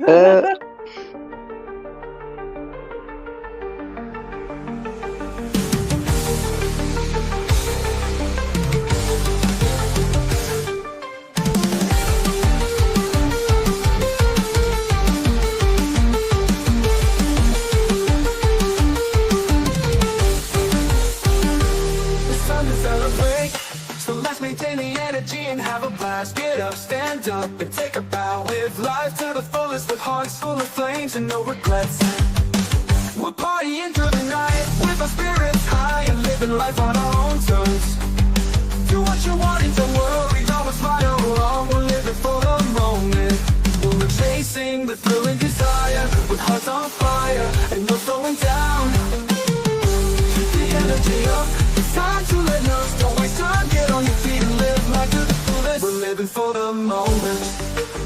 Uh, It's time to celebrate. So let's maintain the energy and have a blast. Get up, stand up, and take a bow. Live life to the fullest with hearts full of flames and no regrets. We're partying through the night with our spirits high and living life on our own terms. Do what you want and don't worry about what's right or wrong. We're living for the moment. We're chasing the thrill and desire with hearts on fire and no slowing down. Keep the energy up. It's time to let loose. Don't waste time. Get on your feet and live life to the fullest. We're living for the moment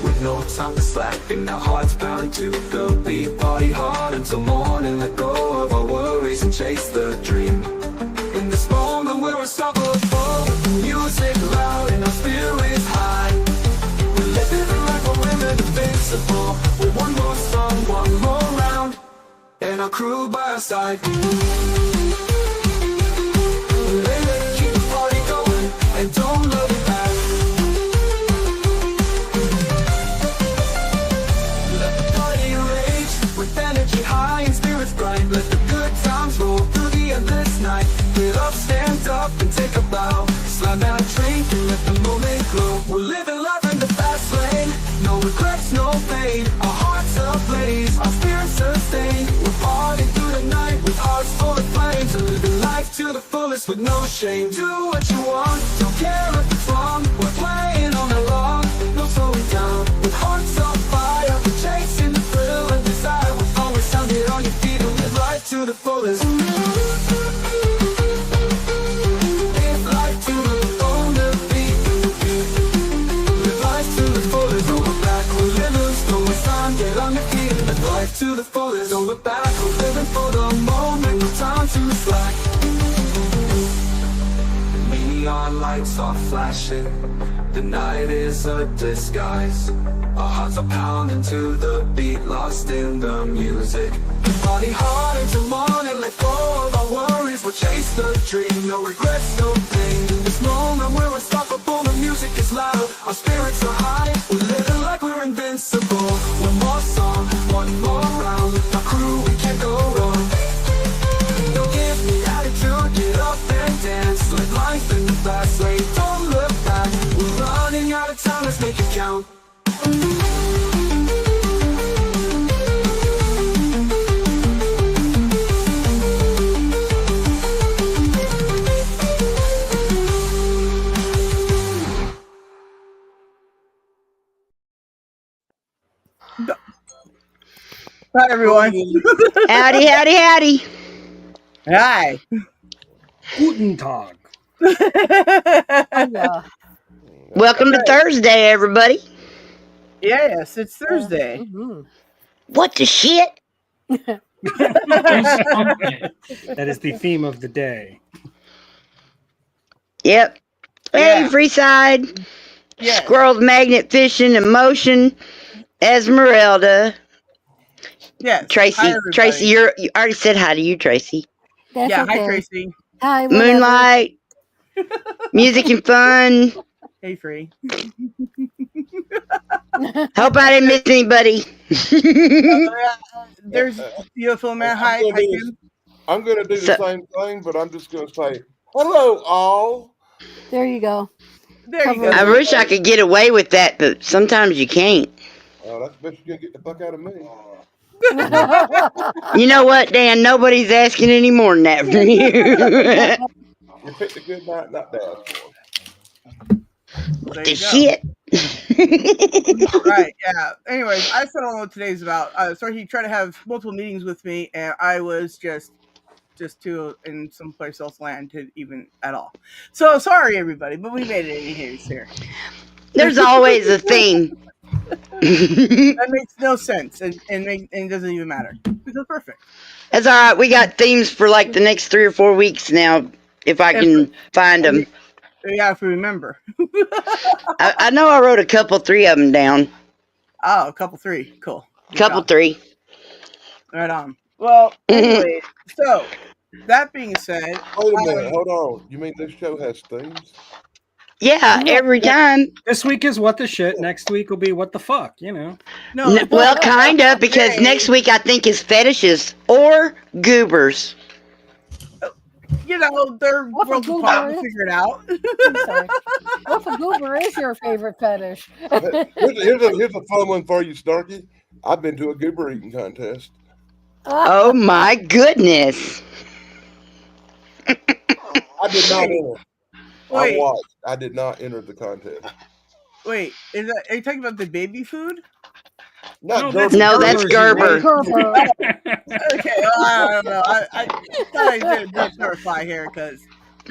with no time to slack and our hearts pounding to the beat. Party hard until morning. Let go of our worries and chase the dream. In this moment we're unstoppable. Music loud and our spirits high. We're living like we're women invincible. With one more song, one more round, and our crew by our side. Keep the party going and don't look back. Let the party rage with energy high and spirits bright. Let the good times roll through the endless night. Get up, stand up and take a bow. Slam down a drink and let the moment glow. We're living life in the fast lane. No regrets, no pain. Our hearts ablaze, our spirits sustain. We're partying through the night with hearts full of flames. And living life to the fullest with no shame. Do what you want, don't care if it's wrong. We're playing all night long, no slowing down. With hearts on fire, we're chasing the thrill and desire. We're always sound, get on your feet and live life to the fullest. Get on your feet and live life to the fullest. Don't look back, we're living for the moment. No time to slack. Neon lights are flashing. The night is a disguise. Our hearts are pounding to the beat, lost in the music. Party hard until morning, let go of our worries. We'll chase the dream, no regrets, no pain. In this moment we're unstoppable, the music is loud. Our spirits are high, we're living like we're invincible. One more song, one more round. Our crew, we can't go wrong. Don't give me attitude, get up and dance. Live life in the fast lane, don't look back. We're running out of time, let's make it count. Hi, everyone. howdy, howdy, howdy. Hi. Guten Tag. Yeah. Welcome to Thursday, everybody. Yes, it's Thursday. Mhm. What the shit? That is the theme of the day. Yep. Yeah. Hey, Freeside. Yeah. Squirrel Magnet Fishing Emotion. Esmeralda. Yes. Tracy. Hi, everybody. Tracy, you already said hi to you, Tracy. That's Yeah. okay. Hi, Tracy. Hi, whatever. Moonlight. Music and fun. Hey, Free. Hope I didn't miss anybody. There's beautiful man. Hi, Kim. I'm going to do So- the same thing, but I'm just going to say, hello, all. There you go. There you go. I wish I could get away with that, but sometimes you can't. That's the best you're going to get the fuck out of me. You know what, Dan? Nobody's asking any more than that from you. You picked a good night not to ask for. There The you go. shit. Right, yeah. Anyways, I still don't know what today's about. So he tried to have multiple meetings with me, and I was just too in someplace else land to even at all. So sorry, everybody, but we made it in here. There's always a theme. That makes no sense, and it doesn't even matter. It's perfect. That's all right. We got themes for like the next 3 or 4 weeks now, if I can find them. Yeah, if we remember. I know I wrote a couple, 3 of them down. Oh, a couple, 3. Cool. Couple 3. Right on. Well, anyway, so that being said, Wait a minute, hold on. You mean this show has themes? Yeah, every time. This week is what the shit. Next week will be what the fuck. You know. no, Well, kind of, because today, next week I think is fetishes or goobers. you know, they're What worlds a apart. goober We'll is. figure it out. I'm sorry. What a goober is your favorite fetish? Here's a fun one for you, Snarky. I've been to a goober eating contest. Oh my goodness. I did not enter. I Wait, watched. I did not enter the contest. wait, are you talking about the baby food? Not that's Gerber. No, that's Gerber. Gerber. Okay, well, I don't know. I thought I did clarify here because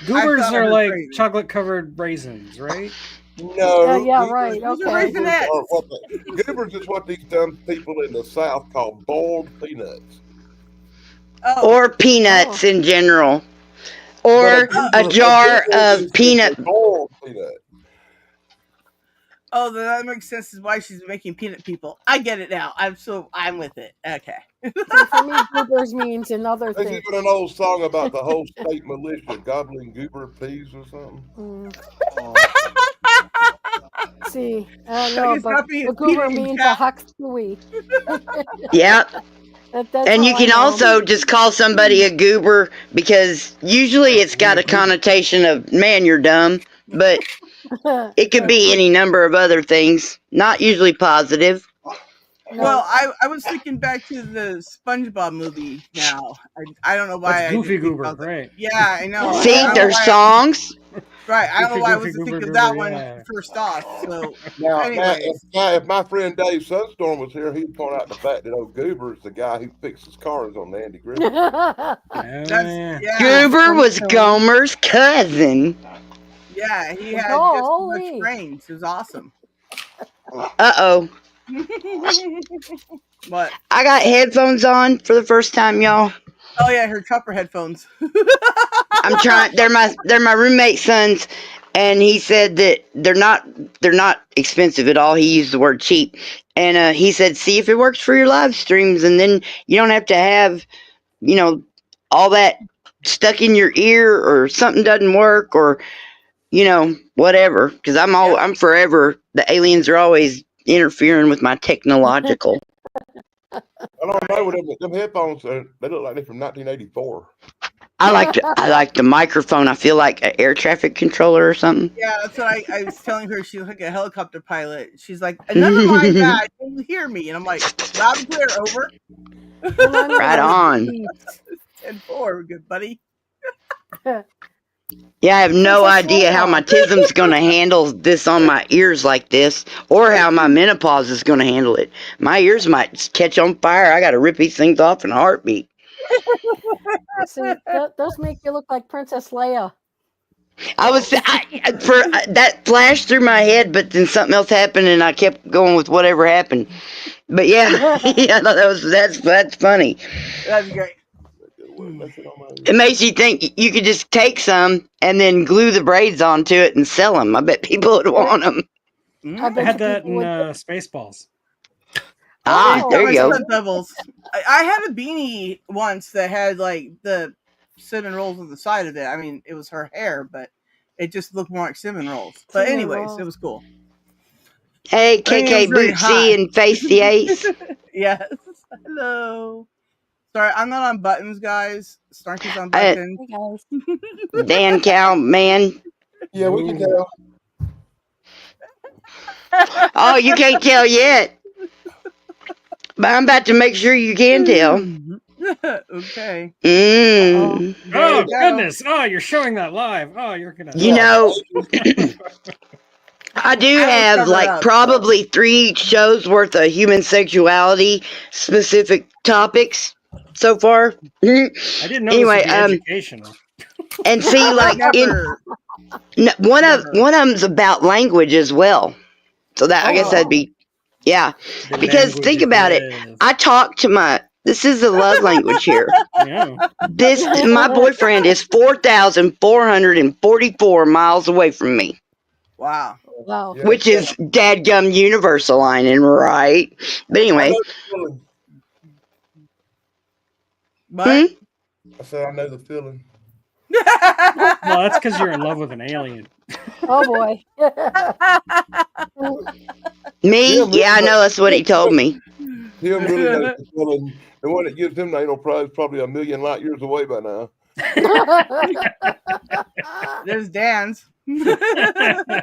Goobers thought I are heard like crazy. chocolate covered raisins, right? No. Yeah, goobers- right, Those are okay. Goobers Raisinets. are what goobers is what these dumb people in the South call boiled peanuts. Oh, Or peanuts in general. Or But a jar goober of is a peanut. boiled peanut. oh, then that makes sense. Is why she's making peanut people. I get it now. I'm with it. Okay. See, for me, goobers means another There's thing. even an old song about the whole state militia gobbling goober peas or something. See, I don't I know, guess but happy the goober eating means cat. a huxtui. Yep. That's And you how I can know 'em. also just call somebody a goober because usually it's got a connotation of, man, you're dumb. But it could be any number of other things, not usually positive. No. Well, I was thinking back to the SpongeBob movie. Now I don't know why That's I Goofy didn't think Goober, about that. right? Yeah, I know. See, I don't know there's why songs. right. I don't know Goofy, why I Goofy, wasn't Goober, thinking of Goober, that one yeah. first off. So, Now, anyways, if my friend Dave Sunstorm was here, he'd point out the fact that old Goober is the guy who fixes cars on the Andy Griffith. Oh, that's yeah. yeah, Goober was Gomer's cousin. yeah. He had just as much Golly. brains. It was awesome. Uh-oh. But I got headphones on for the first time, y'all. oh yeah, her chopper headphones. I'm trying. They're my roommate's sons, and he said that they're not expensive at all. He used the word cheap, and he said, see if it works for your live streams, and then you don't have to have, all that stuck in your ear or something doesn't work or, whatever. Because I'm forever. The aliens are always interfering with my technological. I don't know what them headphones are. They look like they're from 1984. I like the microphone. I feel like an air traffic controller or something. Yeah, that's what I was telling her. She's like a helicopter pilot. She's like, never mind that. Can you hear me? And I'm like, loud and clear. Over. Right on. 10-4, good buddy. Yeah, I have no Princess idea how Leia. my tism's going to handle this on my ears like this, or how my menopause is going to handle it. My ears might catch on fire. I got to rip these things off in a heartbeat. See, those make you look like Princess Leia. That flashed through my head, but then something else happened, and I kept going with whatever happened. But yeah, yeah, that's funny. That's great. It makes you think you could just take some and then glue the braids onto it and sell them. I bet people would want them. I I bet had you that people in would. Spaceballs. There you go. Stunt doubles. I had a beanie once that had like the cinnamon rolls on the side of it. I mean, it was her hair, but it just looked more like cinnamon rolls. But Cinnamon anyways, rolls. it was cool. Hey, I mean, it was KK very hot. Bootsy and Face the Ace. Yes. Hello. Sorry, I'm not on buttons, guys. Snarky's on buttons. Hey guys. Dan Cow, man. Yeah, we can tell. Oh, you can't tell yet. But I'm about to make sure you can tell. Okay. Mm. There Oh you go. goodness! Oh, you're showing that live. Oh, you're gonna. You know, I do have cover it like up, probably 3 shows worth of human sexuality specific topics so far. I didn't know Anyway, this would be educational. and see, like Never. one of them's about language as well. So that I guess that'd be, yeah. The Because language think of about it, love. I talk to this is the love language here. Yeah. My boyfriend is 4,444 miles away from me. Wow. Wow. Yeah, which is dadgum universal lining, right? But I anyway, know the feeling. But I said I know the feeling. Well, that's because you're in love with an alien. Oh boy. me, Him really yeah, I know that's what he told me. Him really knows the feeling. The one that gives him the anal prize probably a million light years away by now. There's Dan's.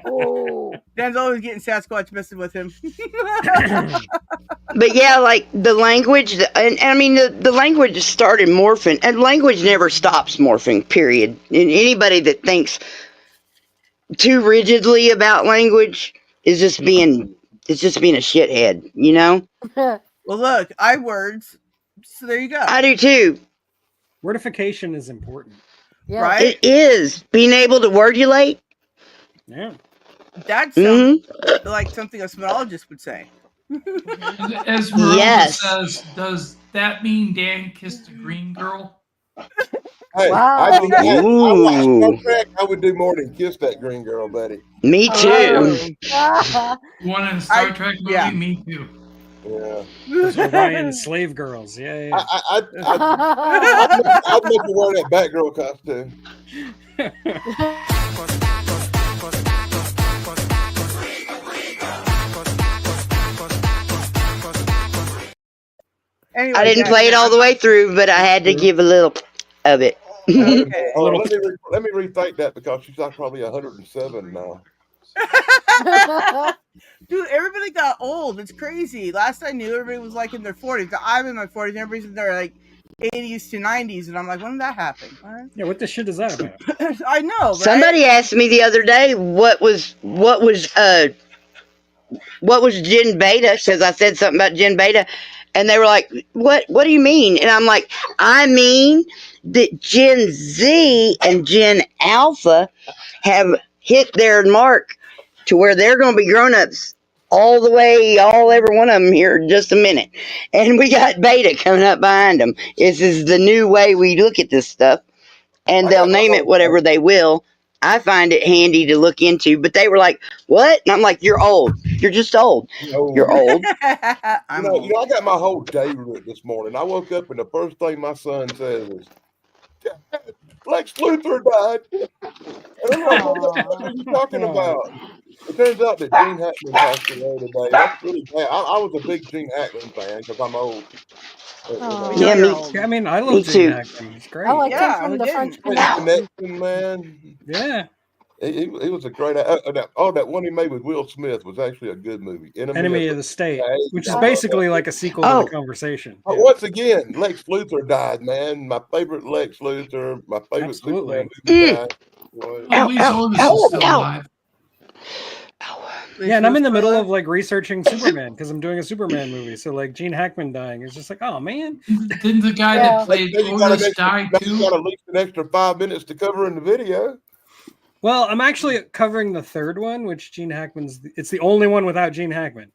Oh. Dan's always getting Sasquatch messing with him. But yeah, like the language, and I mean, the language started morphing, and language never stops morphing, period. And anybody that thinks too rigidly about language is just being, it's just being a shithead, you know? Well, look, I words. So there you go. I do too. Wordification is important. Yeah. Right? It is. Being able to wordulate. Yeah. That sounds like something a smologist would say. As Miranda Yes. says, does that mean Dan kissed a green girl? Hey, Wow. I watch Star Ooh. Trek. I would do more than kiss that green girl, buddy. Me too. One in a Star I- Trek movie? yeah. Me too. Yeah. Those Orion slave girls. Yeah. I'd make her wear that Batgirl costume. Anyway, I didn't Dan, play it all the way through, but I had to give a little of it. Okay. Oh, let me rethink that because she's like probably 107 now. Dude, everybody got old. It's crazy. Last I knew, everybody was like in their 40s. I'm in my 40s. And everybody's in their like 80s to 90s, and I'm like, when did that happen? What? Yeah, what the shit is that about? I know, right? Somebody asked me the other day what was Gen Beta, because I said something about Gen Beta, and they were like, what do you mean? And I'm like, I mean that Gen Z and Gen Alpha have hit their mark to where they're going to be grown-ups all the way, every one of them here in just a minute. And we got Beta coming up behind them. This is the new way we look at this stuff. And they'll name it whatever they will. I find it handy to look into, but they were like, what? And I'm like, you're old. You're just old. You're old. I'm You old. know, I got my whole day writ this morning. I woke up and the first thing my son says is, Lex Luthor died. And I'm like, what are you talking about? It turns out that Gene Hackman passed away today. That's really bad. I was a big Gene Hackman fan because I'm old. Aw. Yeah, me, I mean, I Me love too. Gene Hackman. He's great. I like him Yeah, from who the didn't? French Connection. Connection, man. Yeah. He was a great. That one he made with Will Smith was actually a good movie. Enemy of the State, which is Yeah. basically like a sequel to Oh. The Conversation. But once again, Lex Luthor died, man. My favorite Lex Luthor, my favorite Absolutely. Superman movie died. Well, Ow, at least ow, Otis ow, is still ow. alive. Yeah, and I'm in the middle of like researching Superman because I'm doing a Superman movie. So like Gene Hackman dying is just like, oh man. Didn't the guy Yeah. that played Now you got Otis die you too? got at least an extra 5 minutes to cover in the video. Well, I'm actually covering the third one, which Gene Hackman's. It's the only one without Gene Hackman.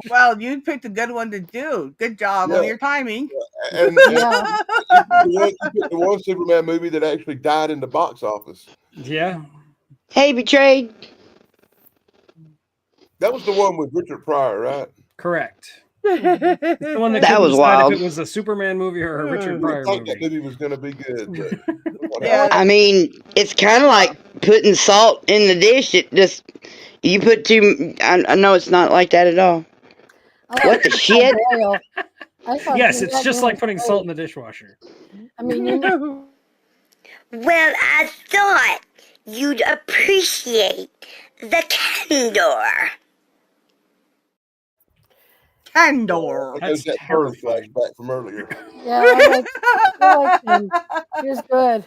Well, you picked a good one to do. Good job on Yeah. your timing. And Yeah. the one Superman movie that actually died in the box office. Yeah. Hey, Betrayed. That was the one with Richard Pryor, right? Correct. It's the one that, That couldn't was decide wild. if it was a Superman movie or a Richard I Pryor thought that movie. movie was going to be good. But Yeah. I mean, it's kind of like putting salt in the dish. It just, you put too, I know it's not like that at all. I What the shit? Burial. I thought Yes, Gene it's just Hackman like was putting great. salt in the dishwasher. I mean, you know, Well, I thought you'd appreciate the candor. Candor. there's That's that bird terrifying. flashback from earlier. yeah, I like him. He was good.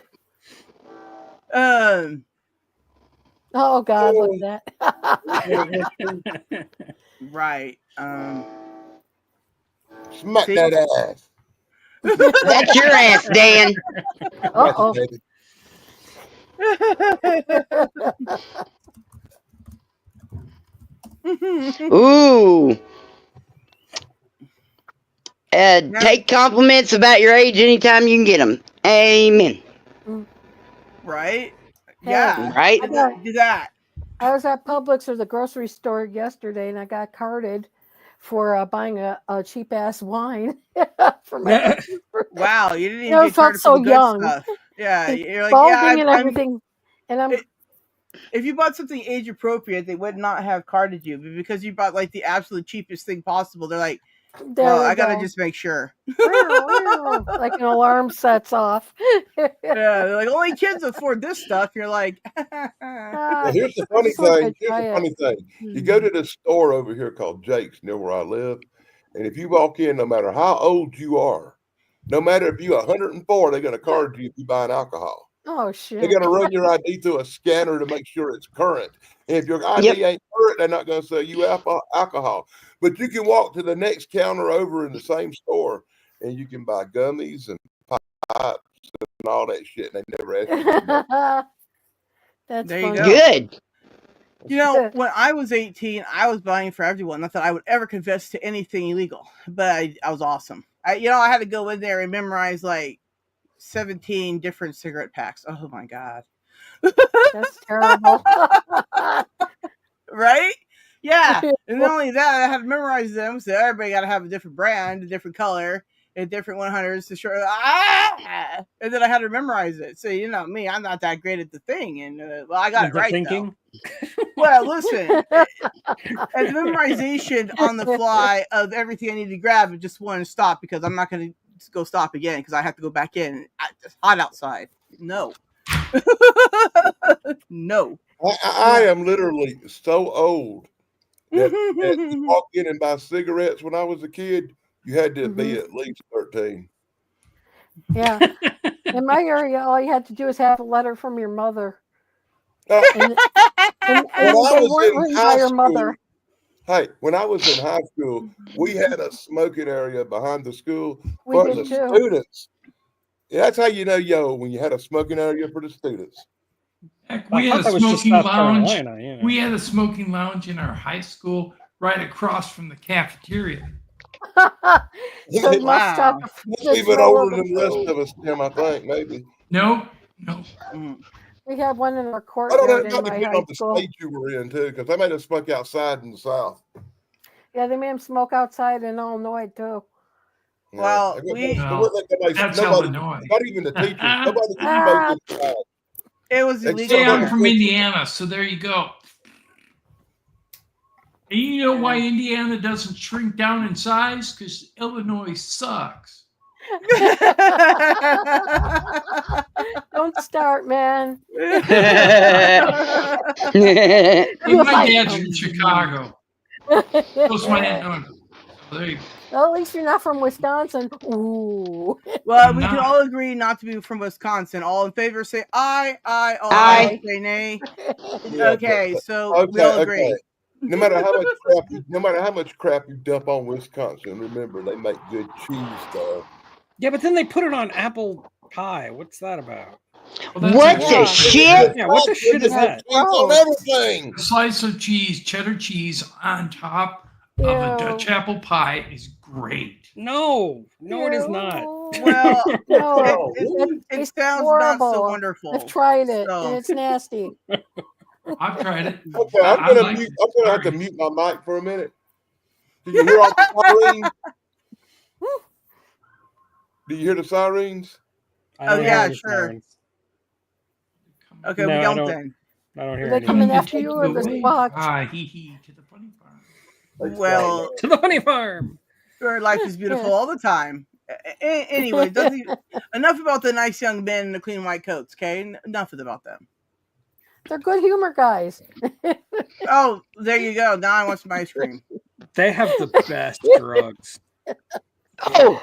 Oh God, look at that. Right. Smack See? that ass. That's your ass, Dan. Uh-oh. Ooh. Take compliments about your age anytime you can get them. Amen. Right? Yeah. Yeah. Right? I got- Do that. I was at Publix or the grocery store yesterday, and I got carded for buying a cheap ass wine for my. Wow, you didn't even I get felt carded for so the good young, stuff. Yeah, and you're like, balding and I'm. everything, and I'm. If you bought something age appropriate, they would not have carded you. But because you bought like the absolute cheapest thing possible, they're like, There well, they I gotta go. just make sure. Like an alarm sets off. Yeah, they're like, only kids afford this stuff. You're like, Well, here's the I funny just want thing. to try it. You go to this store over here called Jake's near where I live, and if you walk in, no matter how old you are, no matter if you're 104, they're going to card you if you buy an alcohol. Oh They're shit! going to run your ID through a scanner to make sure it's current. And if your ID Yep. ain't current, they're not going to sell you alcohol. But you can walk to the next counter over in the same store, and you can buy gummies and pipes and all that shit. And they never ask you for money. That's there you funny. go. Good. You know, when I was 18, I was buying for everyone. Not that I would ever confess to anything illegal, but I was awesome. I had to go in there and memorize like 17 different cigarette packs. Oh my god, That's terrible. right? Yeah, and not only that, I had to memorize them. So everybody got to have a different brand, a different color, and different 100s to show. And then I had to memorize it. So you know me, I'm not that great at the thing, and well, I got it right thinking. though. Well, listen, and memorization on the fly of everything I need to grab, and just want to stop because I'm not going to go stop again because I have to go back in. It's hot outside. No, no. I am literally so old that to walk in and buy cigarettes when I was a kid, you had to be at least 13. Yeah. In my area, all you had to do is have a letter from your mother. And When they I was weren't in written by high your school, mother. hey, when I was in high school, we had a smoking area behind the school We for did the too. students. Yeah, that's how you know, when you had a smoking area for the students. Heck, I we had thought a that was just smoking South lounge. Carolina, you know. We had a smoking lounge in our high school right across from the cafeteria. So it must stop Wow. the Even smell older of than the rest of us, Tim, I think, maybe. No. We had one in our I don't know, courtyard it in might my depend high on the school. state you were in, too, because they made us smoke outside in the South. Yeah, they made them smoke outside in Illinois too. Well, There No, wasn't that's nobody, Illinois. not even the teachers, nobody could Ah. smoke inside. it was They illegal. Hey, I'm Except from Indiana, so there you go. And you know why Indiana doesn't shrink down in size? Because Illinois sucks. Don't start, man. And my dad's from Chicago. So's my Aunt Nona. So there you go. Well, at least you're not from Wisconsin. Ooh. Well, I'm we can not. all agree not to be from Wisconsin. All in favor say aye, aye, all Aye. say nay. Yeah, Okay, but- so we all agree. No matter how much crap you dump on Wisconsin, remember they make good cheese, though. Yeah, but then they put it on apple pie. What's that about? Well, that's What actually the shit? Yeah, what the shit is that? Cheese on everything. a slice of cheese, cheddar cheese on top of a Dutch apple pie is great. No, it is not. Well, No, it it's sounds horrible. not so wonderful. I've tried it, So- and it's nasty. I've tried it. Okay, I I'm gonna like have to it. mute my mic for a minute. Did you hear all the sirens? Do you hear the sirens? I don't Oh, hear yeah, any sure. sirens. Okay, No, we I don't don't. then. I don't hear They any. come in to after take you or the the way. squawks? Ah, hee to the funny farm. Well, To the funny farm. your life is beautiful all the time. Anyway, enough about the nice young men in the clean white coats, okay? Enough about them. They're good humor guys. Oh, there you go. Now I want some ice cream. They have the best drugs. Oh,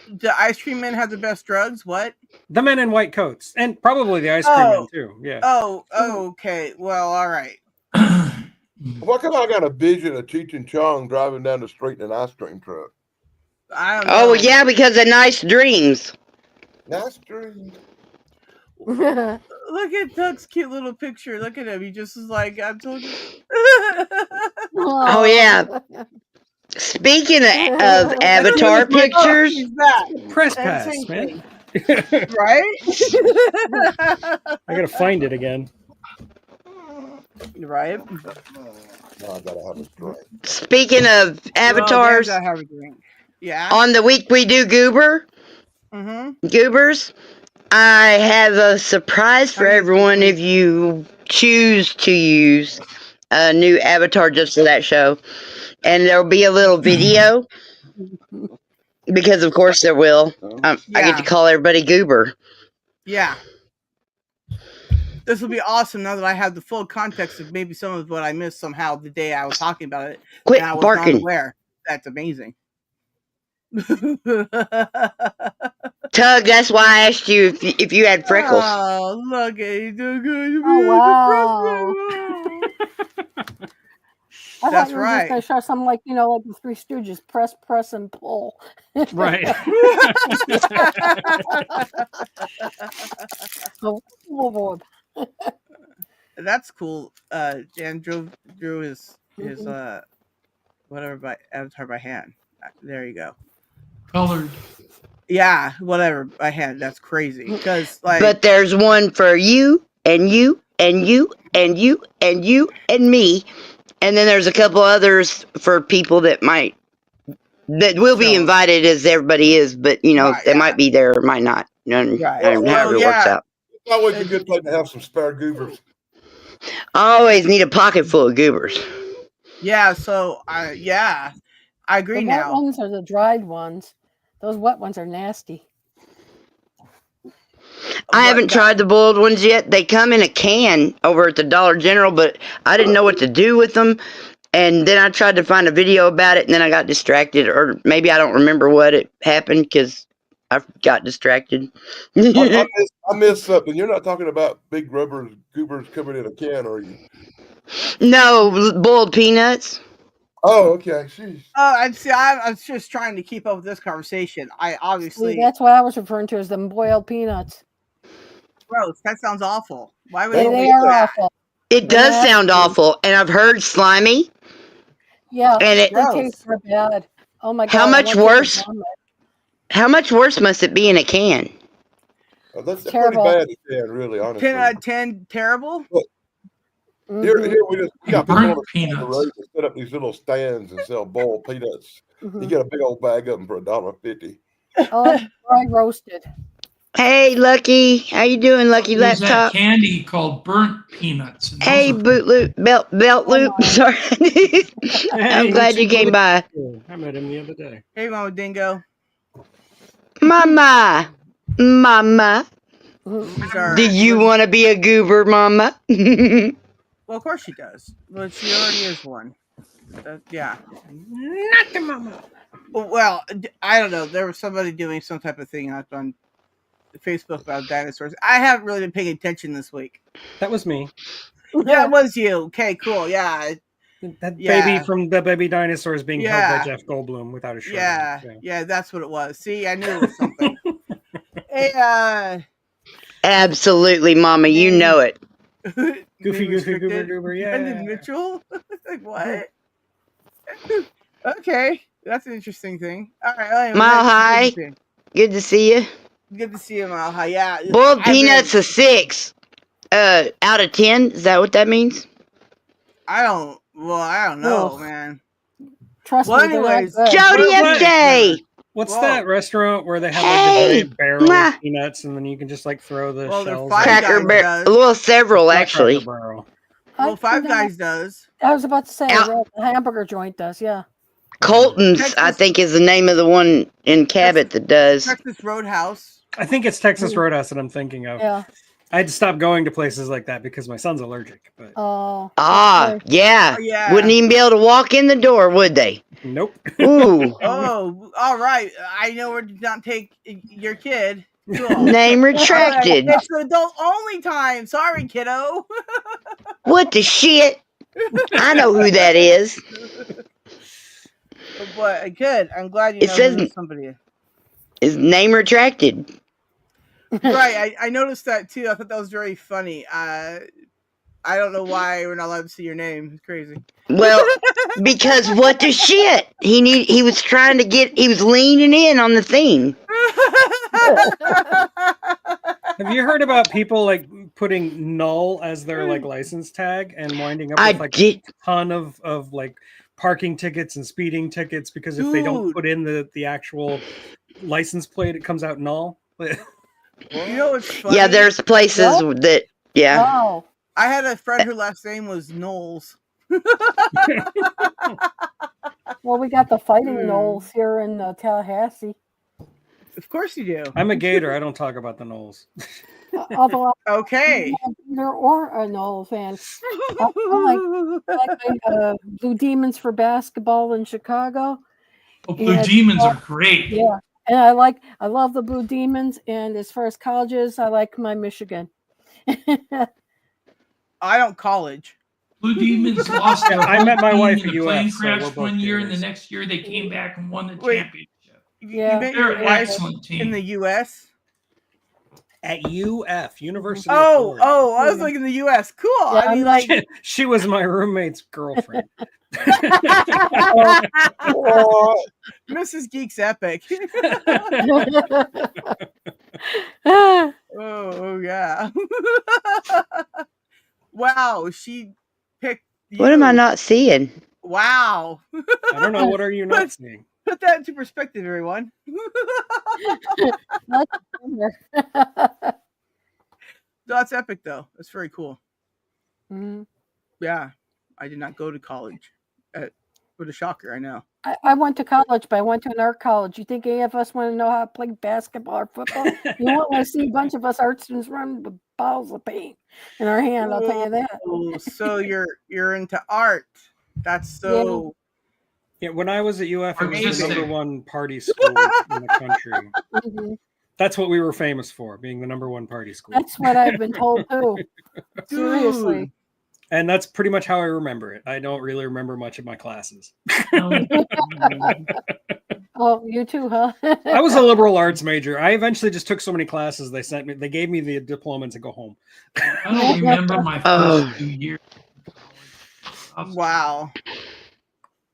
The ice cream men have the best drugs? What? The men in white coats, and probably the ice cream men too. Yeah. Oh, okay. Well, all right. Why come I got a vision of Cheech and Chong driving down the street in an ice cream truck? I don't know. oh yeah, because of nice dreams. Nice dreams. Look at Doug's cute little picture. Look at him. He just is like, I told you. Oh yeah. Speaking of Avatar pictures, He's back. Press And pass, same man. Right? I gotta find it again. Right. Now I gotta have a drink. Speaking of Well, avatars, damn, I have a drink. Yeah. on the week we do Goobers, I have a surprise for everyone if you choose to use a new avatar just for that show. And there'll be a little video because, of course, there will. I get to call everybody Goober. Yeah. This will be awesome now that I have the full context of maybe some of what I missed somehow the day I was talking about it. Quit and I was barking. not aware. That's amazing. Tug, that's why I asked you if you had freckles. Oh, look at you. Oh, wow. I That's thought you were just going to show something like, like the Three Stooges, press, and pull. Right. Oh, boy. That's cool. Dan drew his whatever by avatar by hand. There you go. Colored. Yeah, whatever by hand. That's crazy. Because but there's one for you and you and you and you and you and me, and then there's a couple others for people that will be invited as everybody is, but they might be there or might not. However it works out. It's always a good thing to have some spare goobers. I always need a pocket full of goobers. Yeah, so I agree the now. Wet ones are the dried ones. Those wet ones are nasty. I haven't tried the boiled ones yet. They come in a can over at the Dollar General, but I didn't know what to do with them. And then I tried to find a video about it, and then I got distracted, or maybe I don't remember what it happened because I got distracted. I missed something. You're not talking about big rubber goobers coming in a can, are you? No, boiled peanuts. Oh, okay. Jeez. Oh, I see. I was just trying to keep up with this conversation. I obviously. See, that's what I was referring to as them boiled peanuts. Gross. That sounds awful. Why would they are awful? It does sound awful, and I've heard slimy. Yeah, and they taste so bad. Oh my god! How much worse? How much worse must it be in a can? Oh, that's terrible. Pretty bad in a can, really, honestly. 10 out of 10, terrible. Look, here we got people Burnt on peanuts. the road that set up these little stands and sell boiled peanuts. Mm-hmm. You get a big old bag of them for $1.50. Oh, dry roasted. Hey, Lucky, how you doing, Lucky There's Laptop? that candy called burnt peanuts. And Hey, boot loop, belt loop. Sorry, I'm glad you came by. I met him the other day. Hey, Mama Dingo. Mama. Do you want to be a goober, Mama? Well, of course she does. But she already is one. Yeah. Not the mama. Well, I don't know. There was somebody doing some type of thing on Facebook about dinosaurs. I haven't really been paying attention this week. That was me. Yeah, it was you. Okay, cool. Yeah. That baby from the baby dinosaurs being held by Jeff Goldblum without a shirt. Yeah, that's what it was. See, I knew it was something. Hey, absolutely, Mama. You know it. Goofy, goober, yeah. Brendan Mitchell? Like, what? Okay, that's an interesting thing. All right, anyway, Mile High. Good to see you. Good to see you, Mile High. Yeah. Boiled peanuts a 6 out of 10. Is that what that means? I don't know, man. Trust me. Anyways, Jody FJ. What's that restaurant where they have like the giant barrel of peanuts and then you can just like throw the shells? Cracker Barrel. Well, several actually. Well, Five Guys does. I was about to say the hamburger joint does. Yeah. Colton's, I think, is the name of the one in Cabot that does. Texas Roadhouse. I think it's Texas Roadhouse that I'm thinking of. Yeah. I had to stop going to places like that because my son's allergic. But yeah. Wouldn't even be able to walk in the door, would they? Nope. Ooh. Oh, all right. I know where to not take your kid. Cool. Name retracted. It's the adult only time. Sorry, kiddo. What the shit? I know who that is. But good. I'm glad you know somebody. His name retracted. Right. I noticed that too. I thought that was very funny. I don't know why we're not allowed to see your name. It's crazy. Well, because what the shit? He was trying to he was leaning in on the thing. Have you heard about people like putting null as their like license tag and winding up I with like did. a ton of like parking tickets and speeding tickets because if they don't Dude. put in the actual license plate, it comes out null. You know what's funny? Yeah, there's places that. Yeah. Oh, I had a friend whose last name was Knowles. well, we got the fighting Knowles here in Tallahassee. Of course you do. I'm a Gator. I don't talk about the Knowles. Although Okay. I'm neither or a Knowles fan. I like Blue Demons for basketball in Chicago. Oh, Blue Demons are great. Yeah, and I love the Blue Demons. And as far as colleges, I like my Michigan. I don't college. Blue Demons lost. I met my wife at in a plane UF, so crash we're both one year, and the Gators. next year they came back and won the Wait. championship. Yeah. You met They're your an wife excellent team. in the U.S.? At UF, University of Oh, Florida. I was thinking the U.S. Cool. Yeah, I mean, I'm like, She was my roommate's girlfriend. Mrs. Geek's epic. oh yeah. Wow, she picked you. What am I not seeing? Wow. I don't know. What are you not seeing? Put that into perspective, everyone. That's epic, though. That's very cool. Mhm. Yeah, I did not go to college. What a shocker! I know. I went to college, but I went to an art college. You think any of us want to know how to play basketball or football? You won't want to see a bunch of us art students run with bottles of paint in our hand. I'll tell you that. Oh, so you're into art. That's so. Yeah, when I was at UF, it was the Amazing. #1 party school in the country. Mhm. That's what we were famous for, being the #1 party school. That's what I've been told too. Seriously. And that's pretty much how I remember it. I don't really remember much of my classes. Oh, you too, huh? I was a liberal arts major. I eventually just took so many classes they gave me the diploma to go home. I don't remember my first 2 years. Wow.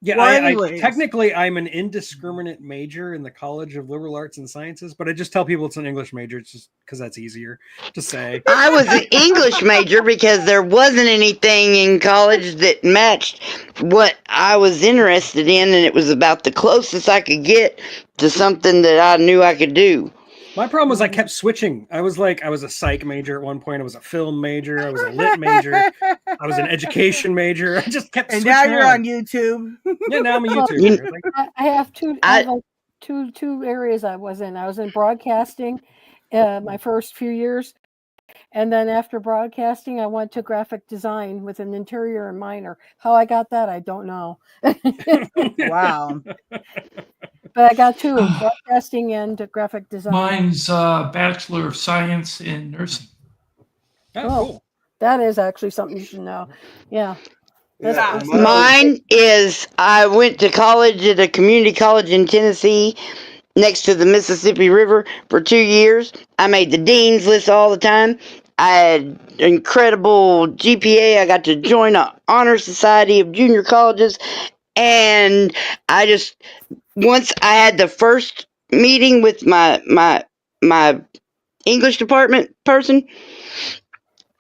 Yeah, Well, I anyways. technically I'm an indiscriminate major in the College of Liberal Arts and Sciences, but I just tell people it's an English major. It's just because that's easier to say. I was an English major because there wasn't anything in college that matched what I was interested in, and it was about the closest I could get to something that I knew I could do. My problem was I kept switching. I was a psych major at one point. I was a film major. I was a lit major. I was an education major. I just kept And switching now you're around. on YouTube. Yeah, now I'm a YouTuber. I have two areas I was in. I was in broadcasting my first few years. And then after broadcasting, I went to graphic design with an interior and minor. How I got that, I don't know. Wow. But I got two, broadcasting and graphic design. Mine's Bachelor of Science in Nursing. Oh, cool. That is actually something you should know. Yeah. Yeah, Mine is I went to college at a community college in Tennessee next to the Mississippi River for 2 years. I made the dean's list all the time. I had incredible GPA. I got to join an honor society of junior colleges. And I just, once I had the first meeting with my English department person,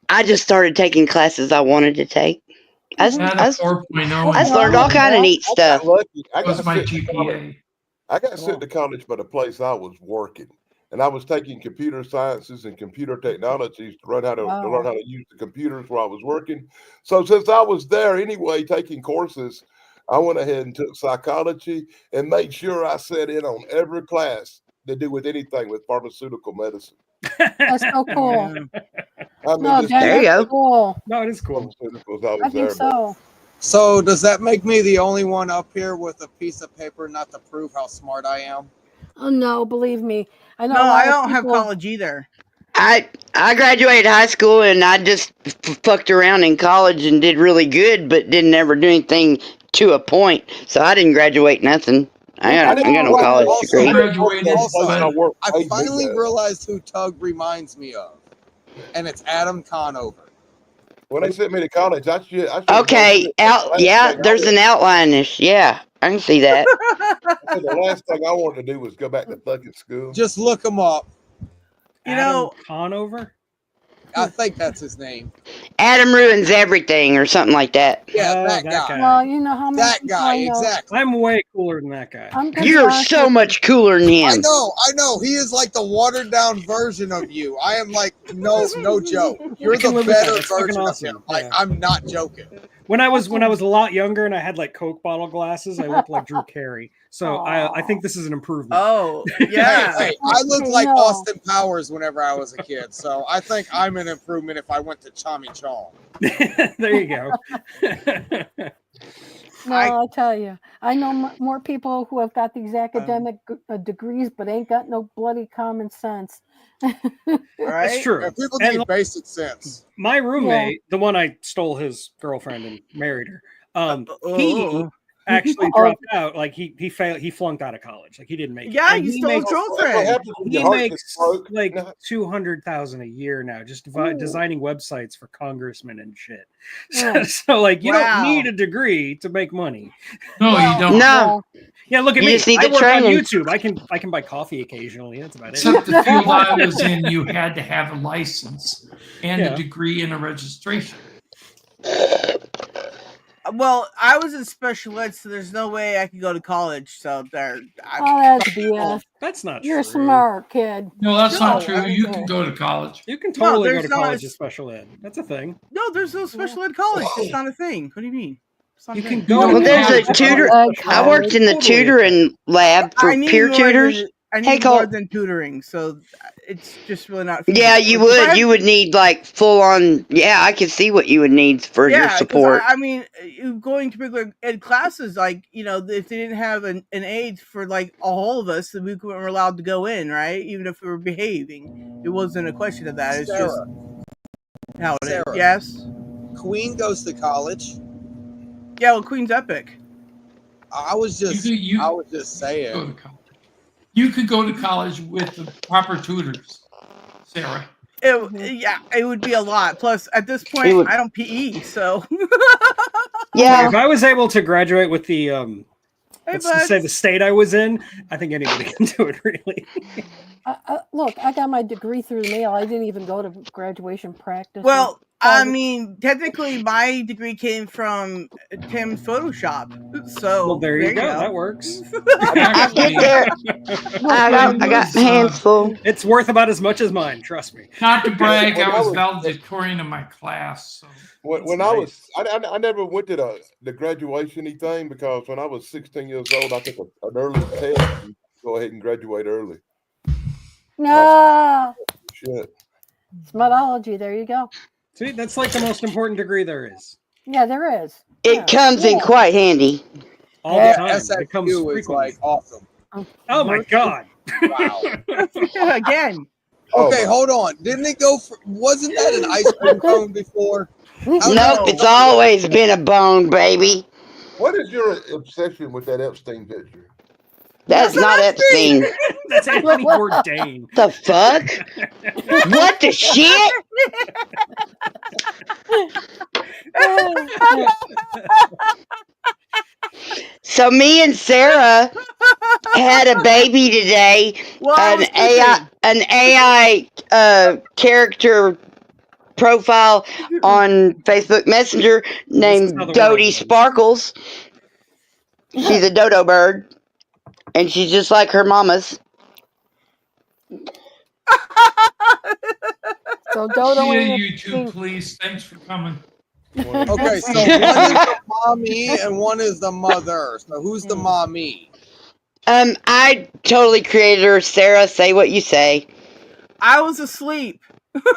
I just started taking classes I wanted to take. I Had a 4.0. just learned all kind of neat I stuff. got lucky. I That was got my sent to college. GPA. I got sent to college by the place I was working, and I was taking computer sciences and computer technologies to learn how to use the computers where I was working. So since I was there anyway, taking courses, I went ahead and took psychology and made sure I sat in on every class to do with anything with pharmaceutical medicine. That's so cool. I mean, No, just There you go. cool. No, it is cool. pharmaceuticals, I was I think there. so. So does that make me the only one up here with a piece of paper not to prove how smart I am? Oh no, believe me. I know. No, a lot I of don't have people- college either. I graduated high school and I just fucked around in college and did really good, but didn't ever do anything to a point. So I didn't graduate nothing. I got no college degree. Graduated, I finally realized who Tug reminds me of, and it's Adam Conover. When they sent me to college, I should Okay, there's an outline. Yeah, I can see that. The last thing I wanted to do was go back to fucking school. Just look him up. You know, Conover? I think that's his name. Adam ruins everything, or something like that. Yeah, that guy. Well, you know how many That people guy, I know. exactly. I'm way cooler than that guy. I'm gonna be You're honest so with much cooler than I him. know. He is like the watered down version of you. I am like no joke. You're I can the live with that. better That's fucking version awesome. of him. Like Yeah. I'm not joking. When I was a lot younger and I had like Coke bottle glasses, I looked like Drew Carey. So I think this is an improvement. Oh, yeah. Hey, I looked like No. Austin Powers whenever I was a kid, so I think I'm an improvement if I went to Chami Chong. There you go. No, I'll tell you. I know more people who have got these academic degrees, but ain't got no bloody common sense. Right? That's true. Yeah, people And need basic sense. my roommate, the one I stole his girlfriend and married her, he actually dropped out. Like he failed. He flunked out of college. Like he didn't make it. Yeah, And you he stole a makes- girlfriend. He makes like 200,000 a year now, just designing websites for congressmen and shit. So like, you don't need a degree to make money. No, you don't. No. Yeah, look at You me. just need I the work on training. YouTube. I can buy coffee occasionally. That's about it. Except the field I was in, you had to have a license and Yeah. a degree and a registration. Well, I was in special ed, so there's no way I could go to college. So there. Oh, that's BS. That's not You're true. smart, kid. No, that's No, not true. You can go to college. You can totally go there's to not college a- as special ed. That's a thing. No, there's no special ed college. It's not a thing. What do you mean? It's not You a can thing. go. Well, to there's a college tutor. without special I ed. worked in the Totally a tutoring lab for I need peer more tutors. than- I Hey, need more Cole. than tutoring, so it's just really not. Yeah, feasible. you If I would. had- You would need like full on. Yeah, I can see what you would need for your 'cause support. I mean, going to regular ed classes, like if they didn't have an aide for like all of us, then we weren't allowed to go in, right? Even if we were behaving, it wasn't a question of that. It's just Sarah, how it is. Sarah. Yes. Queen goes to college. Yeah, well, Queen's epic. I was just You- I was just Go saying. to college. You could go to college with the proper tutors, Sarah. It would be a lot. Plus, at this It point, would- I don't PE, so Yeah, If I was able to graduate with the Hey, let's bud. just say the state I was in, I think anybody can do it. Really. Look, I got my degree through the mail. I didn't even go to graduation practice. Well, I mean, technically, my degree came from Tim's Photoshop. So Well, there you go. That works. I get there. I got my hands full. It's worth about as much as mine. Trust me. Not to brag, When I I was was- valedictorian of my class. So. When I was, I never went to the graduation thing because when I was 16 years old, I took an early test and go ahead and graduate early. no, Shit. smutology. There you go. See, that's like the most important degree there is. Yeah, there is. It Yeah. comes in quite handy. All Yeah, the time. It comes SFU is frequently. like awesome. Oh my god. Wow. again, Oh, Okay, my- hold on. Didn't it go for? Wasn't that an ice cream cone before? Oh, Nope, no. it's always been a bone, baby. What is your obsession with that Epstein picture? That's not Epstein. That's Anthony Bourdain. The fuck? What the shit? So me and Sarah had a baby today. well, I was An AI character profile on Facebook Messenger named how the world Dodie is. Sparkles. She's a dodo bird, and she's just like her mama's. So Dodo Yeah, and you two, please. Thanks for coming. Okay, so one is the mommy and one is the mother. So who's the mommy? I totally created her. Sarah, say what you say. I was asleep.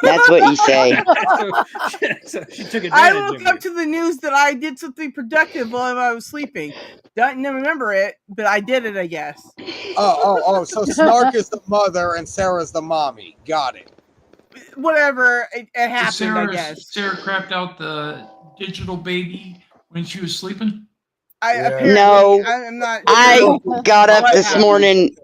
That's what you say. So she took I advantage woke of up you. to the news that I did something productive while I was sleeping. Don't remember it, but I did it, I guess. Oh. So Snark is the mother and Sarah's the mommy. Got it. Whatever, it happened, Sarah, I guess. Sarah crapped out the digital baby when she was sleeping. I Yeah. apparently, No. I'm not. I got up What this happened? morning.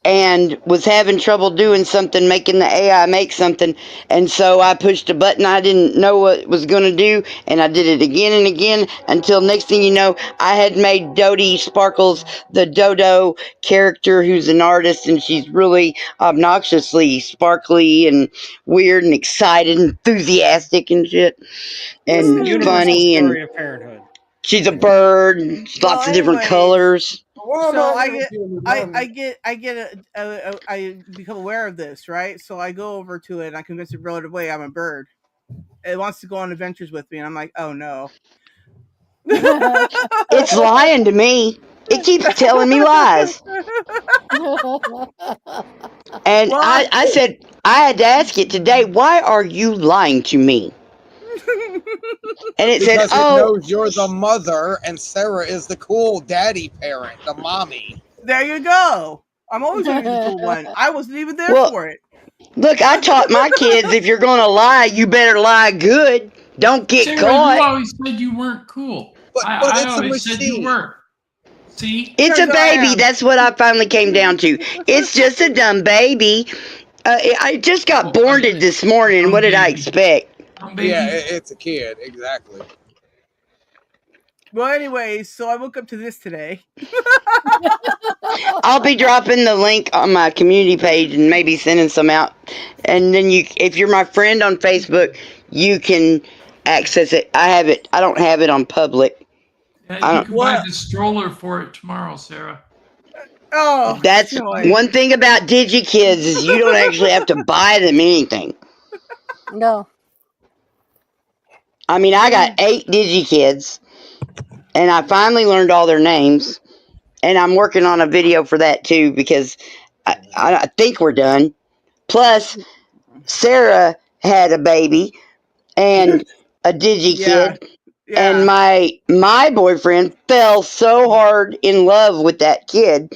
and was having trouble doing something, making the AI make something. And so I pushed a button I didn't know what it was going to do, and I did it again and again until next thing you know, I had made Dodie Sparkles, the Dodo character, who's an artist, and she's really obnoxiously sparkly and weird and excited, enthusiastic and shit, It's the and universal funny, and story of parenthood. she's a bird, lots of different colors. So I become aware of this, right? So I go over to it and I convince it right away I'm a bird. It wants to go on adventures with me, and I'm like, oh no. It's lying to me. It keeps telling me lies. And I said, I had to ask it today, why are you lying to me? And it because said, it oh. knows you're the mother and Sarah is the cool daddy parent, the mommy. There you go. I'm always going to be the cool one. I wasn't even there for it. Look, I taught my kids, if you're going to lie, you better lie good. Don't get Sarah, caught. You always said you weren't cool. I always said you were. See? It's a baby. That's what I finally came down to. It's just a dumb baby. I just got borned this morning. What did I expect? Yeah, it's a kid. Exactly. Well, anyways, so I woke up to this today. I'll be dropping the link on my community page and maybe sending some out. And then if you're my friend on Facebook, you can access it. I don't have it on public. Yeah, you can buy the stroller for it tomorrow, Sarah. Oh, that's one thing about DigiKids is you don't actually have to buy them anything. No. I mean, I got 8 DigiKids, and I finally learned all their names, and I'm working on a video for that too because I think we're done. Plus, Sarah had a baby and a DigiKid. And my boyfriend fell so hard in love with that kid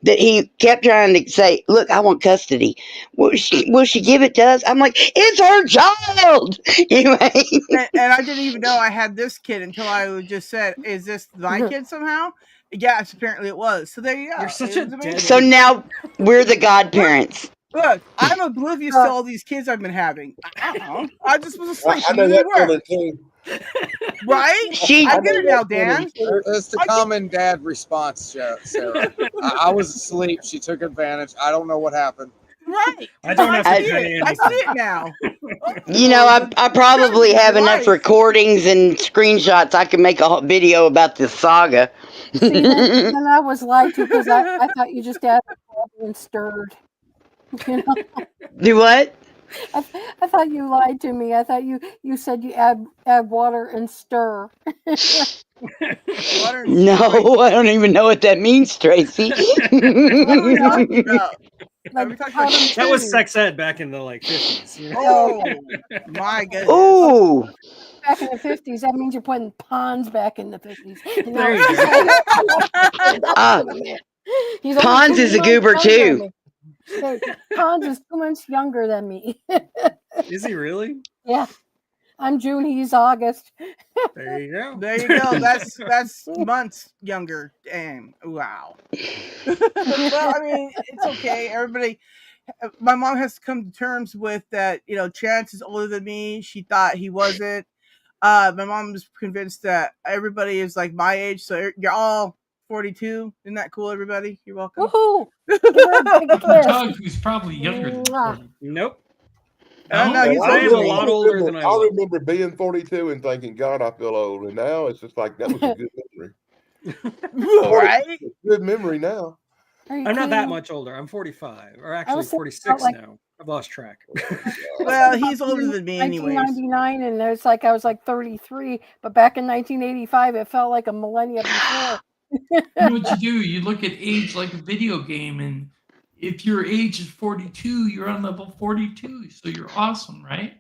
that he kept trying to say, look, I want custody. Will she give it to us? I'm like, it's her child. Anyway. And I didn't even know I had this kid until I just said, is this my kid somehow? Yes, apparently it was. So there you go. You're such a So now we're the godparents. Look, I'm oblivious to all these kids I've been having. I just was asleep. I know that feeling too. Right? I get it now, Dan. It's the common dad response, Sarah. I was asleep. She took advantage. I don't know what happened. Right. I don't have to I see it now. You know, I probably have enough recordings and screenshots. I can make a video about this saga. See, then I was lied to because I thought you just added water and stirred. You know? Do what? I thought you lied to me. I thought you said you add water and stir. No, I don't even know what that means, Tracy. That was sex ed back in the 50s. You know? Oh my goodness. Ooh. Back in the 50s, that means you're putting ponds back in the 50s. There you go. Pons is a goober too. Hey, Pons is 2 months younger than me. Is he really? Yeah. I'm June, he's August. There you go. There you go. That's months younger. Damn. Wow. Well, I mean, it's okay. Everybody, my mom has to come to terms with that. You know, Chance is older than me. She thought he wasn't. My mom was convinced that everybody is like my age. So you're all 42. Isn't that cool, everybody? You're welcome. Woohoo! Doug, who's probably younger than 40. Nope. No, he's a lot older than I was. I remember being 42 and thinking, God, I feel old. And now it's just like, that was a good memory. Right? It's a good memory now. I'm not that much older. I'm 45, or actually 46 now. I've lost track. Well, he's older than me anyways. 1999, and it's like I was like 33, but back in 1985, it felt like a millennia before. You know what you do? You look at age like a video game, and if your age is 42, you're on level 42, so you're awesome, right?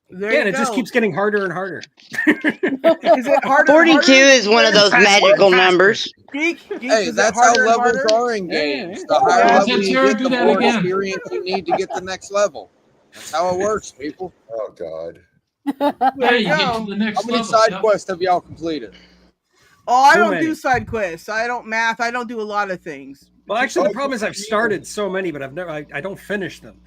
There and it just keeps getting harder and harder. Is it harder? 42 is one of those magical numbers. Hey, that's how levels are in games. The higher level you get, the more experience you need to get the next level. That's how it works, people. Oh, God. There you go. To the next How many level, side quests have y'all completed? Oh, I don't do side quests. I don't math. I don't do a lot of things. Well, actually, the problem is I've started so many, but I don't finish them.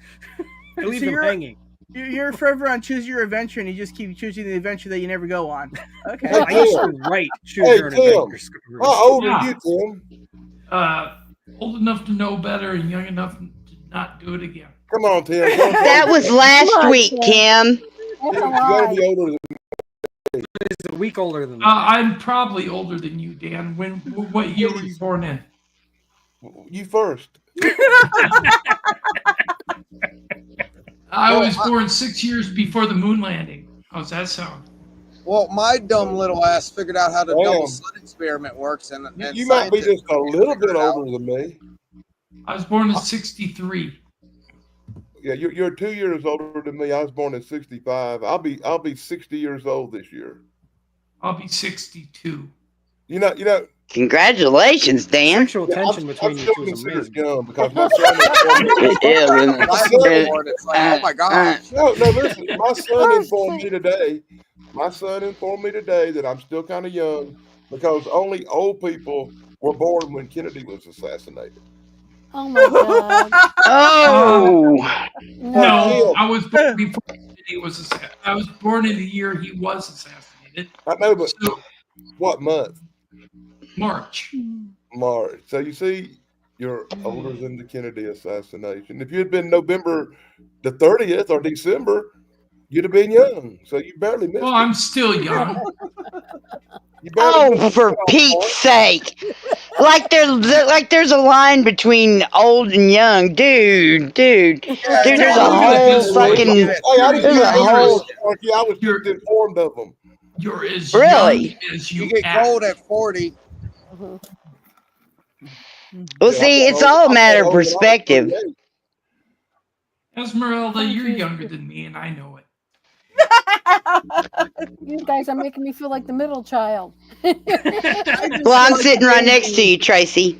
I leave them hanging. You're forever on choose your adventure, and you just keep choosing the adventure that you never go on. Okay. I used to write choose your adventure stories. How old are you, Tim? Old enough to know better and young enough to not do it again. Come on, Tim. That was last week, Tim. You gotta be older than He's a week older than me. I'm probably older than you, Dan. What year were you born in? you first. I was born 6 years before the moon landing. How's that sound? Well, my dumb little ass figured out how the double slit experiment works, and you might be just a little bit older than me. I was born in '63. Yeah, you're 2 years older than me. I was born in '65. I'll be 60 years old this year. I'll be 62. You know. Congratulations, Dan. Sexual tension between you two is amazing. Young because my son it's like, oh my gosh. No, listen. My son informed me today. My son informed me today that I'm still kind of young because only old people were born when Kennedy was assassinated. Oh my God. Oh. No, I was born before Kennedy was assassinated. I was born in the year he was assassinated. I know, but what month? March. March. So you see, you're older than the Kennedy assassination. If you had been November the 30th or December, you'd have been young. So you barely missed. Well, I'm still young. Oh, for Pete's sake! Like there's a line between old and young, dude. There's a whole fucking. There's a whole. I was just informed of them. You're as really young as you get cold at 40. Well, see, it's all a matter of perspective. Esmeralda, you're younger than me, and I know it. You guys are making me feel like the middle child. Well, I'm sitting right next to you, Tracy.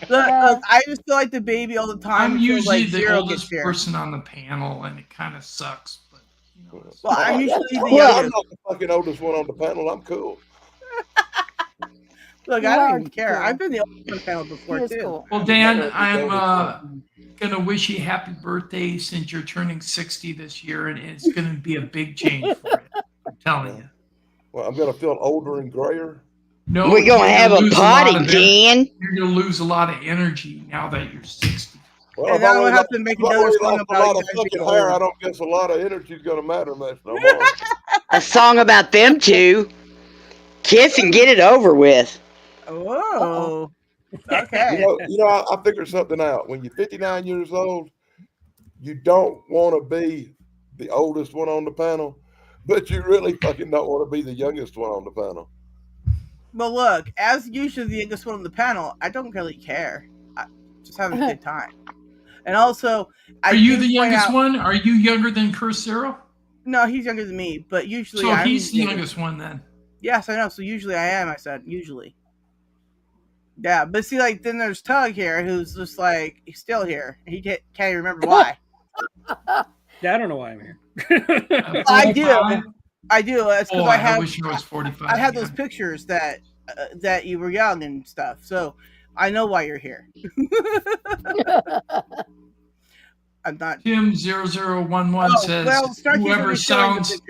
Look, I just feel like the baby all the time. I'm usually like the oldest person on the panel, and it kind of sucks. But well, I'm usually the youngest. I'm not the fucking oldest one on the panel. I'm cool. Look, I don't even care. I've been the oldest on the panel before too. Cool. Well, Dan, I'm gonna wish you happy birthday since you're turning 60 this year, and it's gonna be a big change for you. I'm telling you. Well, I'm gonna feel older and grayer. No, we're gonna have a party, Dan. You're gonna lose a lot of energy now that you're 60. Well, and I don't have to make another song about a lot of fucking hair. I don't guess a lot of energy is gonna matter much no more. A song about them two. Kiss and get it over with. Oh, okay. You know, I figured something out. When you're 59 years old, you don't want to be the oldest one on the panel, but you really fucking don't want to be the youngest one on the panel. Well, look, as usually the youngest one on the panel, I don't really care. I just having a good time. And also, are you the youngest one? Are you younger than Cursero? No, he's younger than me, but usually so he's the youngest one then. Yes, I know. So usually I am. I said usually. Yeah, but see, like then there's Tug here, who's just like he's still here. He can't even remember why. Yeah, I don't know why I'm here. I do. It's because I wish I was 45. I have those pictures that you were young and stuff, so I know why you're here. I'm not. Tim 0011 says whoever sounds.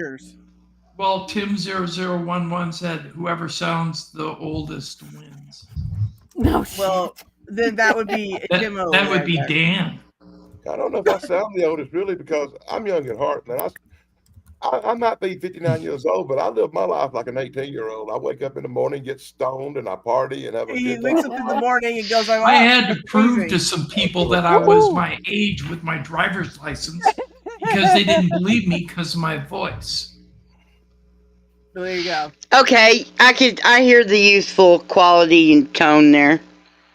Well, Tim 0011 said whoever sounds the oldest wins. No. Well, then that would be Tim. That would be Dan. I don't know if I sound the oldest really because I'm young at heart, man. I might be 59 years old, but I live my life like an 18-year-old. I wake up in the morning, get stoned, and I party and have a good time. He wakes up in the morning and goes, I had to prove to some people that I was my age with my driver's license because they didn't believe me because of my voice. There you go. Okay, I hear the youthful quality and tone there.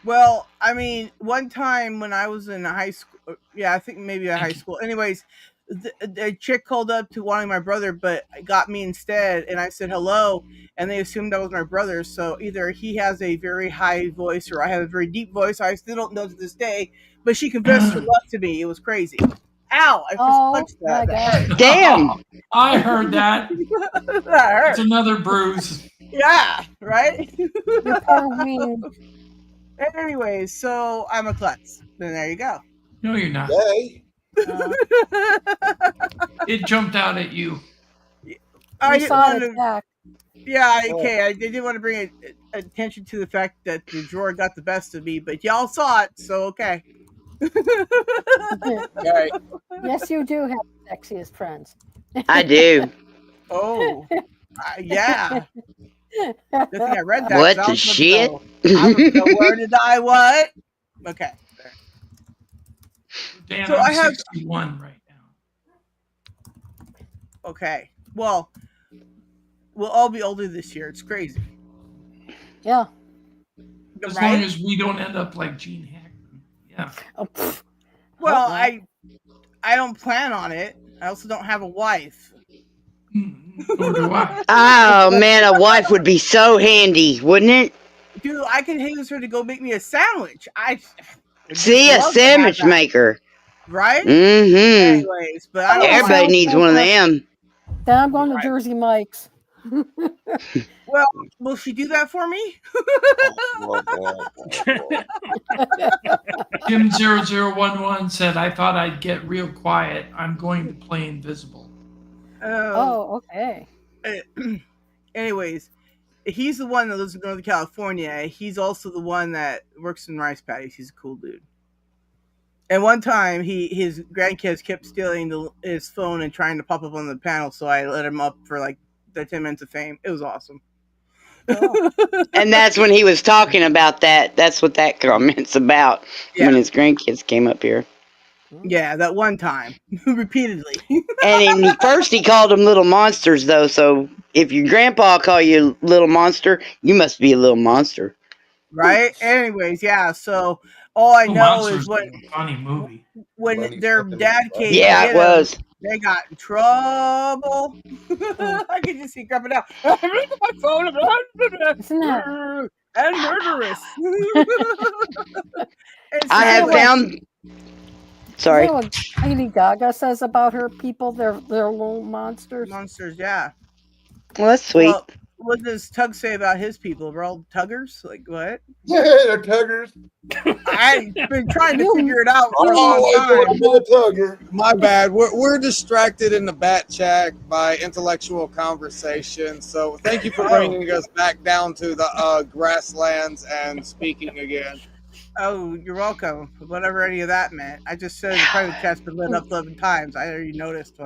Well, I mean, one time when I was in high school, yeah, I think maybe high school. Anyways, the chick called up to wanting my brother, but got me instead, and I said hello, and they assumed I was my brother. So either he has a very high voice or I have a very deep voice. I still don't know to this day, but she confessed her love to me. It was crazy. Ow! I just punched that. That damn! I heard that. That hurt. It's another bruise. Yeah, right? Your poor wing. Anyways, so I'm a klutz. Then there you go. No, you're not. Yay. It jumped out at you. I didn't want to. Yeah, okay. I didn't want to bring attention to the fact that the drawer got the best of me, but y'all saw it, so okay. Okay. Yes, you do have the sexiest friends. I do. Oh, yeah. Good thing I read that. What the shit? I don't know where did I what? Okay. Dan, So I'm I have 61 right now. Okay. Well, we'll all be older this year. It's crazy. Yeah. As long as we don't end up like Gene Hackman. Yeah. Well, I don't plan on it. I also don't have a wife. Nor do I. Oh man, a wife would be so handy, wouldn't it? Dude, I can use her to go make me a sandwich. See, a sandwich maker. Right? Mm-hmm. Anyways, but I don't Everybody needs one of them. Then I'm going to Jersey Mike's. Well, will she do that for me? Tim0011 said, I thought I'd get real quiet. I'm going to play invisible. Oh, okay. Anyways, he's the one that lives in Northern California. He's also the one that works in rice paddies. He's a cool dude. And one time, his grandkids kept stealing his phone and trying to pop up on the panel, so I let him up for like the 10 minutes of fame. It was awesome. Oh. And that's when he was talking about that. That's what that comment's about. Yeah. When his grandkids came up here. Yeah, that one time. Repeatedly. And first he called them little monsters, though. So if your grandpa call you little monster, you must be a little monster. Right? Anyways, yeah. So all I know is when funny movie. When their dad came, it was. They got in trouble. I can just see grabbing out. My phone and murderous. I have found. Sorry. You know what Lady Gaga says about her people? They're little monsters. Monsters, yeah. Well, that's sweet. Well, what does Tug say about his people? We're all tuggers? Like what? Yeah, they're tuggers. I've been trying to figure it out for a long time. My bad. We're distracted in the bat chat by intellectual conversation. So thank you for bringing us back down to the grasslands and speaking again. Oh, you're welcome. Whatever any of that meant. I just said the private chat's been lit up 11 times. I already noticed.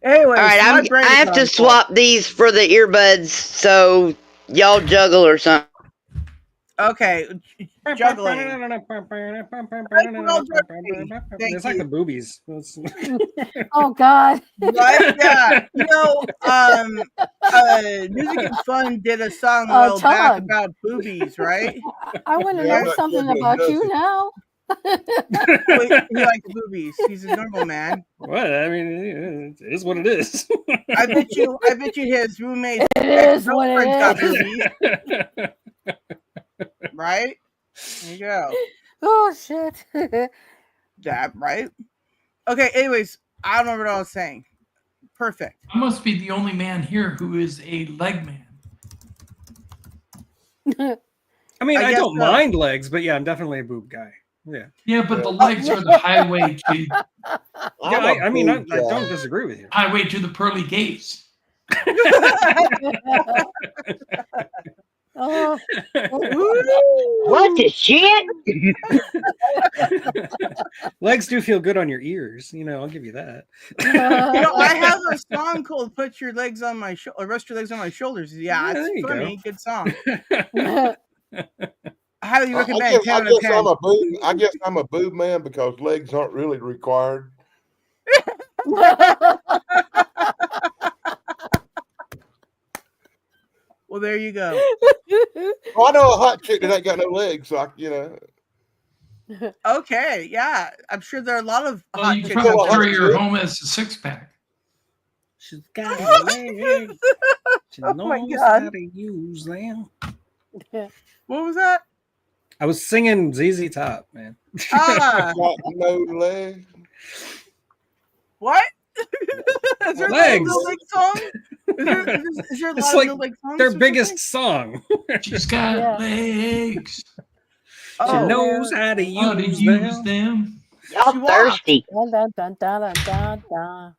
Anyway, all right, I have to swap these for the earbuds, so y'all juggle or something. Okay, juggling. It's like the boobies. Oh God! Right? Yeah. Music and Fun did a song a while back about boobies, right? I want to know something about you now. He likes boobies. He's a normal man. What? I mean, it is what it is. I bet you his roommate's ex-girlfriend's got boobies. Right? There you go. Oh shit. That right? Okay, anyways, I don't remember what I was saying. Perfect. I must be the only man here who is a leg man. I mean, I don't mind legs, but yeah, I'm definitely a boob guy. Yeah. Yeah, but the legs are the highway to. Yeah, I mean, I don't disagree with you. Highway to the pearly gates. Oh. What the shit? Legs do feel good on your ears, I'll give you that. I have a song called "Put Your Legs on My Shoulder," "Rest Your Legs on My Shoulders." Yeah, it's funny, good song. How do you recommend? I guess I'm a boob man because legs aren't really required. Well, there you go. Well, I know a hot chick that ain't got no legs, so Okay, yeah, I'm sure there are a lot of hot you chicks. can probably carry her home as a 6-pack. She's got legs. She knows how to use them. What was that? I was singing ZZ Top, man. Ah, got no legs. What? Is there legs. a No Leg song? Is there a lot of No Leg songs? Their biggest song. She's got legs. She knows how to use them. Y'all thirsty. Dun, dun, dun, dun, dun, dun.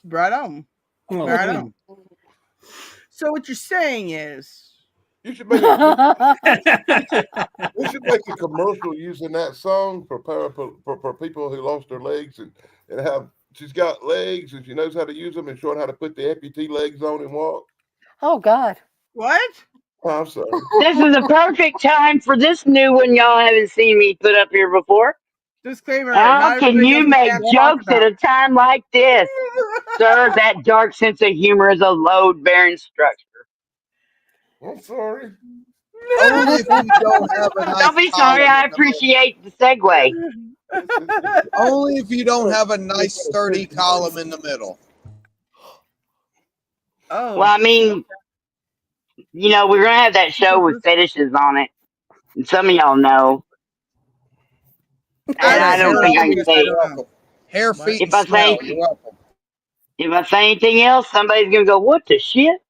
Right on. Well, right on. So what you're saying is, you should make we should make a commercial using that song for people who lost their legs and have she's got legs and she knows how to use them and showing how to put the amputee legs on and walk. Oh God. What? Oh, I'm sorry. This is the perfect time for this new one y'all haven't seen me put up here before. Disclaimer. How can you make jokes at a time like this? Sir, that dark sense of humor is a load-bearing structure. I'm sorry. Only if you don't have a nice Don't be sorry. I appreciate the segue. Only if you don't have a nice sturdy column in the middle. Oh. Well, I mean, we're going to have that show with fetishes on it. And some of y'all know. And I don't think I can say it. Hair, feet, If and I smell. say, You're welcome. If I say anything else, somebody's going to go, what the shit?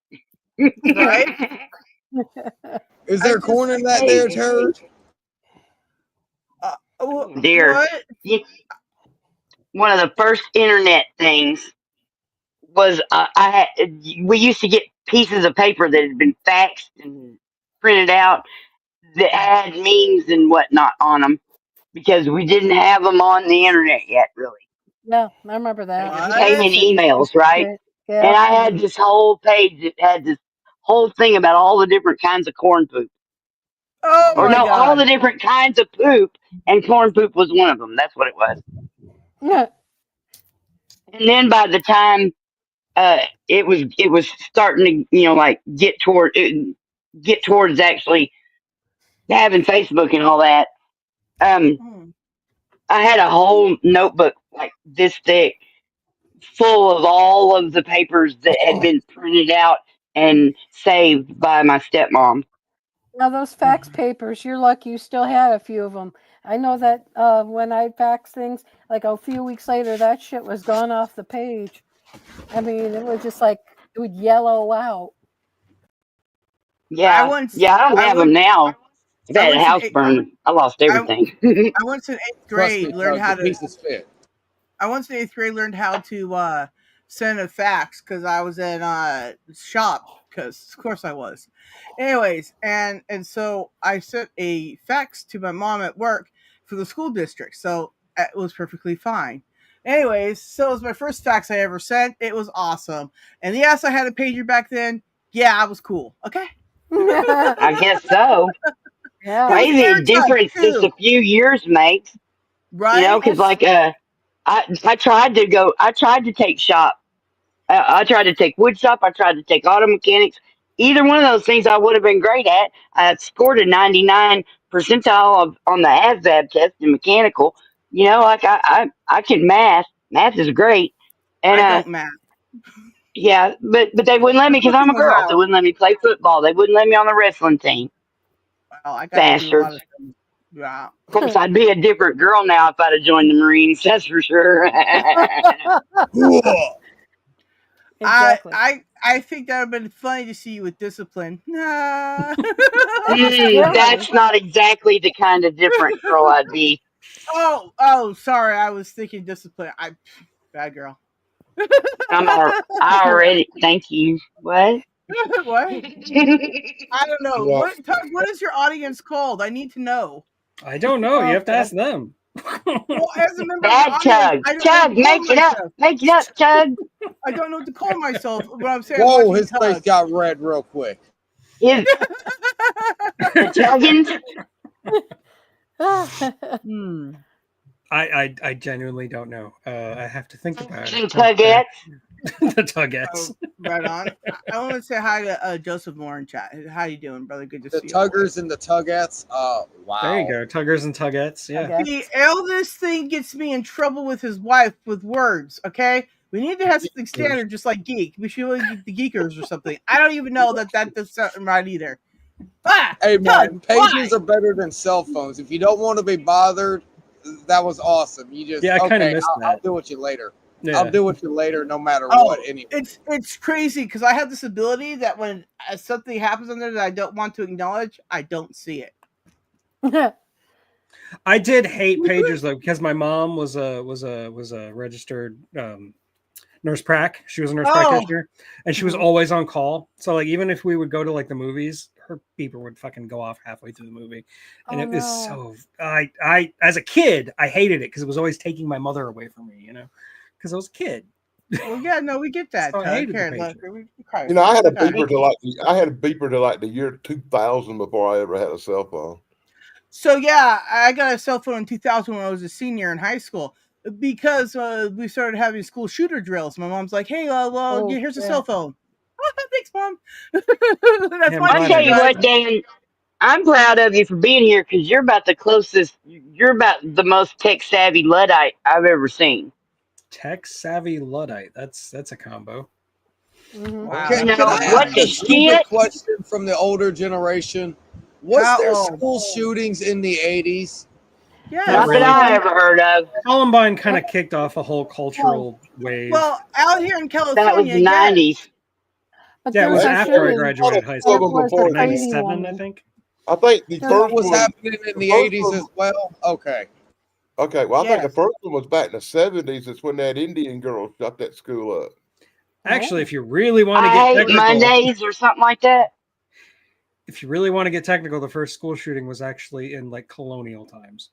Right? Is there corn in that there turd? Dear. What? One of the first internet things was we used to get pieces of paper that had been faxed and printed out that had memes and whatnot on them because we didn't have them on the internet yet, really. Yeah, I remember that. It came in emails, right? Yeah. And I had this whole page that had this whole thing about all the different kinds of corn poop. Oh my God. All the different kinds of poop, and corn poop was one of them. That's what it was. Yeah. And then by the time it was starting to get towards actually having Facebook and all that. I had a whole notebook like this thick, full of all of the papers that had been printed out and saved by my stepmom. Now those fax papers, you're lucky you still had a few of them. I know that when I faxed things, like a few weeks later, that shit was gone off the page. I mean, it was just like it would yellow out. Yeah, I don't have them now. I've had a house burn. I lost everything. I once in 8th grade learned how to. Pieces fit. I once in 8th grade learned how to send a fax because I was in shop because of course I was. Anyways, and so I sent a fax to my mom at work for the school district, so it was perfectly fine. Anyways, so it was my first fax I ever sent. It was awesome, and yes, I had a pager back then. Yeah, I was cool. Okay. I guess so. Yeah. Crazy difference just a few years makes. Right? Because like I tried to take shop. I tried to take wood shop. I tried to take auto mechanics. Either one of those things I would have been great at. I scored a 99 percentile on the ASVAB test in mechanical. Like I can math. Math is great. And I don't math. Yeah, but they wouldn't let me because I'm a girl. They wouldn't let me play football. They wouldn't let me on the wrestling team. Well, I got Bastards. Yeah. Of course, I'd be a different girl now if I'd have joined the Marines. That's for sure. Exactly. I think that would have been funny to see you with discipline. Nah. That's not exactly the kind of different girl I'd be. Oh, sorry. I was thinking discipline. Bad girl. I already. Thank you. What? What? I don't know. Yeah. What is your audience called? I need to know. I don't know. You have to ask them. Well, as a member Bad of the audience, Chug. Chug, make it up. Make it up, Chug. I don't know what to call myself. What I'm saying. Whoa, his face got red real quick. The Chuggins. I genuinely don't know. I have to think about it. Tugettes. The Tugettes. Right on. I want to say hi to Joseph Moore in chat. How you doing, brother? Good to see you. The Tuggers and the Tugettes. Wow. There you go. Tuggers and Tugettes. Yeah. The eldest thing gets me in trouble with his wife with words. Okay, we need to have something standard, just like geek. We should really be the geekers or something. I don't even know that does something right either. Hey man, pages are better than cell phones. If you don't want to be bothered, that was awesome. You just I kind of missed that. I'll deal with you later. Yeah. I'll deal with you later, no matter what. Anyway, it's crazy because I have this ability that when something happens on there that I don't want to acknowledge, I don't see it. I did hate pagers though because my mom was a registered nurse prac. She was a nurse practitioner, and she was always on call. So like even if we would go to like the movies, her beeper would fucking go off halfway through the movie, and it was so. I as a kid I hated it because it was always taking my mother away from me. You know, because I was a kid. Well, yeah, no, we get that. So I hated the pager. You know, I had a beeper to like the year 2000 before I ever had a cell phone. So yeah, I got a cell phone in 2000 when I was a senior in high school because we started having school shooter drills. My mom's like, "Hey, here's a cell phone." Thanks, Mom. That's I'll tell you what, Dan. I'm proud of you for being here because you're about the closest. You're about the most tech savvy Luddite I've ever seen. Tech savvy Luddite. That's a combo. Wow. Can I ask a stupid question from the older generation? Was there school shootings in the 80s? Yeah, not that I ever heard of. Columbine kind of kicked off a whole cultural wave. Well, out here in California, that was the 90s. Yeah, it was after I graduated high school. 97, I think. I think the first was one happening in the 80s as well. Okay. Okay, well, I think the first one was back in the 70s. It's when that Indian girl shut that school up. Actually, if you really want to I get hate technical, Mondays or something like that. If you really want to get technical, the first school shooting was actually in like colonial times.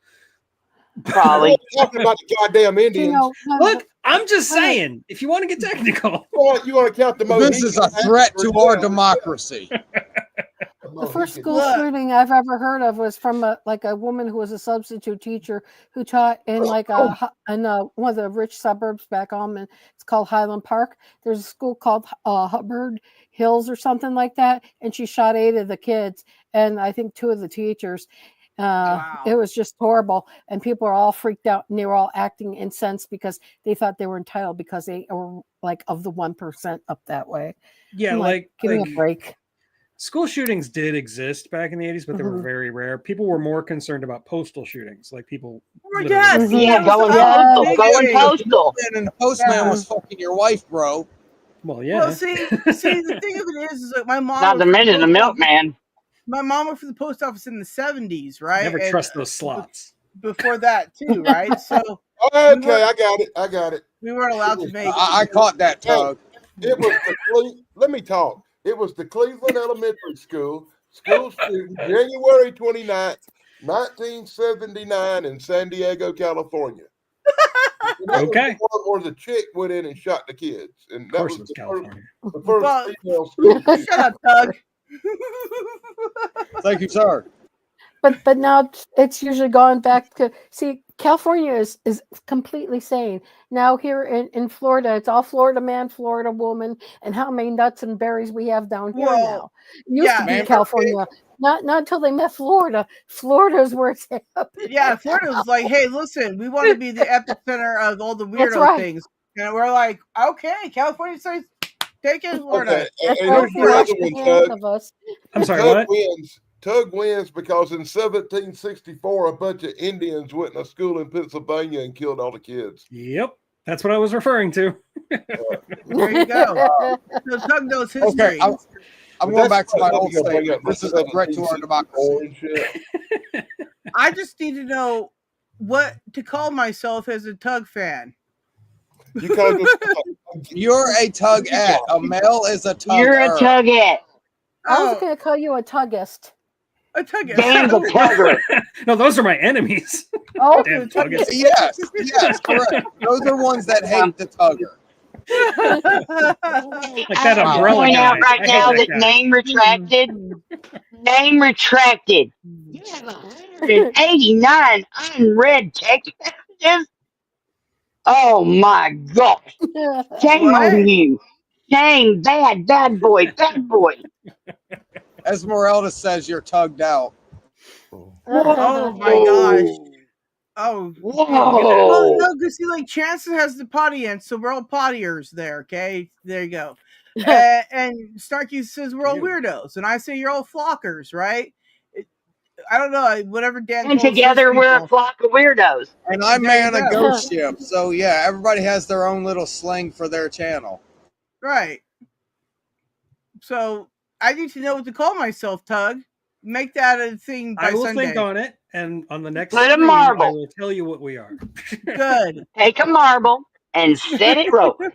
Probably. Talking about the goddamn Indians. Look, I'm just saying, if you want to get technical, you want to count the This is a threat to our democracy. The first school shooting I've ever heard of was from a woman who was a substitute teacher who taught in one of the rich suburbs back home, and it's called Highland Park. There's a school called Hubbard Hills or something like that, and she shot 8 of the kids and I think 2 of the teachers. It was just horrible, and people are all freaked out, and they were all acting incensed because they thought they were entitled because they were like of the 1% up that way. Yeah, like give me a break. School shootings did exist back in the 80s, but they were very rare. People were more concerned about postal shootings, like people. Yeah, going postal. And the postman was fucking your wife, bro. Well, yeah. Well, see, the thing of it is like my mom. Not to mention the milkman. My mom worked for the post office in the 70s, right? Never trust those slots. Before that, too, right? So. Okay, I got it. We weren't allowed to make. I caught that, Tug. It was let me talk. It was the Cleveland Elementary School shooting January 29th, 1979 in San Diego, California. Okay. Was the one where the chick went in and shot the kids. And that was California. The first female school shooting. Shut up, Doug. Thank you, sir. But now it's usually gone back to California is completely sane. Now here in Florida, it's all Florida man, Florida woman, and how many nuts and berries we have down here now. It used to be California. Not until they met Florida. Florida's where it's happening. Yeah, Florida was like, hey, listen, we want to be the epicenter of all the weirdo things. And we're like, okay, California says take it, Florida. Okay. And here's your other one, Tug. I'm sorry, what? Tug wins because in 1764, a bunch of Indians went in a school in Pennsylvania and killed all the kids. Yep, that's what I was referring to. There you go. So Tug knows history. Okay, I'm going back to my old statement. This is a threat to our democracy. I just need to know what to call myself as a Tug fan. You're a Tug-ette. A male is a Tug. You're a Tug-ette. I was going to call you a Tuggist. A Tuggist. Dan's a Tugger. No, those are my enemies. Oh, damn Tuggist. Yes, correct. Those are ones that hate the Tugger. Like that umbrella point guy. out right now that guy. name retracted. Name retracted. You have 189 unread text messages. Oh my gosh! Shame on you. Shame, bad boy. Esmeralda says you're tugged out. Oh my gosh. Oh. Whoa. Well, no, because see, like, Chance has the potty so we're all pottiers there, okay? There you go. And Snarky says we're all weirdos, and I say you're all flockers, right? I don't know, whatever Dan. And together we're a flock of weirdos. And I man a ghost ship, so yeah, everybody has their own little slang for their channel. Right. So I need to know what to call myself, Tug. Make that a thing by I will Sunday. think on it, and on the next Put a stream, I marble. will tell you what we are. Good. Take a marble and set it rolling.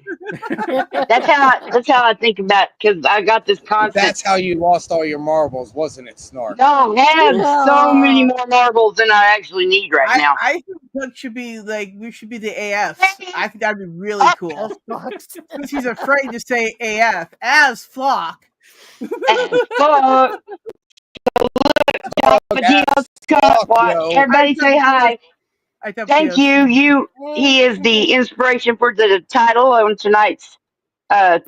That's how I think about, because I got this concept. That's how you lost all your marbles, wasn't it, Snark? No, I have so many more marbles than I actually need right now. I think Doug should be like, we should be the AFs. I think that'd be really cool. Because he's afraid to say AF as Flock. Fuck. Everybody say hi. Thank you. He is the inspiration for the title on tonight's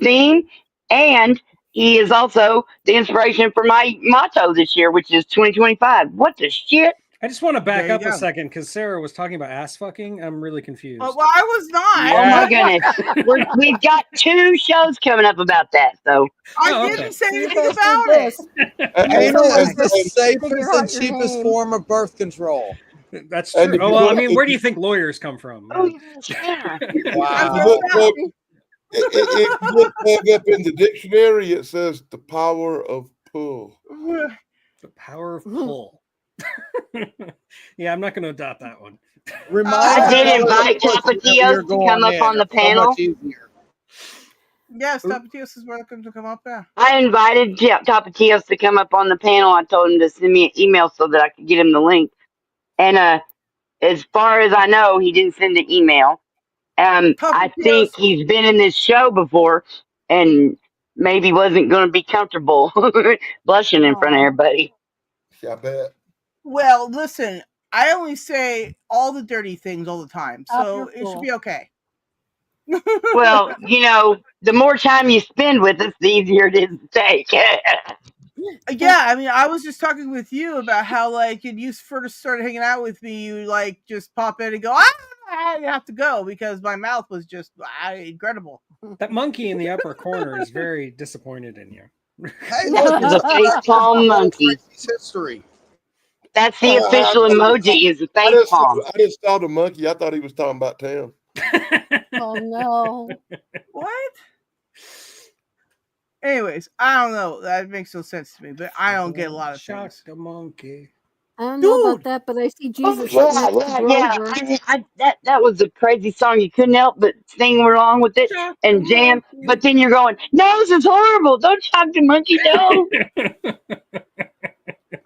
theme, and he is also the inspiration for my motto this year, which is 2025. What the shit? I just want to back up a second because Sarah was talking about ass fucking. I'm really confused. Well, I was not. Oh my goodness. We've got 2 shows coming up about that. So I didn't say anything about it. Anal is the safest and cheapest form of birth control. That's true. Well, I mean, where do you think lawyers come from? Oh, yeah. Wow. If you look up in the dictionary, it says the power of pull. The power of pull. Yeah, I'm not going to adopt that one. I did invite Tapatios to come up on the panel. Yes, Tapatios is welcome to come up there. I invited Tapatios to come up on the panel. I told him to send me an email so that I could get him the link. And as far as I know, he didn't send an email. I think he's been in this show before and maybe wasn't going to be comfortable blushing in front of everybody. I bet. Well, listen, I only say all the dirty things all the time, so it should be okay. Well, the more time you spend with us, the easier it is to take. Yeah, I mean, I was just talking with you about how, like, when you first started hanging out with me, you, like, just pop in and go, I have to go, because my mouth was just incredible. That monkey in the upper corner is very disappointed in you. Hey, look, it's a facepalm monkey. History. That's the official emoji, is a facepalm. I just saw the monkey. I thought he was talking about Tim. Oh, no. What? Anyways, I don't know. That makes no sense to me, but I don't get a lot of things. The monkey. I don't know about that, but I see Jesus. Yeah. That was a crazy song. You couldn't help but sing along with it and jam. But then you're going, no, this is horrible. Don't chop the monkey, no.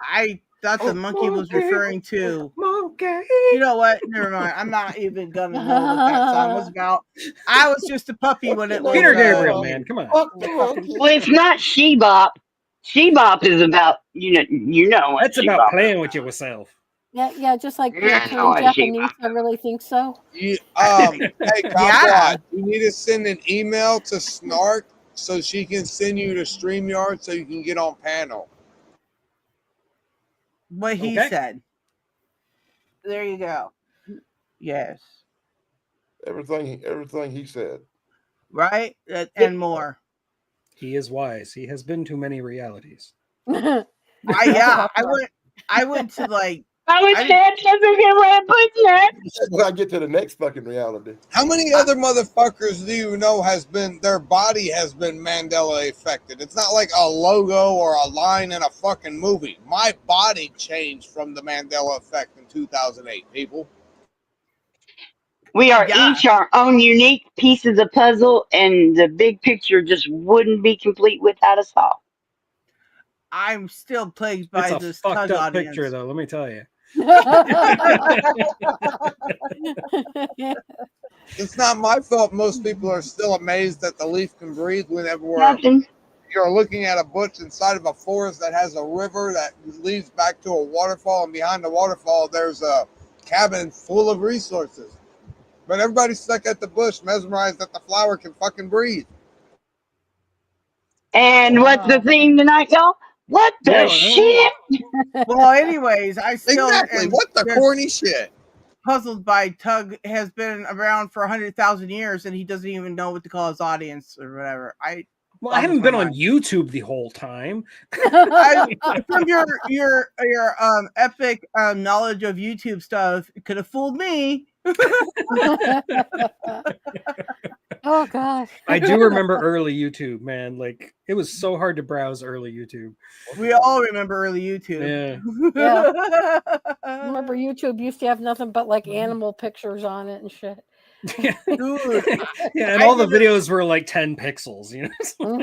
I thought the monkey was referring to monkey. You know what? Never mind. I'm not even gonna know what that song was about. I was just a puppy when it was Peter Gabriel, man. Come on. Well, it's not She-Bop. She-Bop is about what That's She-Bop about playing with yourself. Yeah, just like Japanese. I really think so. Hey, Copwad, you need to send an email to Snark so she can send you to Streamyards so you can get on panel. What he said. There you go. Yes. Everything he said. Right? And more. He is wise. He has been to many realities. I went to like. When I get to the next fucking reality. How many other motherfuckers do you know their body has been Mandela affected? It's not like a logo or a line in a fucking movie. My body changed from the Mandela effect in 2008, people. We are each our own unique pieces of puzzle, and the big picture just wouldn't be complete without us all. I'm still plagued by It's a this fucked up audience. picture, though. Let me tell you. It's not my fault. Most people are still amazed that the leaf can breathe whenever you're looking at a bush inside of a forest that has a river that leads back to a waterfall, and behind the waterfall there's a cabin full of resources. But everybody's stuck at the bush, mesmerized that the flower can fucking breathe. And what's the theme tonight, y'all? What the shit? Well, anyways, I still what the corny shit? Puzzled by Tug has been around for 100,000 years, and he doesn't even know what to call his audience or whatever. I haven't been on YouTube the whole time. From your epic knowledge of YouTube stuff, it could have fooled me. Oh gosh. I do remember early YouTube, man. Like it was so hard to browse early YouTube. We all remember early YouTube. Yeah. Remember YouTube used to have nothing but like animal pictures on it and shit. Dude. Yeah, and all the videos were like 10 pixels, you know.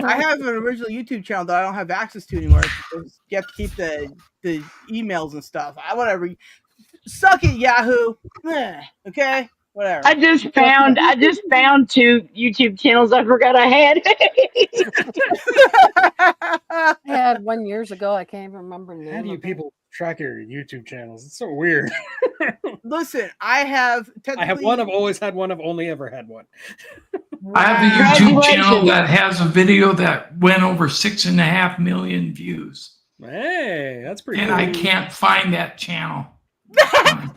I have an original YouTube channel that I don't have access to anymore. You have to keep the emails and stuff. Whatever. Suck it, Yahoo. Okay, whatever. I just found 2 YouTube channels I forgot I had. I had one years ago. I can't even remember the name. How do you people track your YouTube channels? It's so weird. Listen, I have one. I've always had one. I've only ever had one. I have a YouTube channel that has a video that went over 6.5 million views. Hey, that's pretty and cool. I can't find that channel. I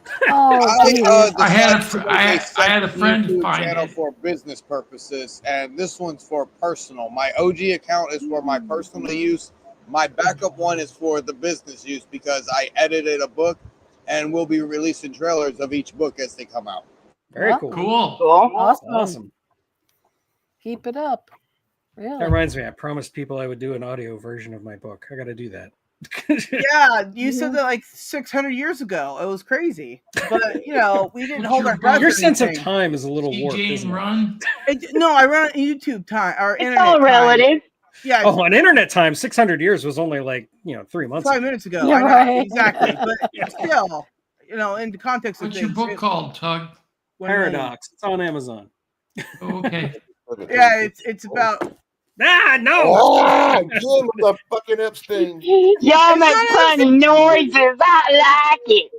had a friend YouTube find channel it. for business purposes, and this one's for personal. My OG account is for my personal use. My backup one is for the business use because I edited a book, and we'll be releasing trailers of each book as they come out. Very cool. Cool. Awesome. Keep it up. Really. That reminds me, I promised people I would do an audio version of my book. I got to do that. Yeah, you said that like 600 years ago. It was crazy, but you know we didn't hold our breath. Your sense of time is a little warped. Isn't it? No, I run YouTube time or It's internet all relative. Time. Yeah. Oh, on internet time, 600 years was only like 3 months. 5 minutes ago. Yeah, I know, right. exactly, but still, in the context What's of your things, book called, Tug? Paradox. It's on Amazon. Okay. Yeah, it's about. No. Oh, again with the fucking Epstein. Y'all make funny noises. I like it.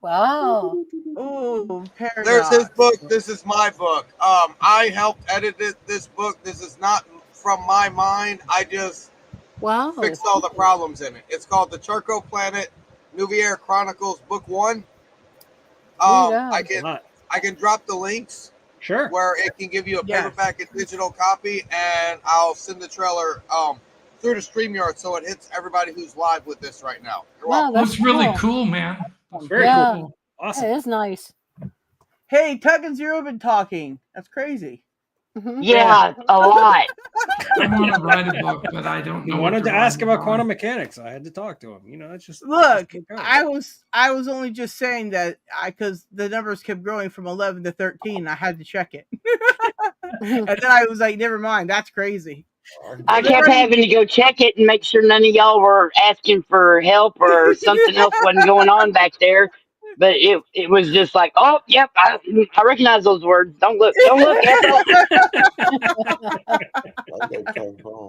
Wow. Oh, Paradox. There's his book. This is my book. I helped edit this book. This is not from my mind. I just fixed all the problems in it. It's called The Charcoal Planet, Nouvier Chronicles, Book 1. I can drop the links. Sure. Where it can give you a paperback and digital copy, and I'll send the trailer through the Streamyards so it hits everybody who's live with this right now. That's really cool, man. That's very cool. Awesome. It is nice. Hey, Tug and Zero have been talking. That's crazy. Yeah, a lot. I want to write a book, but I don't know. He wanted to ask about quantum mechanics. I had to talk to him. It's just look. I was only just saying that because the numbers kept growing from 11 to 13. I had to check it, and then I was like, never mind. That's crazy. I kept having to go check it and make sure none of y'all were asking for help or something else wasn't going on back there. But it was just like, oh, yep, I recognize those words. Don't look.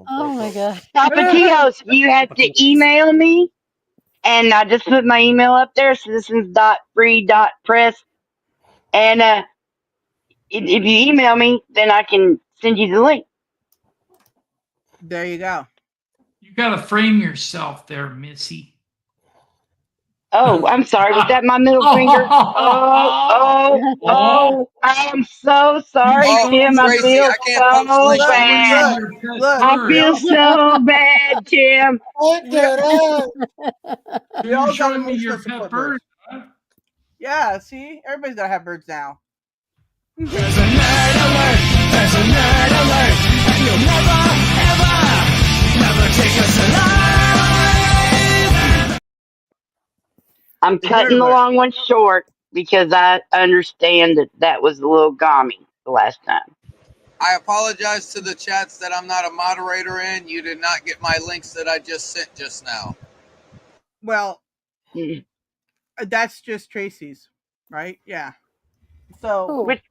Oh my god. Tapatios, you have to email me, and I just put my email up there, citizens.free.press. And if you email me, then I can send you the link. There you go. You got to frame yourself there, Missy. Oh, I'm sorry. Was that my middle finger? Oh, I'm so sorry, Tim. I feel so bad. I feel so bad, Tim. You're showing me your pet bird. Yeah, see? Everybody's got to have birds now. There's a nerd alert. There's a nerd alert. And you'll never take us alive. I'm cutting the long one short because I understand that was a little gummy the last time. I apologize to the chats that I'm not a moderator in. You did not get my links that I just sent just now. Well, that's just Tracy's, right? Yeah. So what?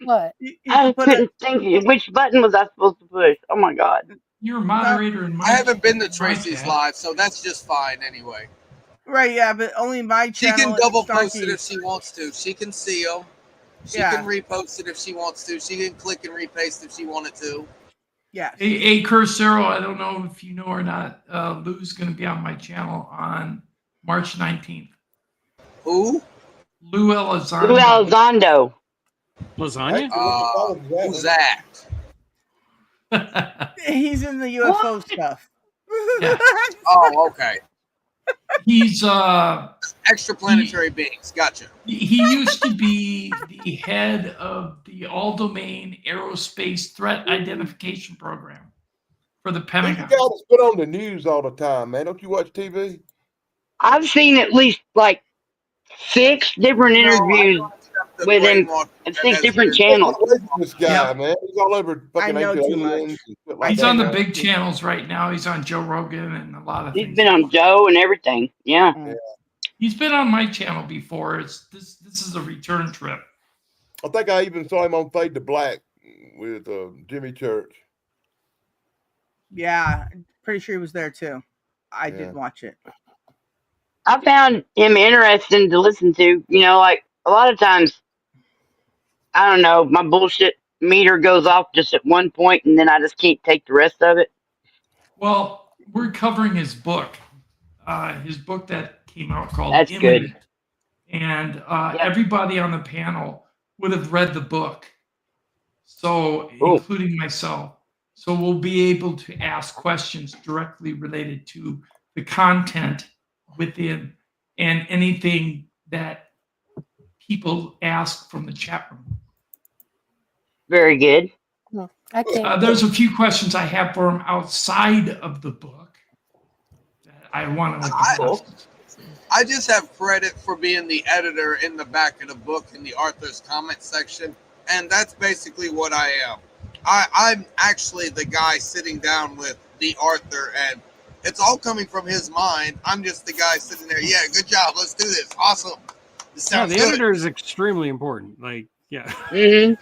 I couldn't think. Which button was I supposed to push? Oh my god! You're a moderator in my. I haven't been to Tracy's live, so that's just fine anyway. Right, yeah, but only my channel. She can double post it if she wants to. She can seal. She can repost it if she wants to. She can click and repaste if she wanted to. Yeah. Hey, Cursero, I don't know if you know or not. Lou's going to be on my channel on March 19th. Who? Lou Elizondo. Lou Elizondo. Lasagna? Who's that? He's in the UFO stuff. Yeah. Oh, okay. He's extraplanetary beings. Gotcha. He used to be the head of the all-domain aerospace threat identification program for the Pentagon. He's the guy that's been on the news all the time, man. Don't you watch TV? I've seen at least like 6 different interviews with him and 6 different channels. This guy, man, he's all over fucking aliens. He's on the big channels right now. He's on Joe Rogan and a lot of things. He's been on Joe and everything. Yeah. He's been on my channel before. This is a return trip. I think I even saw him on Fade to Black with Jimmy Church. Yeah, pretty sure he was there too. I did watch it. I found him interesting to listen to. You know, like a lot of times, I don't know, my bullshit meter goes off just at one point and then I just can't take the rest of it. Well, we're covering his book that came out called That's Imminent. good. And everybody on the panel would have read the book, so including myself. So we'll be able to ask questions directly related to the content within and anything that people ask from the chat room. Very good. There's a few questions I have for him outside of the book that I want to ask. I just have credit for being the editor in the back of the book in the author's comment section, and that's basically what I am. I'm actually the guy sitting down with the author, and it's all coming from his mind. I'm just the guy sitting there. Yeah, good job. Let's do this. Awesome. This sounds the good. editor is extremely important. Like, yeah. Mm-hmm.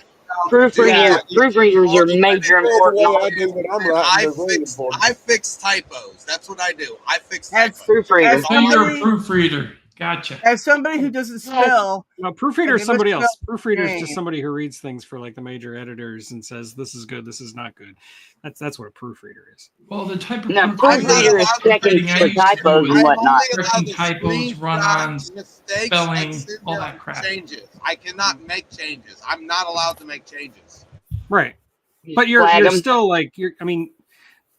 Proofreaders are major important. I fix typos. That's what I do. I fix typos. Proofreader. So you're a proofreader. Gotcha. As somebody who doesn't spell. No, proofreader is somebody else. Proofreader is just somebody who reads things for like the major editors and says this is good, this is not good. That's what a proofreader is. Well, the type of proofreader is checking for typos and whatnot. Checking typos, run-ons, spelling, all that crap. Changes. I cannot make changes. I'm not allowed to make changes. Right, but you're still like I mean,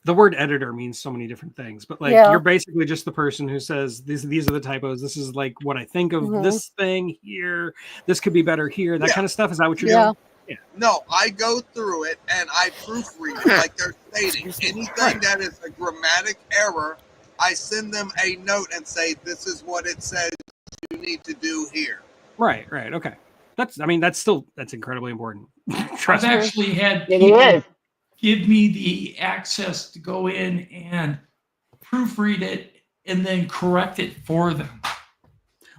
the word editor means so many different things, but like you're basically just the person who says these are the typos. This is like what I think of this thing here. This could be better here. That kind of stuff. Is that what you're doing? Yeah. No, I go through it and I proofread it like they're stating. Anything that is a grammatic error, I send them a note and say, this is what it says you need to do here. Right. Okay. That's incredibly important. I've actually had people give me the access to go in and proofread it and then correct it for them.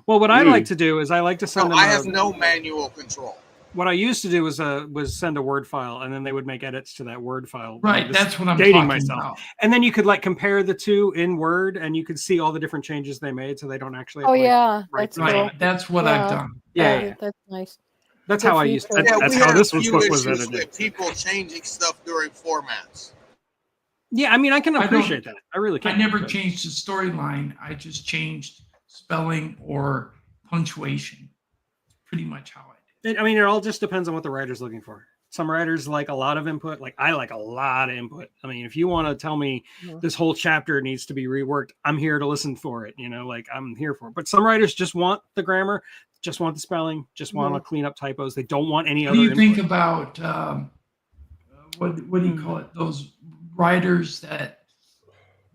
Well, what I like to do is I like to send them. I have no manual control. What I used to do was send a Word file, and then they would make edits to that Word file. Right, that's what I'm dating talking myself. about. And then you could like compare the two in Word, and you could see all the different changes they made, so they don't actually. That's cool. Right. That's what I've done. Yeah, that's nice. That's how I used. That's how this book was edited. People changing stuff during formats. Yeah, I mean, I can appreciate that. I really can. I never changed the storyline. I just changed spelling or punctuation. Pretty much how I did. I mean, it all just depends on what the writer's looking for. Some writers like a lot of input. Like I like a lot of input. I mean, if you want to tell me this whole chapter needs to be reworked, I'm here to listen for it. You know, like I'm here for it. But some writers just want the grammar, just want the spelling, just want to clean up typos. They don't want any other. What do you think about what do you call it? Those writers that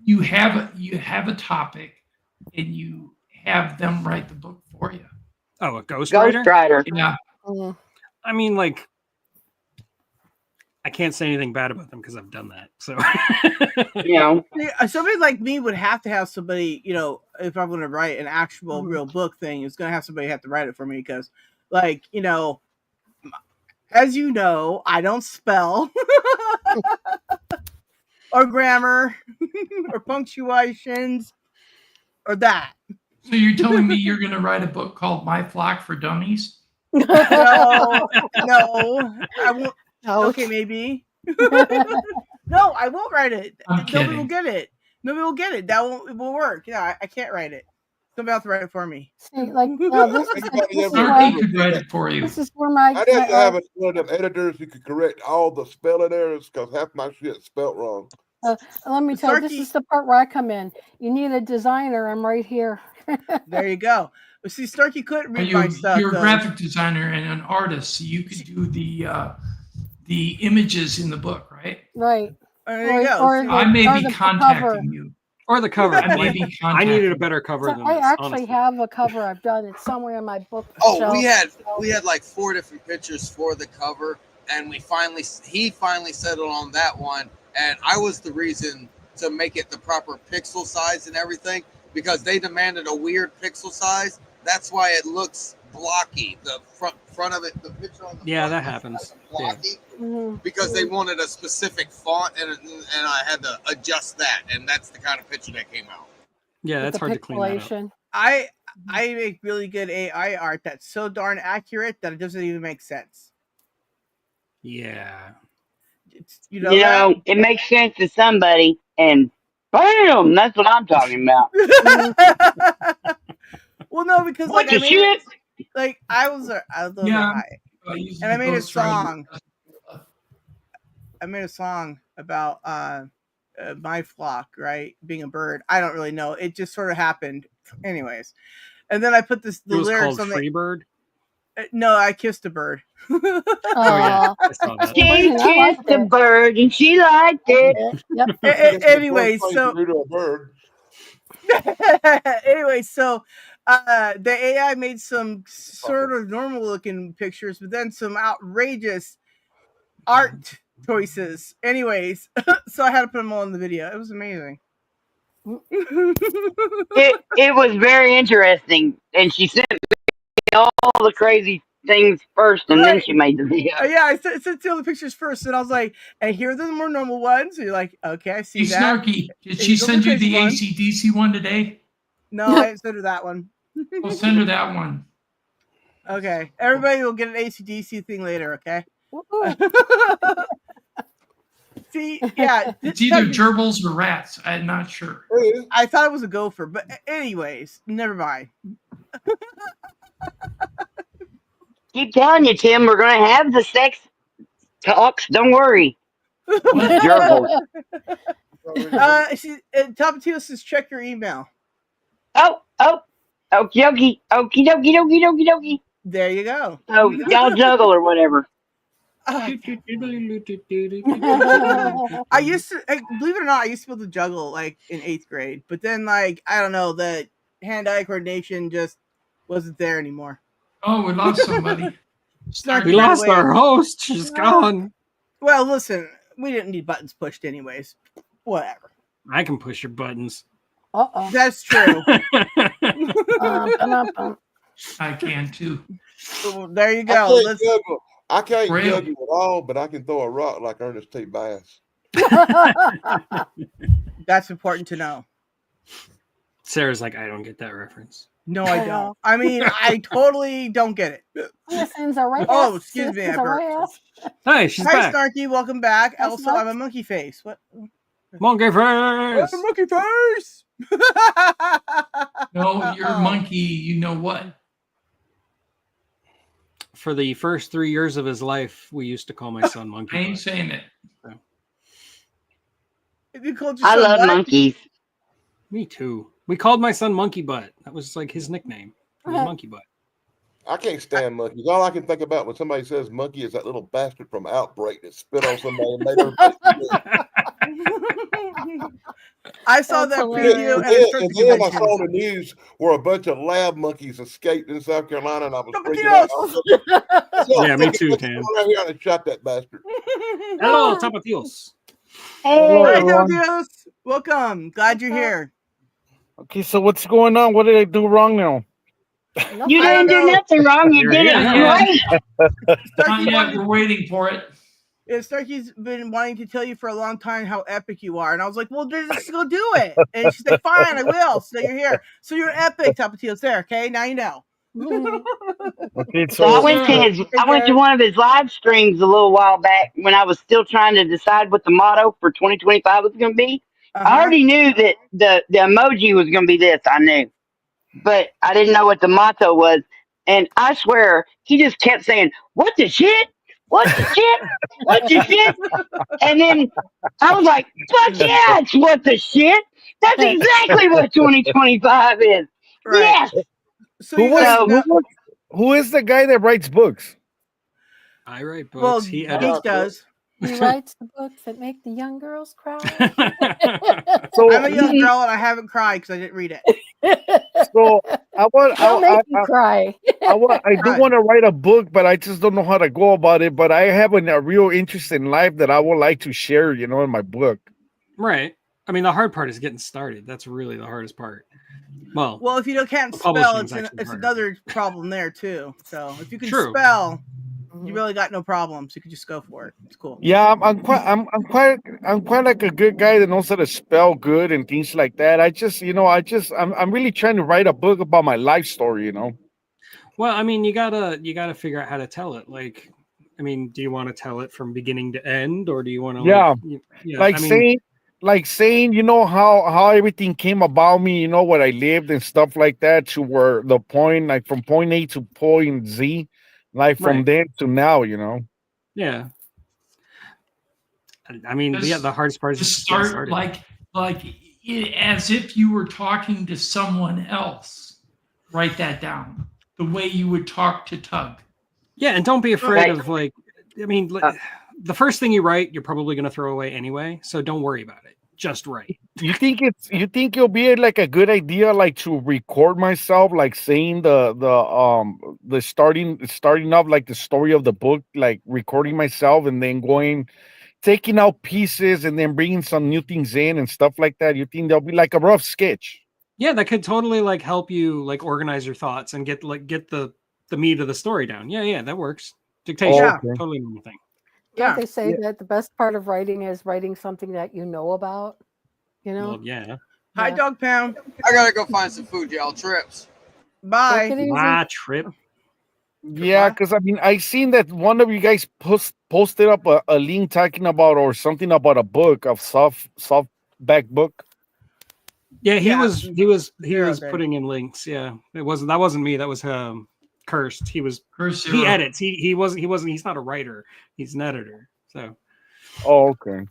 you have a topic and you have them write the book for you. Oh, a ghostwriter? Ghostwriter. Yeah. I mean, like, I can't say anything bad about them because I've done that. So, somebody like me would have to have somebody, if I'm going to write an actual real book thing, it's going to have somebody have to write it for me because, like, as you know, I don't spell or grammar or punctuations or that. So you're telling me you're going to write a book called My Flock for Dummies? No, I won't. Okay, maybe. No, I won't write it. Nobody will get it. That will work. Yeah, I can't write it. Somebody else write it for me. See, like could write it for you. This is where my. I'd have to have one of them editors who could correct all the spelling errors because half my shit's spelt wrong. Let me tell you, this is the part where I come in. You need a designer, I'm right here. There you go. But see, Snarky couldn't read my stuff. You're a graphic designer and an artist, so you could do the images in the book, right? Right. There you go. I may be contacting you. Or the cover. I needed a better cover than I this, actually honestly. have a cover. I've done it somewhere in my book. Oh, we had like 4 different pictures for the cover, and he finally settled on that one, and I was the reason to make it the proper pixel size and everything, because they demanded a weird pixel size. That's why it looks blocky. The front of it, the picture on the front that happens. Blocky, because they wanted a specific font, and I had to adjust that, and that's the kind of picture that came out. Yeah, that's hard to clean that up. I make really good AI art that's so darn accurate that it doesn't even make sense. Yeah. You know, it makes sense to somebody, and bam, that's what I'm talking about. Well, no, because What like the shit? I was a little high, and I made a song. I made a song about my flock, right, being a bird. I don't really know. It just sort of happened, anyways. And then I put the lyrics called on Free Bird. No, I kissed a bird. Yeah, I saw that. She kissed the bird and she liked it. Yep. Anyway, so anyway, so the AI made some sort of normal looking pictures, but then some outrageous art choices. Anyways, so I had to put them all in the video. It was amazing. It was very interesting, and she sent me all the crazy things first, and then she made the video. Yeah, I sent all the pictures first, and I was like, and here are the more normal ones. And you're like, okay, I see that. Snarky, did she send you the AC/DC one today? No, I didn't send her that one. I'll send her that one. Okay, everybody will get an AC/DC thing later. Okay. See, yeah, it's either gerbils or rats. I'm not sure. I thought it was a gopher, but anyways, never mind. Keep telling you, Tim, we're going to have the sex talks. Don't worry. Gerbils. Tapatio says check your email. Oh, okie dokie. There you go. So y'all juggle or whatever. I used to, believe it or not, I used to be able to juggle like in 8th grade, but then like I don't know, the hand-eye coordination just wasn't there anymore. Oh, we lost somebody. We lost our host. She's gone. Well, listen, we didn't need buttons pushed anyways. Whatever. I can push your buttons. That's true. I can too. Well, there you go. I can't juggle at all, but I can throw a rock like Ernest T. Bass. That's important to know. Sarah's like, I don't get that reference. No, I don't. I mean, I totally don't get it. Oh, excuse me. Hi, she's back. Hi, Snarky. Welcome back. Also, I'm a monkey face. What? Monkey face. I'm a monkey face. No, you're a monkey. You know what? For the first 3 years of his life, we used to call my son Monkey. I ain't saying it. I love monkeys. Me too. We called my son Monkey Butt. That was like his nickname. It was Monkey Butt. I can't stand monkeys. All I can think about when somebody says monkey is that little bastard from Outbreak that spit on somebody and made everybody I saw that preview. And then I saw the news where a bunch of lab monkeys escaped in South Carolina, and I was freaking out. Yeah, me too, Tam. I shot that bastard. Hello, Tapatios. Hey, Tapatios. Welcome. Glad you're here. Okay, so what's going on? What did I do wrong now? You didn't do nothing wrong. You did it right. Yeah, we're waiting for it. Yeah, Snarky's been wanting to tell you for a long time how epic you are. And I was like, well, just go do it. And she's like, fine, I will. So you're here. So you're epic, Tapatio's there, okay? Now you know. Okay, So I went to one of his live streams a little while back when I was still trying to decide what the motto for 2025 was going to be. I already knew that the emoji was going to be this. I knew. But I didn't know what the motto was. And I swear, he just kept saying, what the shit? What the shit? What the shit? And then I was like, fuck yeah, it's what the shit. That's exactly what 2025 is. Right. Yes. So Who you was, guys So know, who is the guy that writes books? I write books. well, He Geek edits. does. He writes the books that make the young girls cry. So, I'm a young girl and I haven't cried because I didn't read it. so I want, They'll make you cry. I do Right. want to write a book, but I just don't know how to go about it. But I have a real interest in life that I would like to share, in my book. Right. I mean, the hard part is getting started. That's really the hardest part. Well, Well, if you can't the spell, publishing's it's actually harder. another problem there too. So if you can True. spell, you really got no problems. You can just go for it. It's cool. Yeah, I'm quite like a good guy that knows how to spell good and things like that. I'm really trying to write a book about my life story. Well, I mean, you gotta figure out how to tell it. Like, I mean, do you want to tell it from beginning to end, or do you want to? Yeah, I mean, saying, how everything came about me, what I lived and stuff like that, to where the point, like from point A to point Z, like from Right. then to now, yeah. I mean, the hardest part is to just getting start started. as if you were talking to someone else. Write that down. The way you would talk to Tug. Yeah, and don't be afraid Right. of the first thing you write, you're probably going to throw away anyway. So don't worry about it. Just write. You think it'll be like a good idea, like to record myself, like saying the starting up, like the story of the book, like recording myself and then taking out pieces and then bringing some new things in and stuff like that? You think there'll be like a rough sketch? Yeah, that could totally help you organize your thoughts and get the meat of the story down. Yeah, that works. Dictation, totally normal thing. Don't they say that the best part of writing is writing something that you know about? Well, yeah. Hi, Dog Pound. I gotta go find some food, y'all. Trips. Bye. Trip. Yeah, because I mean, I seen that one of you guys posted up a link talking about or something about a book of softback book. Yeah, he was Zero did. putting in links. Yeah, that wasn't me. That was Cursed. He Zero. edits. He's not a writer. He's an editor. So. Oh, okay.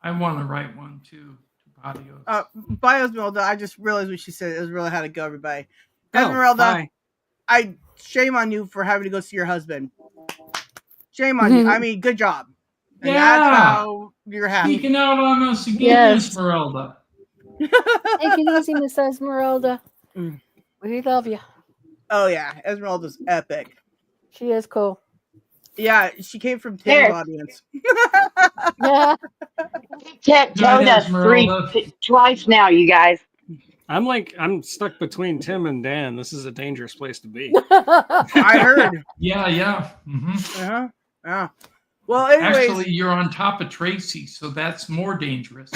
I want to write one too. Bios. Esmeralda, I just realized what she said. Esmeralda had to go, everybody. Oh, Esmeralda, I shame on you for having to go see your husband. Shame on you. I mean, good job. And that's how you're happy. Speaking out on us again, Yes. Esmeralda. Take it easy, Miss Esmeralda. We love you. Oh yeah, Esmeralda's epic. She is cool. Yeah, she came from Tim's There. audience. Yeah. Told us twice now, you guys. I'm stuck between Tim and Dan. This is a dangerous place to be. I heard. Yeah. Mm-hmm. Yeah. Well, anyways. Actually, you're on top of Tracy, so that's more dangerous.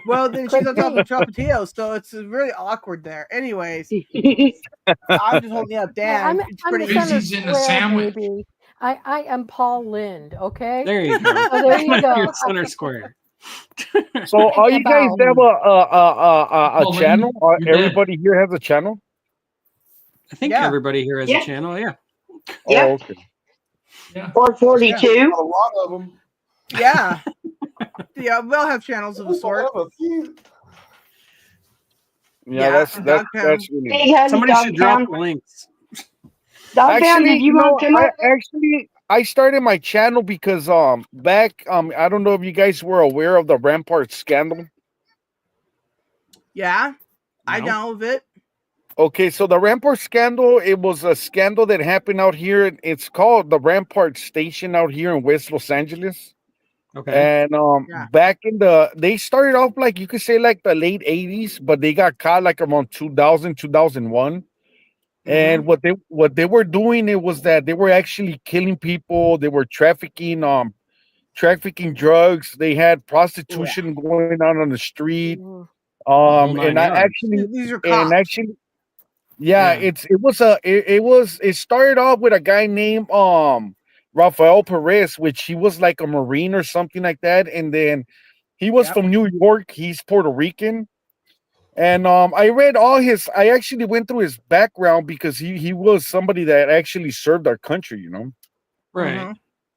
Well, then she's on top of Chapatio, so it's really awkward there. Anyways, I'm just holding up Dan. I'm pretty the center Tracy's in a square, sandwich. baby. I am Paul Lind, okay? There you go. So there you go. You're center square. So, all you guys have a channel? Everybody here has a channel? I think everybody here has a channel. Yeah. Yeah. Oh, okay. Yeah. 442. A lot of them. Yeah. Yeah, we'll have channels of a sort. Yeah, that's really. Hey, Somebody should drop links. Dog Pound, did you want to come up? I started my channel because back I don't know if you guys were aware of the Rampart scandal. Yeah, I know of it. Okay, so the Rampart scandal, it was a scandal that happened out here. It's called the Rampart Station out here in West Los Angeles. Okay. And back they started off like you could say like the late 80s, but they got caught like around 2000, 2001. And what they were doing, it was that they were actually killing people. They were trafficking drugs. They had prostitution going on the street. These are cops. It started off with a guy named Rafael Perez, which he was like a Marine or something like that, and then he was from New York. He's Puerto Rican. And I actually went through his background because he was somebody that actually served our country, Right.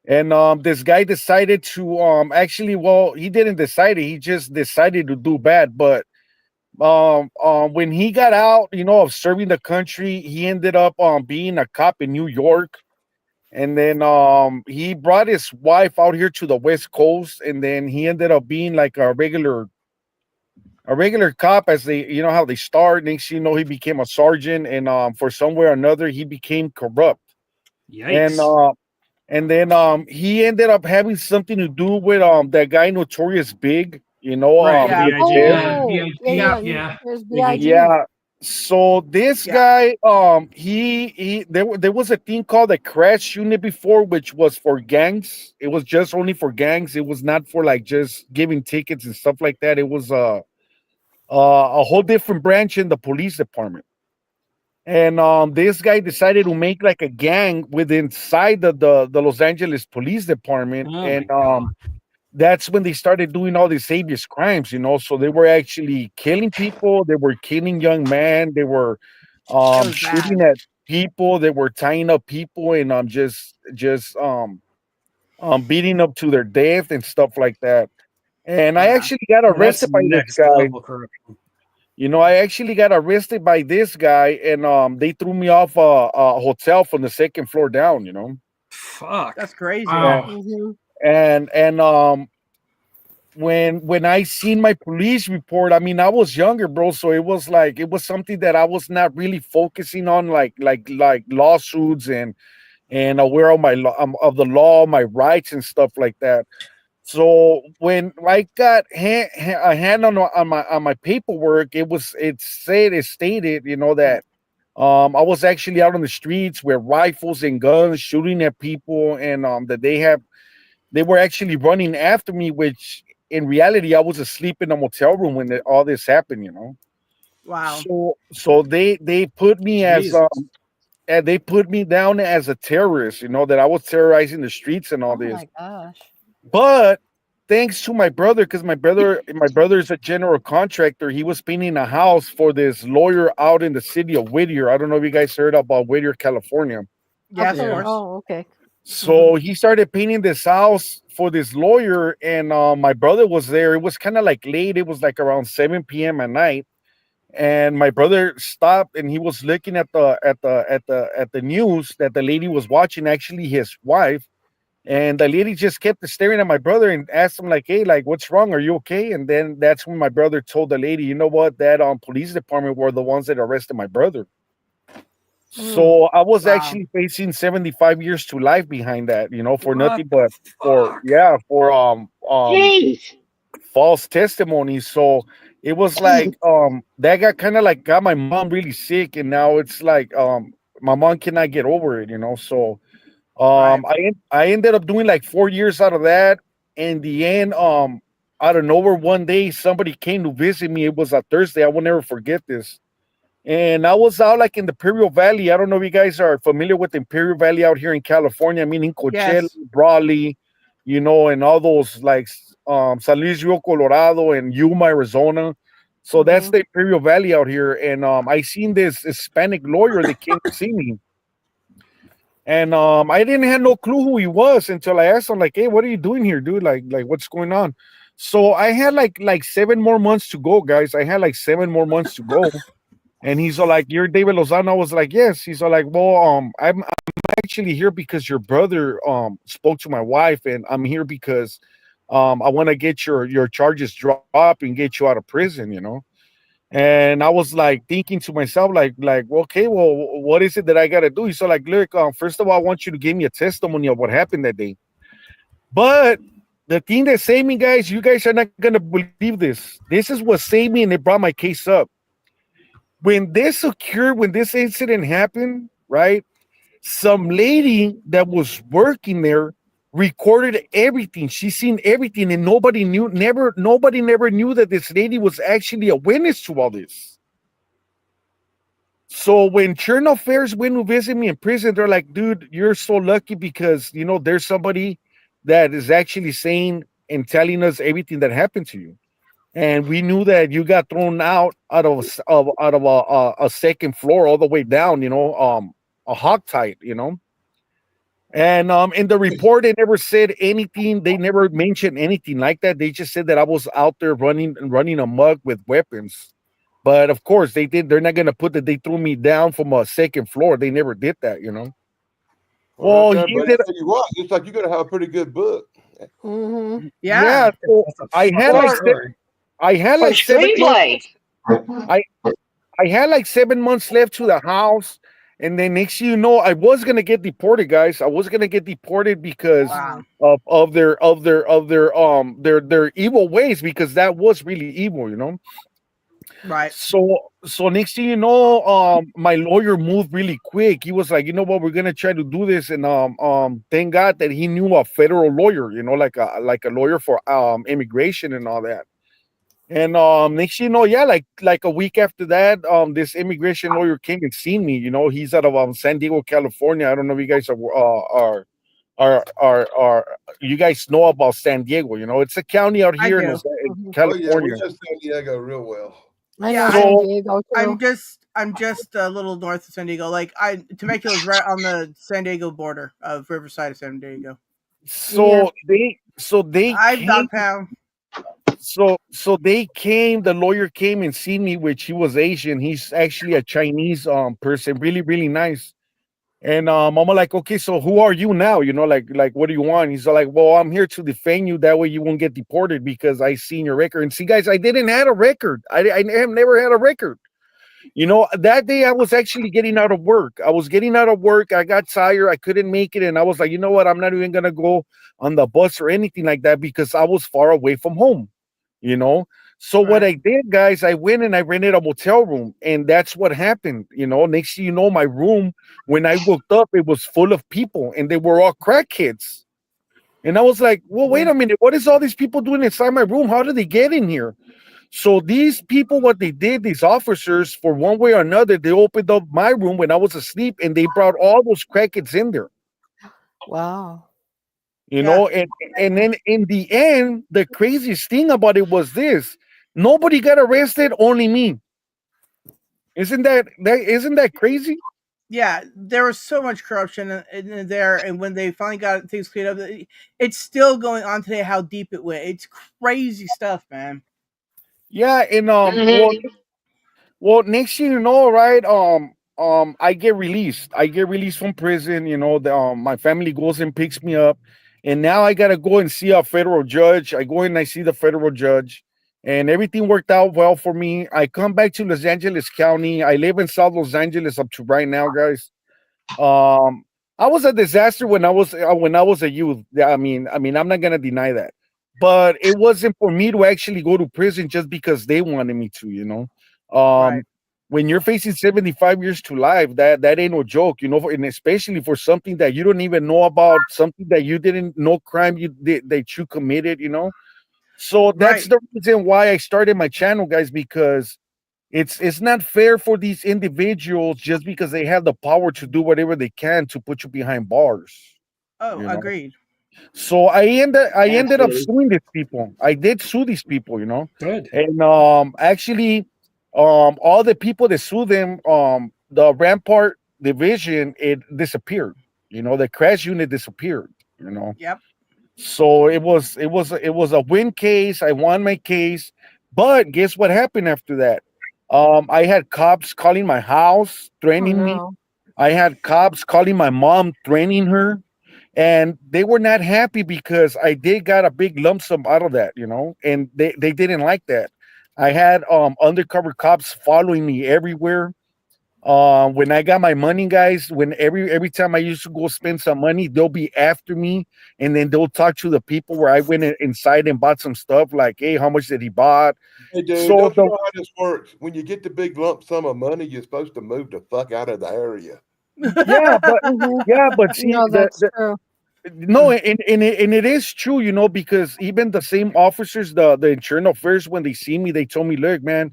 And this guy decided to actually, well, he didn't decide it. He just decided to do bad. But when he got out, of serving the country, he ended up being a cop in New York. And then he brought his wife out here to the West Coast, and then he ended up being like a regular cop. As they, how they start. Next, he became a sergeant, and for somewhere or another, he became corrupt. And Yikes. and then he ended up having something to do with that guy Notorious Big, Right. Yeah. Big B.I.G. Kev. Yeah. Oh, yeah, BIG. yeah. Yeah. There's Biggie. Big. Yeah. So this Yeah. guy, there was a thing called the crash unit before, which was for gangs. It was just only for gangs. It was not for like just giving tickets and stuff like that. It was a whole different branch in the police department. And this guy decided to make like a gang within inside the Los Angeles Police Department, Oh and my god. that's when they started doing all these serious crimes. So they were actually killing people, they were killing young men, they were It was shooting bad. at people, they were tying up people, and just beating up to their death and stuff like that. And I Yeah. actually got Well, that's arrested by this next guy. level corruption. I actually got arrested by this guy, and they threw me off a hotel from the second floor down. Fuck. That's crazy. Yeah. Wow. Mm-hmm. And when I seen my police report, I mean, I was younger, bro, so it was something that I was not really focusing on, like lawsuits and aware of of the law, my rights and stuff like that. So when I got a hand on my paperwork, it stated, that I was actually out on the streets with rifles and guns shooting at people, and that they were actually running after me, which in reality I was asleep in a motel room when all this happened. Wow. So they put me as Jesus. they put me down as a terrorist, that I was terrorizing the streets and all Oh this. my gosh. But thanks to my brother, because my brother is a general contractor. He was painting a house for this lawyer out in the city of Whittier. I don't know if you guys heard about Whittier, California. Yes, of Yeah. course. Oh, okay. So he started painting this house for this lawyer, and my brother was there. It was kind of like late. It was like around 7 p.m. at night, and my brother stopped and he was looking at the news that the lady was watching, actually his wife. And the lady just kept staring at my brother and asked him, like, "Hey, like, what's wrong? Are you okay?" And then that's when my brother told the lady, "You know what? That police department were the ones that arrested my brother." So I was Wow. actually facing 75 years to life behind that, for What nothing the but for fuck? yeah, for Jeez. false testimony. So it was like that got my mom really sick, and now it's like my mom cannot get over it. So Right. I ended up doing like 4 years out of that. In the end, out of nowhere, one day somebody came to visit me. It was a Thursday. I will never forget this. And I was out like in the Imperial Valley. I don't know if you guys are familiar with the Imperial Valley out here in California. I mean, in Coachella, Yes. Brawley, and all those like San Luis Rio, Colorado, and Yuma, Arizona. So that's the Imperial Valley out here. And I seen this Hispanic lawyer that came to see me. And I didn't have no clue who he was until I asked him, like, "Hey, what are you doing here, dude? Like what's going on?" So I had like 7 more months to go, guys. I had like 7 more months to go. And he's all like, "You're David Lozano?" I was like, "Yes." He's all like, "Well, I'm actually here because your brother spoke to my wife, and I'm here because I want to get your charges dropped and get you out of prison. And I was like thinking to myself, like, okay, well, what is it that I gotta do? He's all like, "Look, first of all, I want you to give me a testimony of what happened that day." But the thing that saved me, guys, you guys are not gonna believe this. This is what saved me, and it brought my case up. When this occurred, when this incident happened, right? Some lady that was working there recorded everything. She seen everything, and nobody never knew that this lady was actually a witness to all this. So when Churn Affairs went to visit me in prison, they're like, "Dude, you're so lucky because there's somebody that is actually saying and telling us everything that happened to you." And we knew that you got thrown out of a second floor all the way down, a hog tight. And in the report, they never said anything. They never mentioned anything like that. They just said that I was out there running amok with weapons. But of course, they did. They're not gonna put that they threw me down from a second floor. They never did that, you know. Well, Well, he but did. tell you what, it's like you're gonna have a pretty good book. Mm-hmm. Yeah. So I had like I had For like 7 months. screenplay. I had like 7 months left to the house, and then next thing you know, I was gonna get deported, guys. I was gonna get deported because of their evil ways, because that was really evil, you know. Right. So next thing you know, my lawyer moved really quick. He was like, you know what, we're gonna try to do this, and thank God that he knew a federal lawyer, you know, like a lawyer for immigration and all that. And next thing you know, yeah, like a week after that, this immigration lawyer came and seen me. You know, he's out of San Diego, California. I don't know if you guys are you guys know about San Diego? You know, it's a county out I here in do. California. Oh yeah, we know San Diego real well. I know San So Diego too. I'm just a little north of San Diego. Like Temecula's right on the San Diego border of Riverside of San Diego. they I'm came. Dogtown. So they came. The lawyer came and seen me, which he was Asian. He's actually a Chinese person, really really nice. And I'm like, okay, so who are you now? You know, like what do you want? He's like, well, I'm here to defend you. That way you won't get deported because I seen your record. And see, guys, I didn't have a record. I have never had a record. You know, that day I was actually getting out of work. I was getting out of work. I got tired. I couldn't make it. And I was like, you know what? I'm not even going to go on the bus or anything like that because I was far away from home, you know? So what I did, guys, I went and I rented a motel room, and that's what happened. You know, next thing you know, my room, when I woke up, it was full of people, and they were all crackheads. And I was like, well, wait a minute, what is all these people doing inside my room? How did they get in here? So these people, what they did, these officers, for one way or another, they opened up my room when I was asleep, and they brought all those crackheads in there. Wow. You know, and then in the end, the craziest thing about it was this: nobody got arrested, only me. Isn't that crazy? Yeah, there was so much corruption in there, and when they finally got things cleared up, it's still going on today. How deep it went, it's crazy stuff, man. Yeah, and well, next thing you know, right? I get released. I get released from prison. You know, my family goes and picks me up, and now I gotta go and see a federal judge. I go in and I see the federal judge, and everything worked out well for me. I come back to Los Angeles County. I live in South Los Angeles up to right now, guys. I was a disaster when I was a youth. Yeah, I mean, I'm not gonna deny that, but it wasn't for me to actually go to prison just because they wanted me to. You know, when you're facing 75 years to life, that ain't no joke. You know, and especially for something that you don't even know about, something that you didn't know, crime you did that you committed. You know, so that's the reason why I started my channel, guys, because it's not fair for these individuals just because they have the power to do whatever they can to put you behind bars. Oh, You know? agreed. So I ended up suing these people. I did sue these people, you know. Good. And actually, all the people that sued them, the Rampart division, it disappeared. You know, the crash unit disappeared. You know. Yep. So it was a win case. I won my case, but guess what happened after that? I had cops calling my house, threatening me. I had cops calling my mom, threatening her, and they were not happy because I did got a big lump sum out of that, you know, and they didn't like that. I had undercover cops following me everywhere. When I got my money, guys, when every time I used to go spend some money, they'll be after me, and then they'll talk to the people where I went inside and bought some stuff, like, hey, how much did he bought? Hey, dude, So don't you know how this works? When you get the big lump sum of money, you're supposed to move the fuck out of the area. but see, No, that's true. no, and it is true, you know, because even the same officers, the internal affairs, when they see me, they told me, look, man,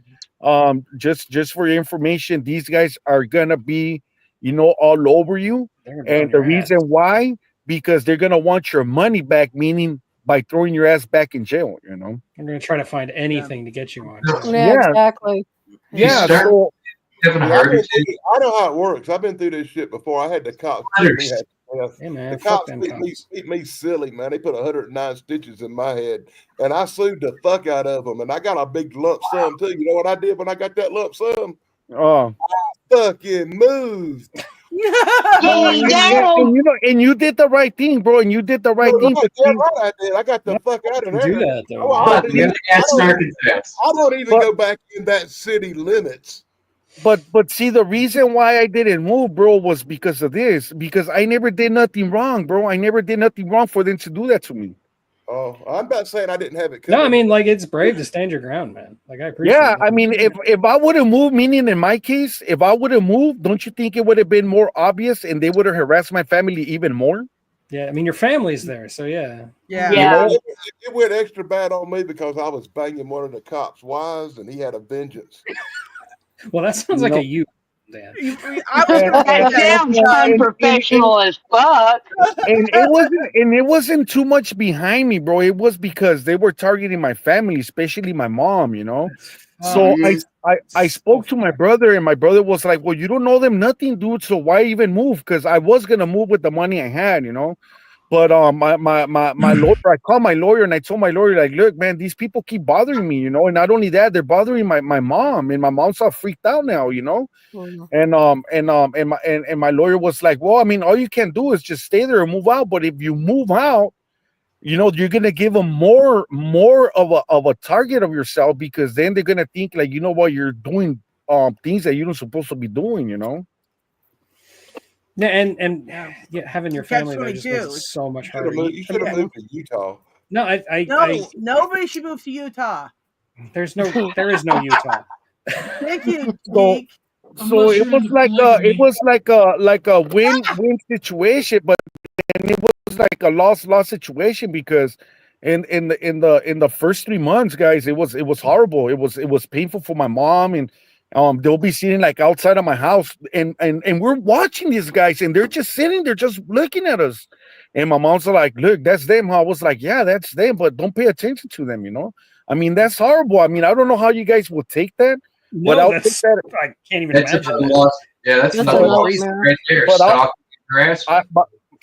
just for your information, these guys are gonna be, you know, all over you, and the reason why, because they're gonna want your money back, meaning by throwing your ass back in jail, you know. I'm gonna try to find anything to get you on. Yeah, exactly. Yeah, so I know how it works. I've been through this shit before. I had the cops tell me how to Hey, man, The fuck cops them beat me silly, man. They put 109 stitches in my head, and I sued the fuck out of them, and I got a big lump sum too. You know what I did when I got that lump sum? Oh. Fucking moved. And you know, and you did the right thing, bro. And you did the right thing. Right, yeah, right, I did. I got the fuck out of there. Do that though. Oh, I don't even But- go back in that city limits. But see, the reason why I didn't move, bro, was because of this. Because I never did nothing wrong, bro. I never did nothing wrong for them to do that to me. Oh, I'm not saying I didn't have it. No, I mean, like, it's brave to stand your ground, man. Like, I appreciate Yeah, it. I mean, if I would have moved, meaning in my case, if I would have moved, don't you think it would have been more obvious and they would have harassed my family even more? Yeah, I mean, your family's there, so yeah. Yeah. You know? It went extra bad on me because I was banging one of the cops' wives, and he had a vengeance. Well, that sounds like a you, Dan. That sounds unprofessional as fuck. And it wasn't too much behind me, bro. It was because they were targeting my family, especially my mom, you know. So I spoke to my brother, and my brother was like, well, you don't know them nothing, dude, so why even move? Because I was gonna move with the money I had, you know. But my lawyer, I called my lawyer and I told my lawyer, like, look, man, these people keep bothering me, you know, and not only that, they're bothering my mom, and my mom's all freaked out now, you know. And my lawyer was like, well, I mean, all you can do is just stay there and move out. But if you move out, you know, you're gonna give them more of a target of yourself, because then they're gonna think like, you know what, you're doing things that you're not supposed to be doing, you know. Yeah, and yeah, having your family there just makes it so much harder. You should have moved to Utah. No, Nobody should move to Utah. there is no Utah. Thank you, So, so it was like a win-win situation, but then it was like a loss situation, because in the first 3 months, guys, it was horrible. It was painful for my mom, and they'll be sitting like outside of my house, and we're watching these guys, and they're just sitting there just looking at us. And my mom's like, look, that's them. I was like, yeah, that's them, but don't pay attention to them, you know. I mean, that's horrible. I mean, I don't know how you guys will take that. No, but I'll that's, take that. I can't even That's imagine. another loss. Yeah, that's another loss right there. But Stalking and harassment.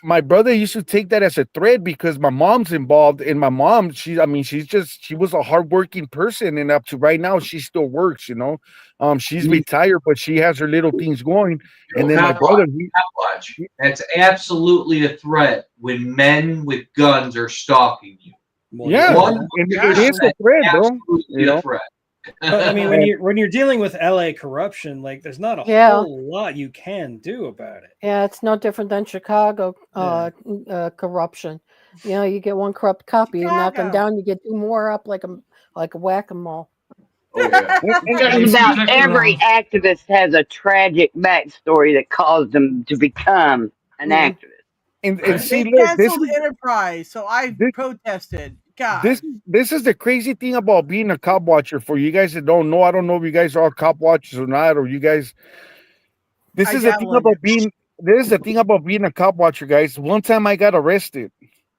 my brother used to take that as a threat, because my mom's involved, and my mom, she was a hardworking person, and up to right now she still works, you know. She's retired, but she has her little things going. And then my brother, that's absolutely a threat when men with guns are stalking you. Yeah, it is a threat, bro. You know? A threat. But, I mean, when you're dealing with LA corruption, like, there's not a whole lot you can do about it. Yeah, it's no different than Chicago corruption. You know, you get one corrupt cop, you knock them down, you get two more up like a whack-a-mole. Oh, yeah. Just about every activist has a tragic backstory that caused them to become an activist. And see, They look, this canceled is Enterprise, so I protested. God. this is the crazy thing about being a cop watcher. For you guys that don't know, I don't know if you guys are cop watchers or not, or you guys. This is the thing about being a cop watcher, guys. One time I got arrested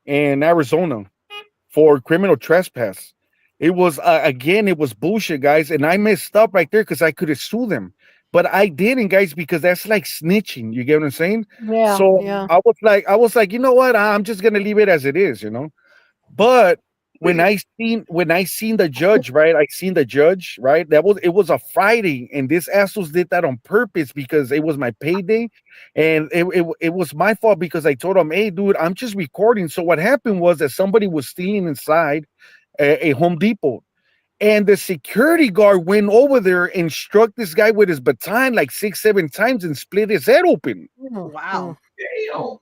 in Arizona for criminal trespass. It was it was bullshit, guys, and I messed up right there because I could have sued them, but I didn't, guys, because that's like snitching. You get what I'm saying? Yeah. So yeah. I was like, you know what? I'm just gonna leave it as it is, you know. But when I seen the judge, right? I seen the judge, right? It was a Friday, and this assholes did that on purpose because it was my payday, and it was my fault because I told him, hey, dude, I'm just recording. So what happened was that somebody was stealing inside a Home Depot, and the security guard went over there and struck this guy with his baton like 6-7 times and split his head open. Wow. Damn.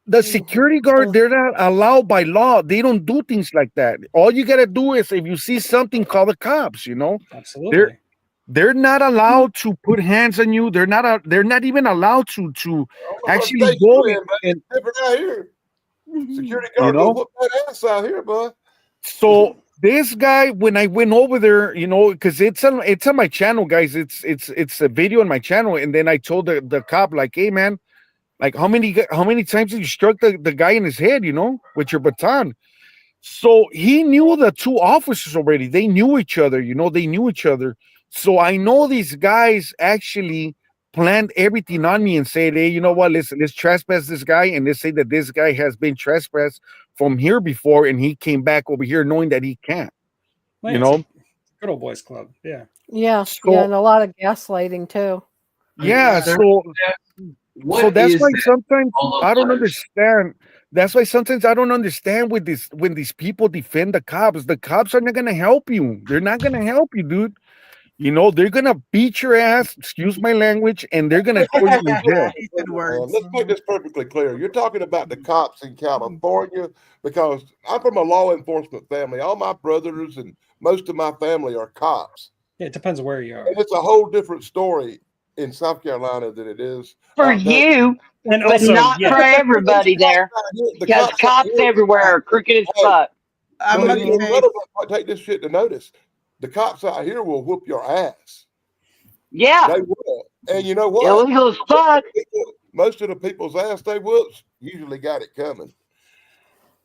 The security guard, they're not allowed by law. They don't do things like that. All you gotta do is, if you see something, call the cops, you know. Absolutely. They're not allowed to put hands on you. They're not even allowed to actually go and different out here. Security guard, know? whoop that ass out here, bud. So this guy, when I went over there, you know, because it's on my channel, guys. It's a video on my channel, and then I told the cop, like, hey, man, like, how many times did you struck the guy in his head, you know, with your baton? So he knew the two officers already. They knew each other, you know, they knew each other. So I know these guys actually planned everything on me and said, hey, you know what? Let's trespass this guy, and let's say that this guy has been trespassed from here before, and he came back over here knowing that he can't. Well, You it's a know, good old boys club. Yeah. Yeah, so and a lot of gaslighting too. yeah, Sir, so what that's is why that? sometimes All those I don't letters. understand. That's why sometimes I don't understand with this when these people defend the cops. The cops are not gonna help you. They're not gonna help you, dude. You know, they're gonna beat your ass, excuse my language, and they're gonna throw you in jail. He said Man, words. let's make this perfectly clear. You're talking about the cops in California because I'm from a law enforcement family. All my brothers and most of my family are cops. Yeah, it depends on where you are. And it's a whole different story in South Carolina than it is For out there. you, And but also, not yeah, for everybody there. The Because cops out cops here, everywhere are crooked as hey, fuck. I'm but gonna your say, brothers might take this shit to notice. The cops out here will whoop your ass. Yeah, They will. And you know what? illegal as fuck. Most of the people's ass they whoops usually got it coming.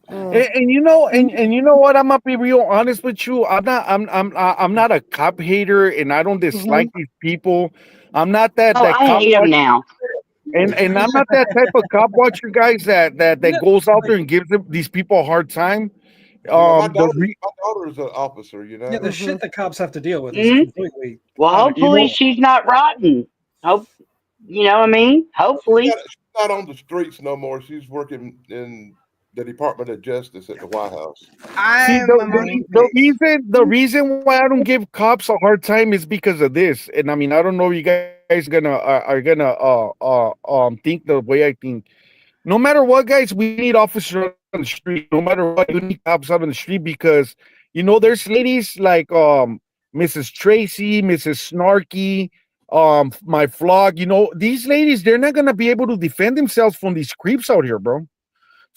And you know, and you know what? I'm gonna be real honest with you. I'm not a cop hater, and I don't dislike these people. I'm not Oh, that I cop hate them watch, now. and I'm not that type of cop watcher, guys. That goes out there and gives these people a hard time. Yeah, my The daughter's an officer, you yeah, the know. shit that cops have to deal with is Hmm. completely Well, out of you hopefully know, control. she's not rotten. Hope you know what I mean. Hopefully. She's not on the streets no more. She's working in the Department of Justice at the White House. see I'm on the the reason why I don't give cops a hard time is because of this. And I mean, I don't know if you guys are gonna think the way I think. No matter what, guys, we need officers on the street. No matter what, you need cops out on the street because you know there's ladies like Mrs. Tracy, Mrs. Snarky, my flog. You know, these ladies, they're not gonna be able to defend themselves from these creeps out here, bro.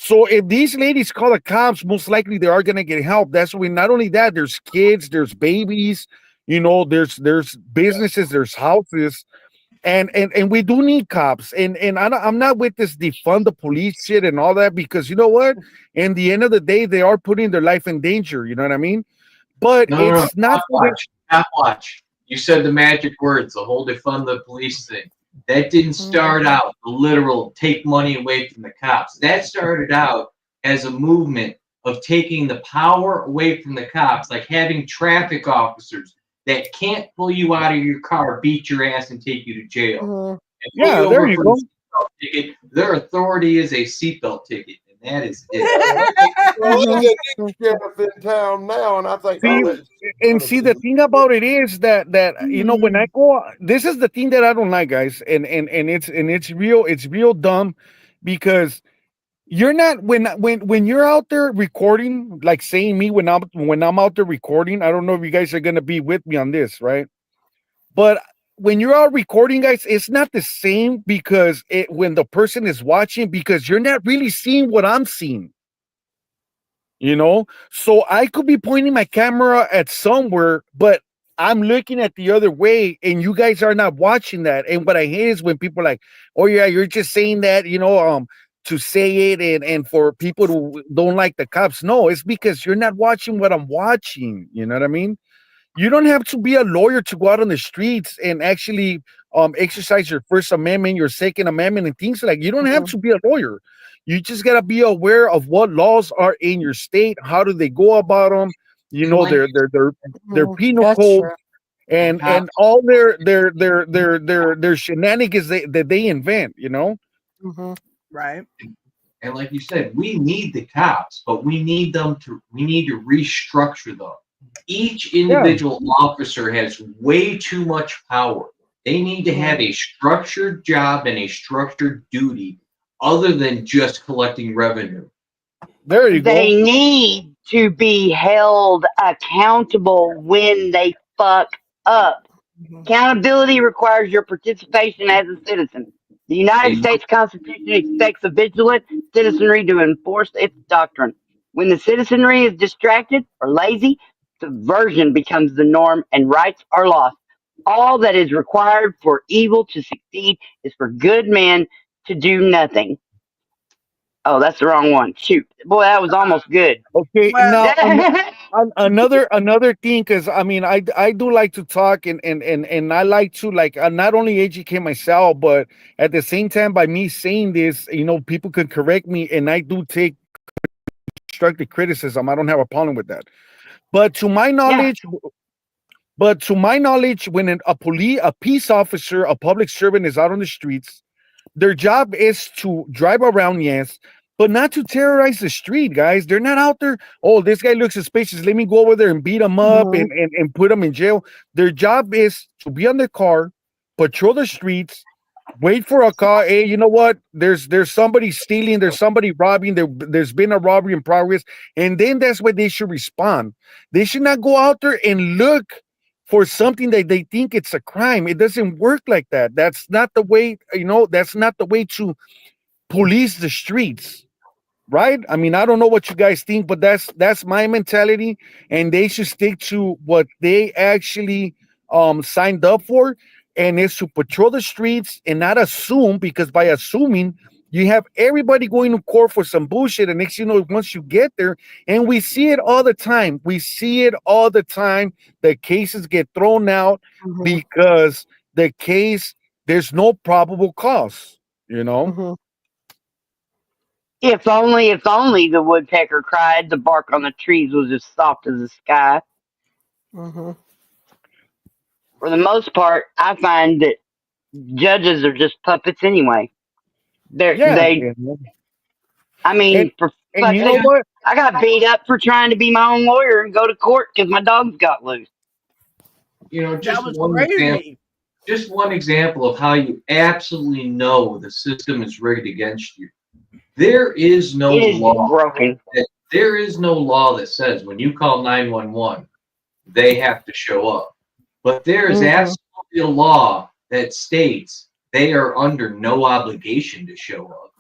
So if these ladies call the cops, most likely they are gonna get help. That's when not only that, there's kids, there's babies, you know, there's businesses, there's houses, and we do need cops. And I'm not with this defund the police shit and all that because you know what? In the end of the day, they are putting their life in danger. You know what I mean? But No. it's not Stop for the, watch. Stop watch. You said the magic words, the whole defund the police thing. That didn't start out the literal take money away from the cops. That started out as a movement of taking the power away from the cops, like having traffic officers that can't pull you out of your car, beat your ass, and take you to jail. And pull you yeah. There over you for go. a seatbelt ticket. Their authority is a seatbelt ticket, and that is it. Well, there's a new sheriff in town now, and I think all See, that. and see, the thing about it is that you know when I go, this is the thing that I don't like, guys, and it's real dumb because you're not when you're out there recording, like saying me when I'm out there recording. I don't know if you guys are gonna be with me on this, right? But when you're out recording, guys, it's not the same because when the person is watching because you're not really seeing what I'm seeing. You know, so I could be pointing my camera at somewhere, but I'm looking at the other way, and you guys are not watching that. And what I hate is when people are like, "Oh yeah, you're just saying that," you know, to say it and for people who don't like the cops. No, it's because you're not watching what I'm watching. You know what I mean? You don't have to be a lawyer to go out on the streets and actually exercise your First Amendment, your Second Amendment, and things like. You don't have to be a lawyer. You just gotta be aware of what laws are in your state. How do they go about them? You know their penal That's code true. and all their shenanigans that they invent. You know. Right. And like you said, we need the cops, but we need to restructure them. Each individual officer has way too much power. They need to have a structured job and a structured duty other than just collecting revenue. There you go. They need to be held accountable when they fuck up. Accountability requires your participation as a citizen. The United States Constitution expects a vigilant citizenry to enforce its doctrine. When the citizenry is distracted or lazy, subversion becomes the norm and rights are lost. All that is required for evil to succeed is for good men to do nothing. Oh, that's the wrong one. Shoot. Boy, that was almost good. Okay, Well, now another thing, because I mean, I do like to talk, and I like to like not only educate myself, but at the same time, by me saying this, people could correct me, and I do take constructive criticism. I don't have a problem with that. But to my knowledge, when a peace officer, a public servant is out on the streets, their job is to drive around, yes, but not to terrorize the street, guys. They're not out there. Oh, this guy looks suspicious. Let me go over there and beat him up and put him in jail. Their job is to be on their car, patrol the streets, wait for a car. Hey, you know what? There's somebody stealing. There's somebody robbing. There's been a robbery in progress, and then that's where they should respond. They should not go out there and look for something that they think it's a crime. It doesn't work like that. That's not the way. That's not the way to police the streets. Right? I mean, I don't know what you guys think, but that's my mentality, and they should stick to what they actually signed up for, and it's to patrol the streets and not assume, because by assuming you have everybody going to court for some bullshit, and next once you get there, and we see it all the time. The cases get thrown out because there's no probable cause. If only the woodpecker cried, the bark on the trees was as soft as the sky. For the most part, I find that judges are just puppets anyway. I mean, for and you fuck's know sake, what? I got beat up for trying to be my own lawyer and go to court because my dogs got loose. Just was one crazy. example. Just one example of how you absolutely know the system is rigged against you. There is no law. Broken. There is no law that says when you call 911, they have to show up. But there is absolutely a law that states they are under no obligation to show up.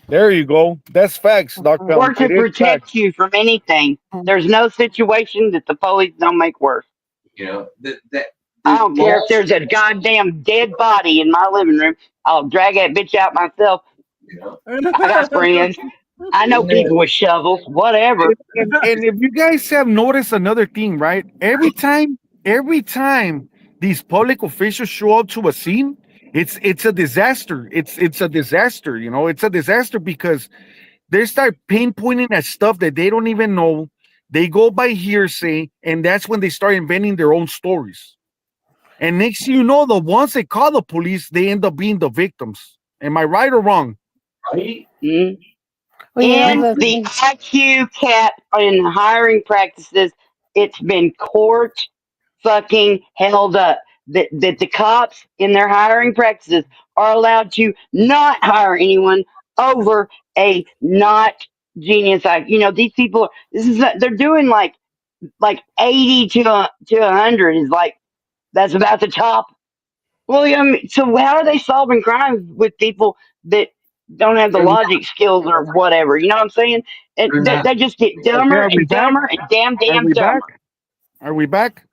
There you go. That's facts, Doctor. Or to protect you from anything. There's no situation that the police don't make worse. I don't care if there's a goddamn dead body in my living room. I'll drag that bitch out myself. I got friends. I know people with shovels. Whatever. And if you guys have noticed another thing, right? Every time these public officials show up to a scene, it's a disaster. It's a disaster. It's a disaster because they start pinpointing at stuff that they don't even know. They go by hearsay, and that's when they start inventing their own stories. And next thing you know, the ones they call the police, they end up being the victims. Am I right or wrong? Right? And the IQ cap in hiring practices, it's been court fucking held up. That the cops in their hiring practices are allowed to not hire anyone over a not genius. These people. They're doing like 80 to 100 is like that's about the top. Well, so how are they solving crimes with people that don't have the logic skills or whatever? You know what I'm saying? And they just get dumber and dumber and damn dumber. Are we back?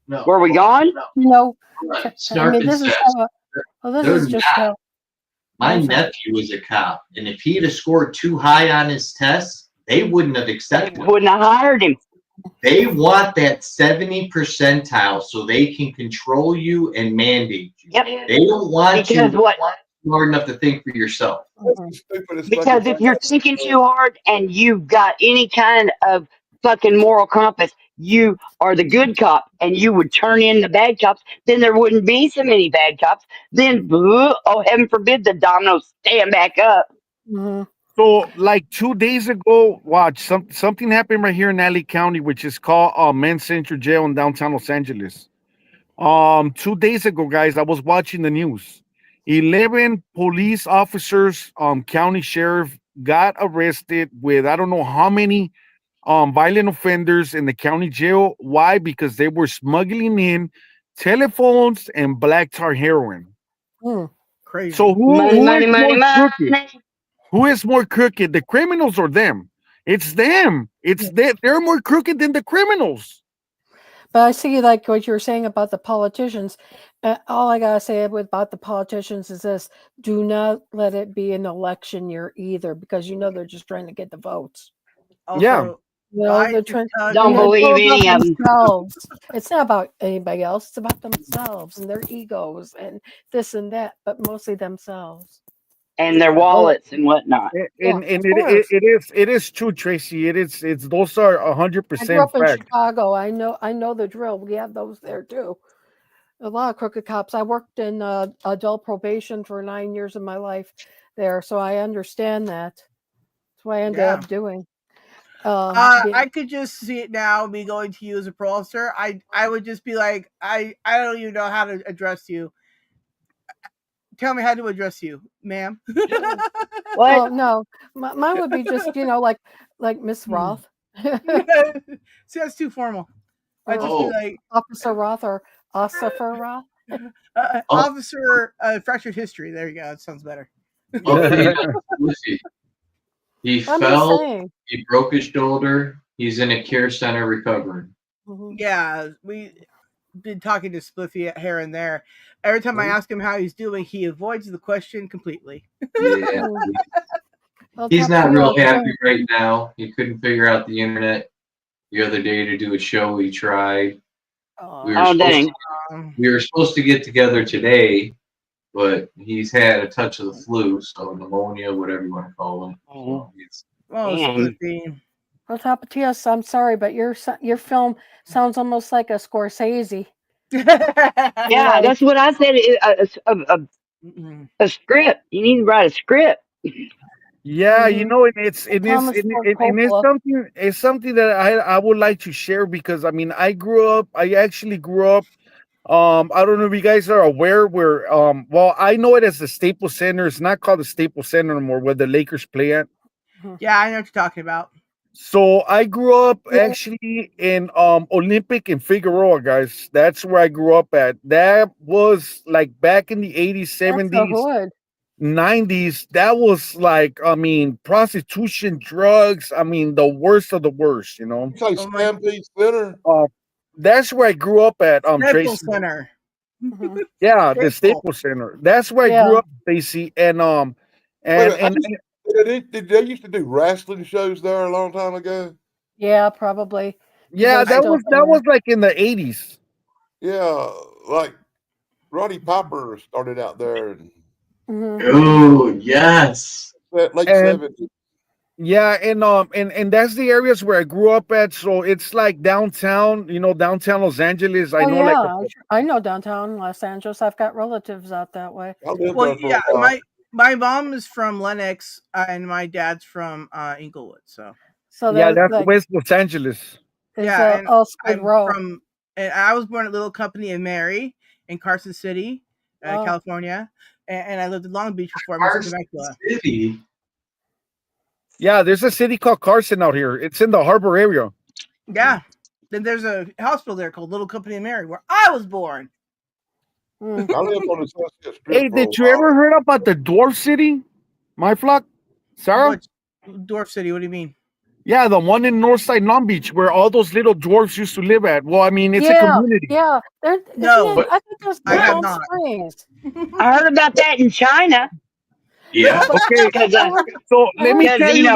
No. Were we gone? No. I mean, this is just how. My nephew was a cop, and if he'd have scored too high on his tests, they wouldn't have accepted him. Wouldn't have hired him. They want that 70 percentile so they can control you and mandate you. Yep. They don't want you what? smart enough to think for yourself. Because if you're thinking too hard and you've got any kind of fucking moral compass, you are the good cop and you would turn in the bad cops, then there wouldn't be so many bad cops. Then, oh, heaven forbid the dominoes stand back up. So, like 2 days ago, watch something happened right here in LA County, which is called Men's Central Jail in downtown Los Angeles. 2 days ago, guys, I was watching the news. 11 police officers, county sheriff, got arrested with I don't know how many violent offenders in the county jail. Why? Because they were smuggling in telephones and black tar heroin. Crazy. So money. Who is more crooked, the criminals or them? It's them. They're more crooked than the criminals. But I see, like what you were saying about the politicians. All I gotta say about the politicians is this: do not let it be an election year either, because they're just trying to get the votes. Also, Don't believe any of them. themselves. It's not about anybody else. It's about themselves and their egos and this and that, but mostly themselves. And their wallets and whatnot. And it is true, Tracy. It's those are I grew 100% up in fact. Chicago. I know the drill. We have those there too. A lot of crooked cops. I worked in adult probation for 9 years of my life there, so I understand that. That's what I ended up doing. I could just see it now. Me going to you as a parole officer, I would just be like, I don't even know how to address you. Tell me how to address you, ma'am. What? Oh no, mine would be just like Miss Roth. See, that's too formal. I'd just be like Officer Roth or Officer Roth. Officer Fractured History. There you go. That sounds better. He fell. He broke his shoulder. He's in a care center recovering. Yeah, we been talking to Spliffy here and there. Every time I ask him how he's doing, he avoids the question completely. Yeah. He's not real happy right now. He couldn't figure out the internet the other day to do a show. He tried. We were supposed to get together today, but he's had a touch of the flu, so pneumonia, whatever you want to call it. Spliffy. Well, WTS, I'm sorry, but your film sounds almost like a Scorsese. Yeah, that's what I said. A script. You need to write a script. Yeah, it's something that I would like to share because I actually grew up. I don't know if you guys are aware where I know it as the Staples Center. It's not called the Staples Center anymore, where the Lakers play at. Yeah, I know what you're talking about. So I grew up actually in Olympic and Figueroa, guys. That's where I grew up at. That was like back in the 80s, 70s, 90s. That was like, prostitution, drugs. The worst of the worst, It's like Stampede Center. That's where I grew up at. Staples Tracy. Center. Yeah, the Staples Center. That's where I grew up, Stacy. Did they used to do wrestling shows there a long time ago? Yeah, probably. Yeah, that was like in the 80s. Yeah, like Roddy Piper started out there. Oh yes, late 70s. Yeah, and that's the areas where I grew up at. So it's like downtown, downtown Los Angeles. I know downtown Los Angeles. I've got relatives out that way. Well, yeah, my mom is from Lenox, and my dad's from Inglewood. So that's West Los Angeles. Yeah, and and I was born at Little Company in Mary in Carson City, California, and I lived in Long Beach before I moved to Temecula. City. Yeah, there's a city called Carson out here. It's in the harbor area. Yeah. Then there's a hospital there called Little Company in Mary, where I was born. I lived on the Sunset Strip. Hey, did you ever heard about the Dwarf City? My flock? Sarah? Dwarf City, what do you mean? Yeah, the one in Northside Long Beach where all those little dwarfs used to live at. Well, it's a community. Yeah. No, I think there's I have not. Springs. I heard about that in China. Yeah. Okay. So let me tell you.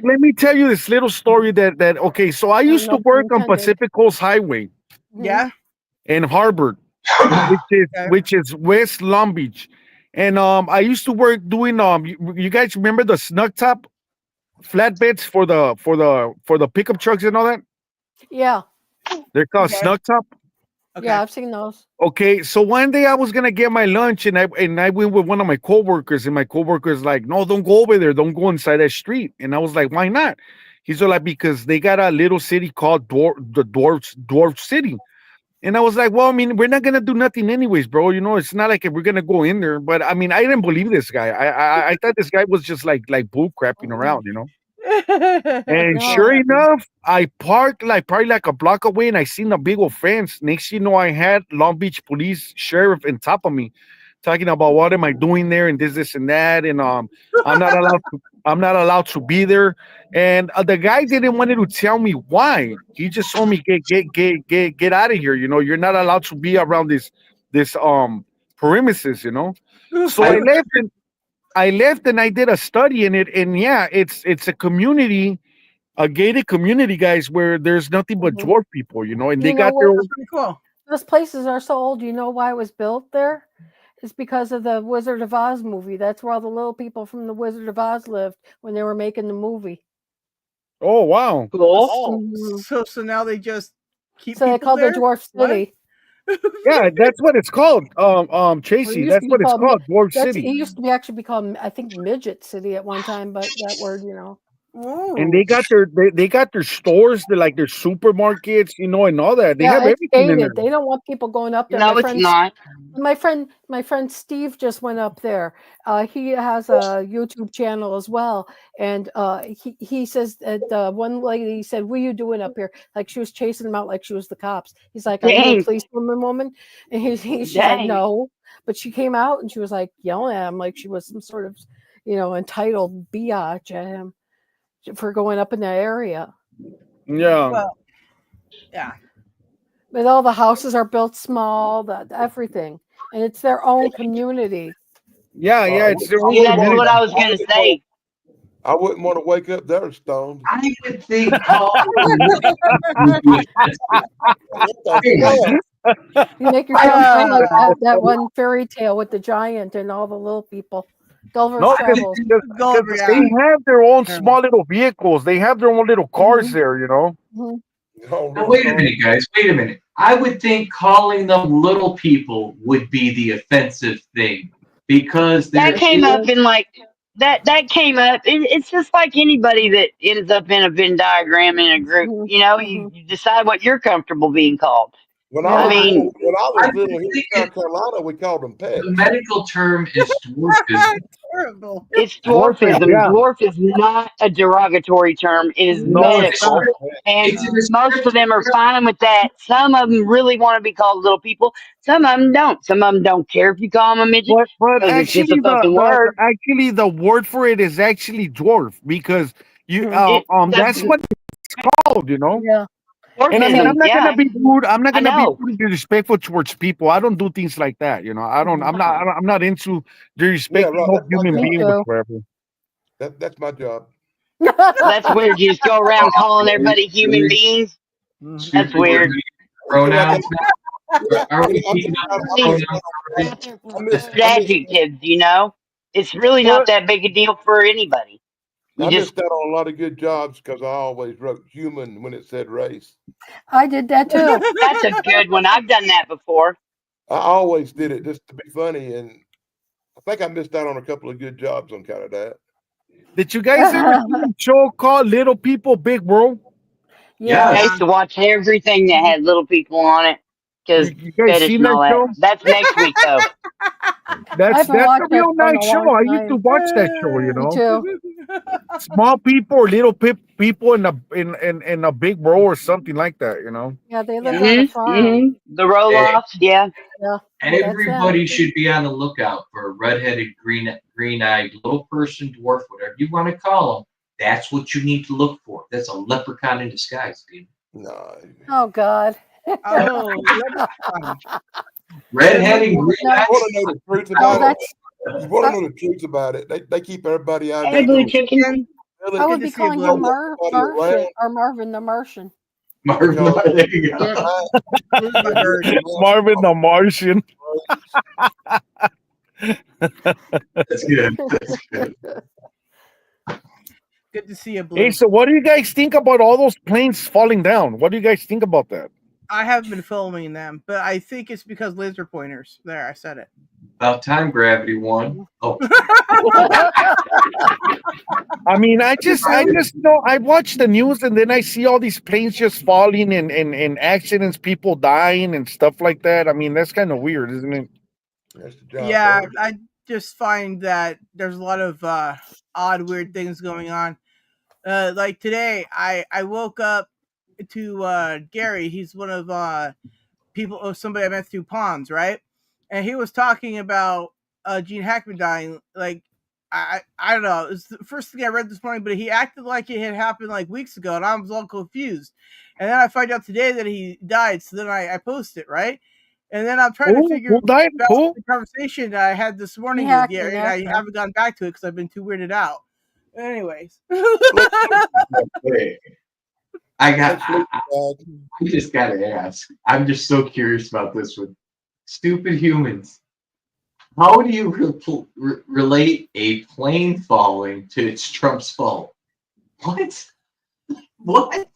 Let me tell you this little story that. Okay. So I used to work on Pacific Coast Highway. Yeah. In Harvard, which is West Long Beach, and I used to work doing You guys remember the snug top flatbeds for the pickup trucks and all that? Yeah. They're called snug top. Okay. Yeah, I've seen those. Okay, so one day I was gonna get my lunch, and I went with one of my coworkers, and my coworker's like, "No, don't go over there. Don't go inside that street." And I was like, "Why not?" He's like, "Because they got a little city called Dwarf City." And I was like, "Well, we're not gonna do nothing anyways, bro. It's not like we're gonna go in there." But I didn't believe this guy. I thought this guy was just like bull crapping around, And sure enough, I parked probably like a block away, and I seen a big old fence. Next thing you know, I had Long Beach police sheriff on top of me, talking about what am I doing there and this and that, and I'm not allowed to be there. And the guy didn't want to tell me why. He just told me get out of here. You're not allowed to be around this premises. So I left and I did a study in it, and yeah, it's a community a gated community, guys, where there's nothing but dwarf people, you know, and they got their own. Pretty cool. Those places are so old. You know why it was built there? It's because of the Wizard of Oz movie. That's where all the little people from the Wizard of Oz lived when they were making the movie. Oh wow! Cool. So now they just keep. So they called there? it Dwarf City. Yeah, that's what it's called. Tracy, that's what it's called, Dwarf City. It used to be actually be called, I think, Midget City at one time, but that word, you know. And they got their stores, they're like their supermarkets, you know, and all that. They have it's everything in gated. there. They don't want people going up there. No, it's not. My friend Steve just went up there. He has a YouTube channel as well, and he says that one lady said, "What are you doing up here?" Like she was chasing him out, like she was the cops. He's like, "Are you a policewoman?" And she's like, "No," but she came out and she was like yelling at him like she was some sort of, you know, entitled biatch at him for going up in that area. Yeah. Well, yeah. But all the houses are built small, everything, and it's their own community. Yeah, it's their own That's community. what I was gonna say. I wouldn't want to wake up there stoned. I would think. You make yourself sound like that one fairy tale with the giant and all the little people. Gulliver's No, Travels. because they have their own small little vehicles. They have their own little cars there, you know. Now, wait a minute, guys. Wait a minute. I would think calling them little people would be the offensive thing because That came up in like that came up. It's just like anybody that ends up in a Venn diagram in a group. You know, you decide what you're comfortable being called. When I mean, when I was little here in South Carolina, we called them pets. The medical term is dwarfism. Terrible. it's dwarfism. Yeah. Dwarf is not a derogatory term. It is No, it's medical. not. And most of them are fine with that. Some of them really want to be called little people. Some of them don't. Some of them don't care if you call them a midget But because it's just actually, a fucking word. the word for it is actually dwarf because you that's what it's called, you know. Yeah. And I mean, I'm Dwarfism, not yeah. gonna be rude. I'm not I gonna know. be disrespectful towards people. I don't do things like that, you know. I'm not into disrespecting no human being whatsoever. That's my job. That's weird. You just go around calling everybody human beings. That's weird. Pronouns. Are we They're keeping up with pronouns? adjectives, you know. It's really not that big a deal for anybody. I missed out on a lot of good jobs because I always wrote human when it said race. I did that too. That's a good one. I've done that before. I always did it just to be funny, and I think I missed out on a couple of good jobs on kind of that. Did you guys ever see a show called Little People, Big World? Yeah. I used to watch everything that had little people on it because You guys fetish seen and all that that. show? That's next week though. That's haven't a watched that real show in a nice show. long I used to time. watch that show, you Me know. too. Small people or little people in a big world or something like that, you know. Yeah, they lived on a farm. The roll-offs, yeah. Yeah. Everybody should be on the lookout for a redheaded, green-eyed little person, dwarf, whatever you want to call them. That's what you need to look for. That's a leprechaun in disguise, dude. No. Oh God. Oh, Redheaded, green-eyed. You want to know the truth about it? You want to know the truth about it? They keep everybody out Hey, of blue chicken. I would be calling him Martian or Marvin the Martian. Marvin, there you go. Marvin the Martian. That's good. That's good. Good to see you, Blue. Hey, so what do you guys think about all those planes falling down? What do you guys think about that? I haven't been filming them, but I think it's because laser pointers. There, I said it. About time Gravity won. Oh. I mean, I just know I watch the news and then I see all these planes just falling and accidents, people dying and stuff like that. I mean, that's kind of weird, isn't it? Yeah, I just find that there's a lot of odd, weird things going on. Like today, I woke up to Gary. He's one of somebody I met through Ponds, right? And he was talking about Gene Hackman dying. Like I don't know. It was the first thing I read this morning, but he acted like it had happened like weeks ago, and I was all confused. And then I find out today that he died. So then I post it, right? And then I'm trying to figure out the conversation that I had this morning with Gary, and I haven't gone back to it because I've been too weirded out. Anyways. I just gotta ask. I'm just so curious about this one. Stupid humans. How do you relate a plane falling to it's Trump's fault? What? What?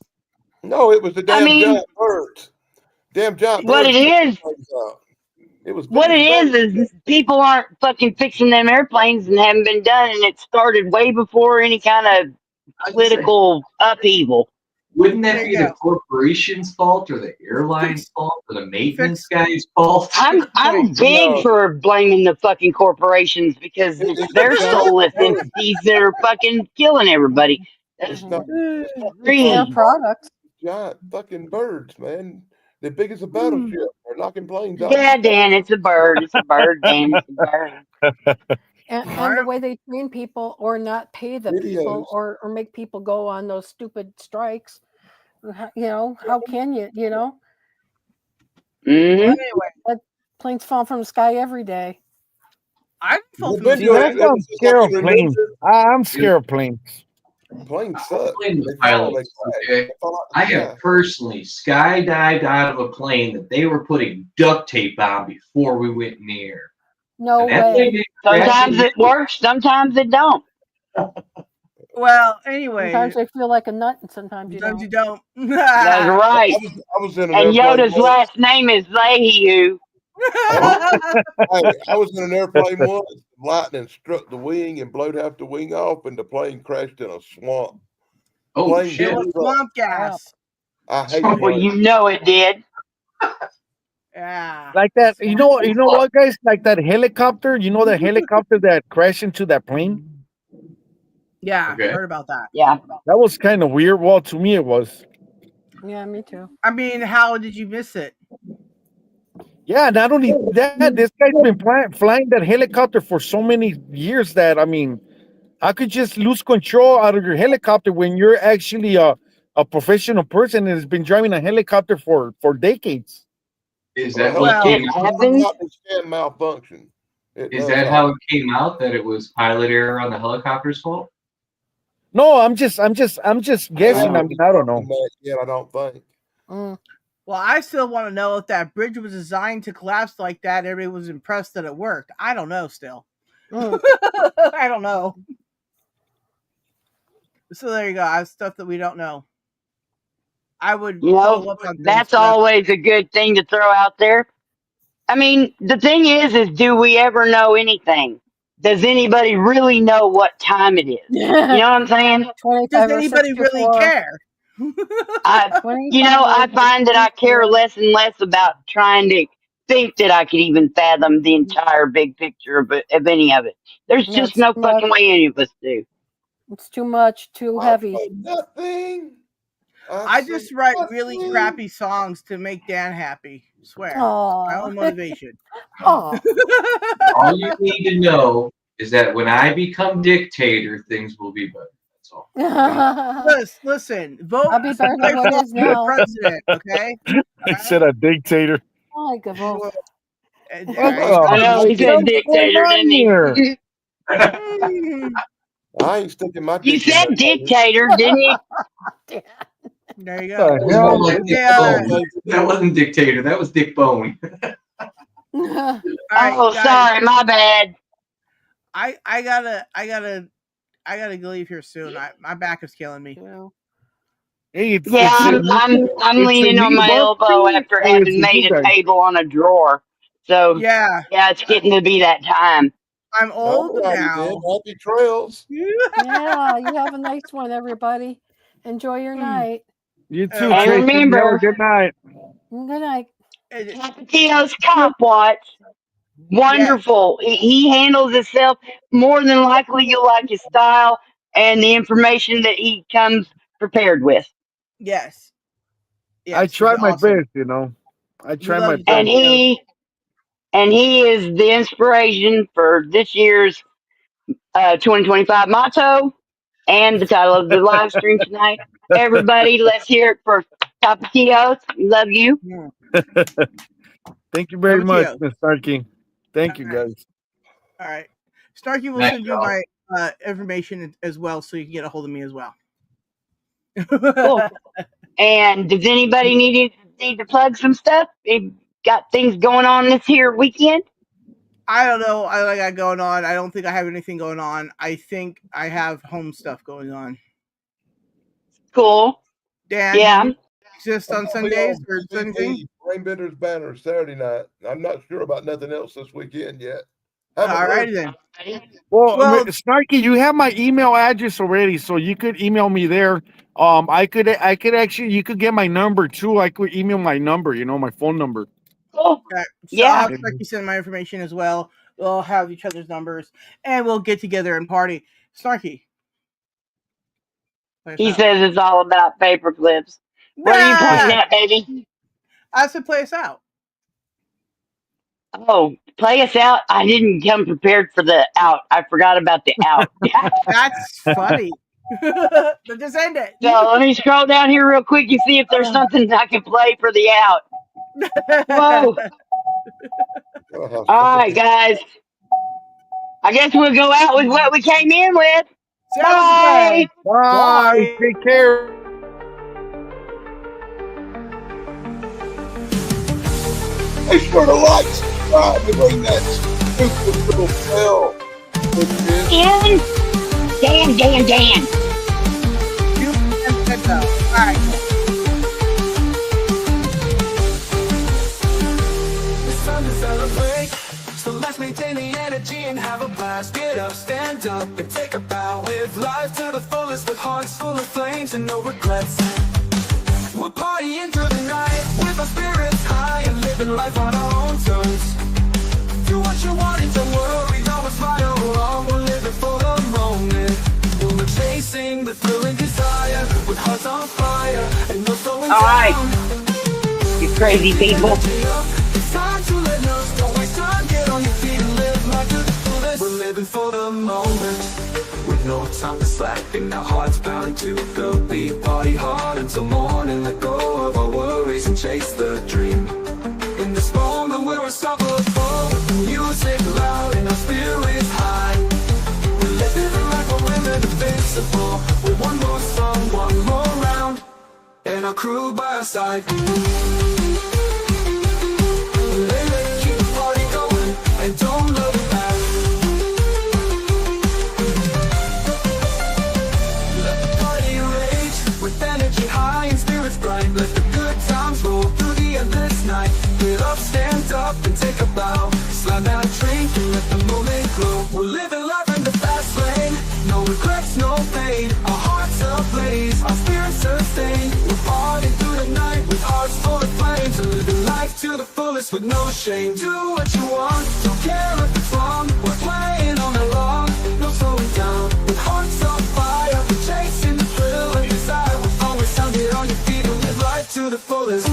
No, it was the damn giant birds. Damn giant what birds. it is, It was what big it as is people aren't fucking fixing them airplanes and haven't been done, and it started way before any kind of political upheaval. Wouldn't that be the corporation's fault or the airline's fault or the maintenance guy's fault? I'm big for blaming the fucking corporations because it's their soulless entities that are fucking killing everybody. It's not Greed. giant fucking birds, man. They're big as a battleship. They're knocking planes out. Yeah, Dan, it's a bird. It's a bird, Dan. It's a bird. And the way they train people or not pay the people or make people go on those stupid strikes. How can you, Mm-hmm. Well, anyway. Planes fall from the sky every day. I'm I'm scared of planes. I'm scared of planes. Planes suck. I have personally skydived out of a plane that they were putting duct tape on before we went in the air. No way. Sometimes it works, sometimes it don't. Well, anyway. Sometimes I feel like a nut, and sometimes you don't. That's right. I was in an and airplane Yoda's last name is Leahy. I was in an airplane once. Lightning struck the wing and blowed half the wing off, and the plane crashed in a swamp. Oh, shit. It was swamp gas. I hate Well, you know it did. Yeah. Like that, you know what, guys? Like that helicopter. You know the helicopter that crashed into that plane? Yeah, I heard about that. Yeah. That was kind of weird. Well, to me, it was. Yeah, me too. I mean, how did you miss it? Yeah, not only that, this guy's been flying that helicopter for so many years that, I mean, how could you just lose control out of your helicopter when you're actually a professional person and has been driving a helicopter for decades? Is that what came out? Malfunction. Is that how it came out that it was pilot error on the helicopter's fault? No, I'm just guessing. I mean, I don't know. Yeah, I don't think. Well, I still want to know if that bridge was designed to collapse like that. Everybody was impressed that it worked. I don't know still. I don't know. So there you go. I have stuff that we don't know. I would follow up on that's always a good thing to throw out there. I mean, the thing is do we ever know anything? Does anybody really know what time it is? You know what I'm saying? Does anybody really care? I find that I care less and less about trying to think that I could even fathom the entire big picture of any of it. There's just no fucking way any of us do. It's too much, too heavy. Nothing. I just write really crappy songs to make Dan happy. I swear. My own motivation. All you need to know is that when I become dictator, things will be better. That's all. Listen, vote I'll be better than what it is now. president, okay? He said a dictator. I like a vote. I know he said dictator, didn't he? I ain't sticking my You said dictator, didn't you? There you go. That wasn't dictator. That was Dick Bone. Right, sorry, my bad. I gotta leave here soon. My back is killing me. I'm leaning on my elbow after having made a table on a drawer. So yeah, it's getting to be that time. I'm old now. Happy trails. Yeah, you have a nice one, everybody. Enjoy your night. You too. And remember, good night. Good night. Tapatio's Cop Watch. Wonderful. He handles himself. More than likely, you'll like his style and the information that he comes prepared with. Yes. I try my best, I try my best. And he is the inspiration for this year's 2025 motto and the title of the live stream tonight. Everybody, let's hear it for Tapatios. We love you. Thank you very much, Ms. Snarky. Thank you, guys. All right. Snarky will send you my information as well, so you can get a hold of me as well. Cool. And does anybody need to plug some stuff? They got things going on this here weekend? I don't know. I got going on. I don't think I have anything going on. I think I have home stuff going on. Cool. Dan, yeah. do you exist on Sundays or anything? Rainbender's Banner Saturday night. I'm not sure about nothing else this weekend yet. All right then. Well, Snarky, you have my email address already, so you could email me there. I could actually, you could get my number too. I could email my number, my phone number. Cool. Okay. So Yeah. I'll have Snarky send my information as well. We'll have each other's numbers, and we'll get together and party. Snarky. He says it's all about paper clips. Where are you pointing at, baby? I said play us out. Oh, play us out? I didn't come prepared for the out. I forgot about the out. That's funny. But just end it. So let me scroll down here real quick and see if there's something I can play for the out. Whoa. All right, guys. I guess we'll go out with what we came in with. Bye. Bye. Take care. Make sure to like, subscribe, and ring that stupid little bell. Dan. All right. It's time to celebrate. So let's maintain the energy and have a blast. Get up, stand up, and take a bow. Live life to the fullest with hearts full of flames and no regrets. We're partying through the night with our spirits high and living life on our own terms. Do what you want and don't worry about what's right or wrong. We're living for the moment. We're chasing the thrill and desire with hearts on fire and no slowing down. All right, you crazy people. It's time to let loose. Don't waste time. Get on your feet and live life to the fullest. We're living for the moment with no time to slack and our hearts bound to the beat. Party hard until morning. Let go of our worries and chase the dream. In this moment we're unstoppable. Music loud and our spirits high. We're living the life we're women invincible. With one more song, one more round, and our crew by our side. Keep the party going and don't look back. Let the party rage with energy high and spirits bright. Let the good times roll through the endless night. Get up, stand up, and take a bow. Slam down a drink and let the moment glow. We're living life in the fast lane. No regrets, no pain. Our hearts ablaze, our spirits sustain. We're partying through the night with hearts full of flames. And living life to the fullest with no shame. Do what you want, don't care if it's wrong. We're playing all night long, no slowing down. With hearts on fire, we're chasing the thrill and desire. We're always down, get on your feet and live life to the fullest.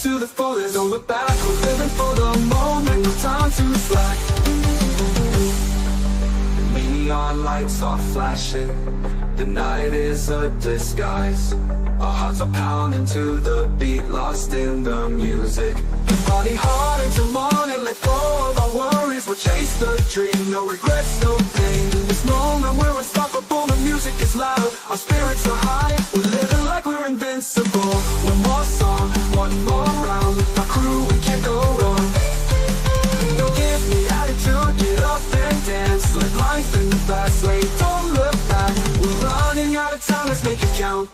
To the fullest, don't look back. We're living for the moment, no time to slack. The neon lights are flashing. The night is a disguise. Our hearts are pounding to the beat, lost in the music. Party hard until morning, let go of our worries. We'll chase the dream, no regrets, no pain. In this moment we're unstoppable, the music is loud. Our spirits are high, we're living like we're invincible. One more song, one more round. Our crew, we can't go wrong. Don't give me attitude, get up and dance. Live life in the fast lane, don't look back. We're running out of time, let's make it count.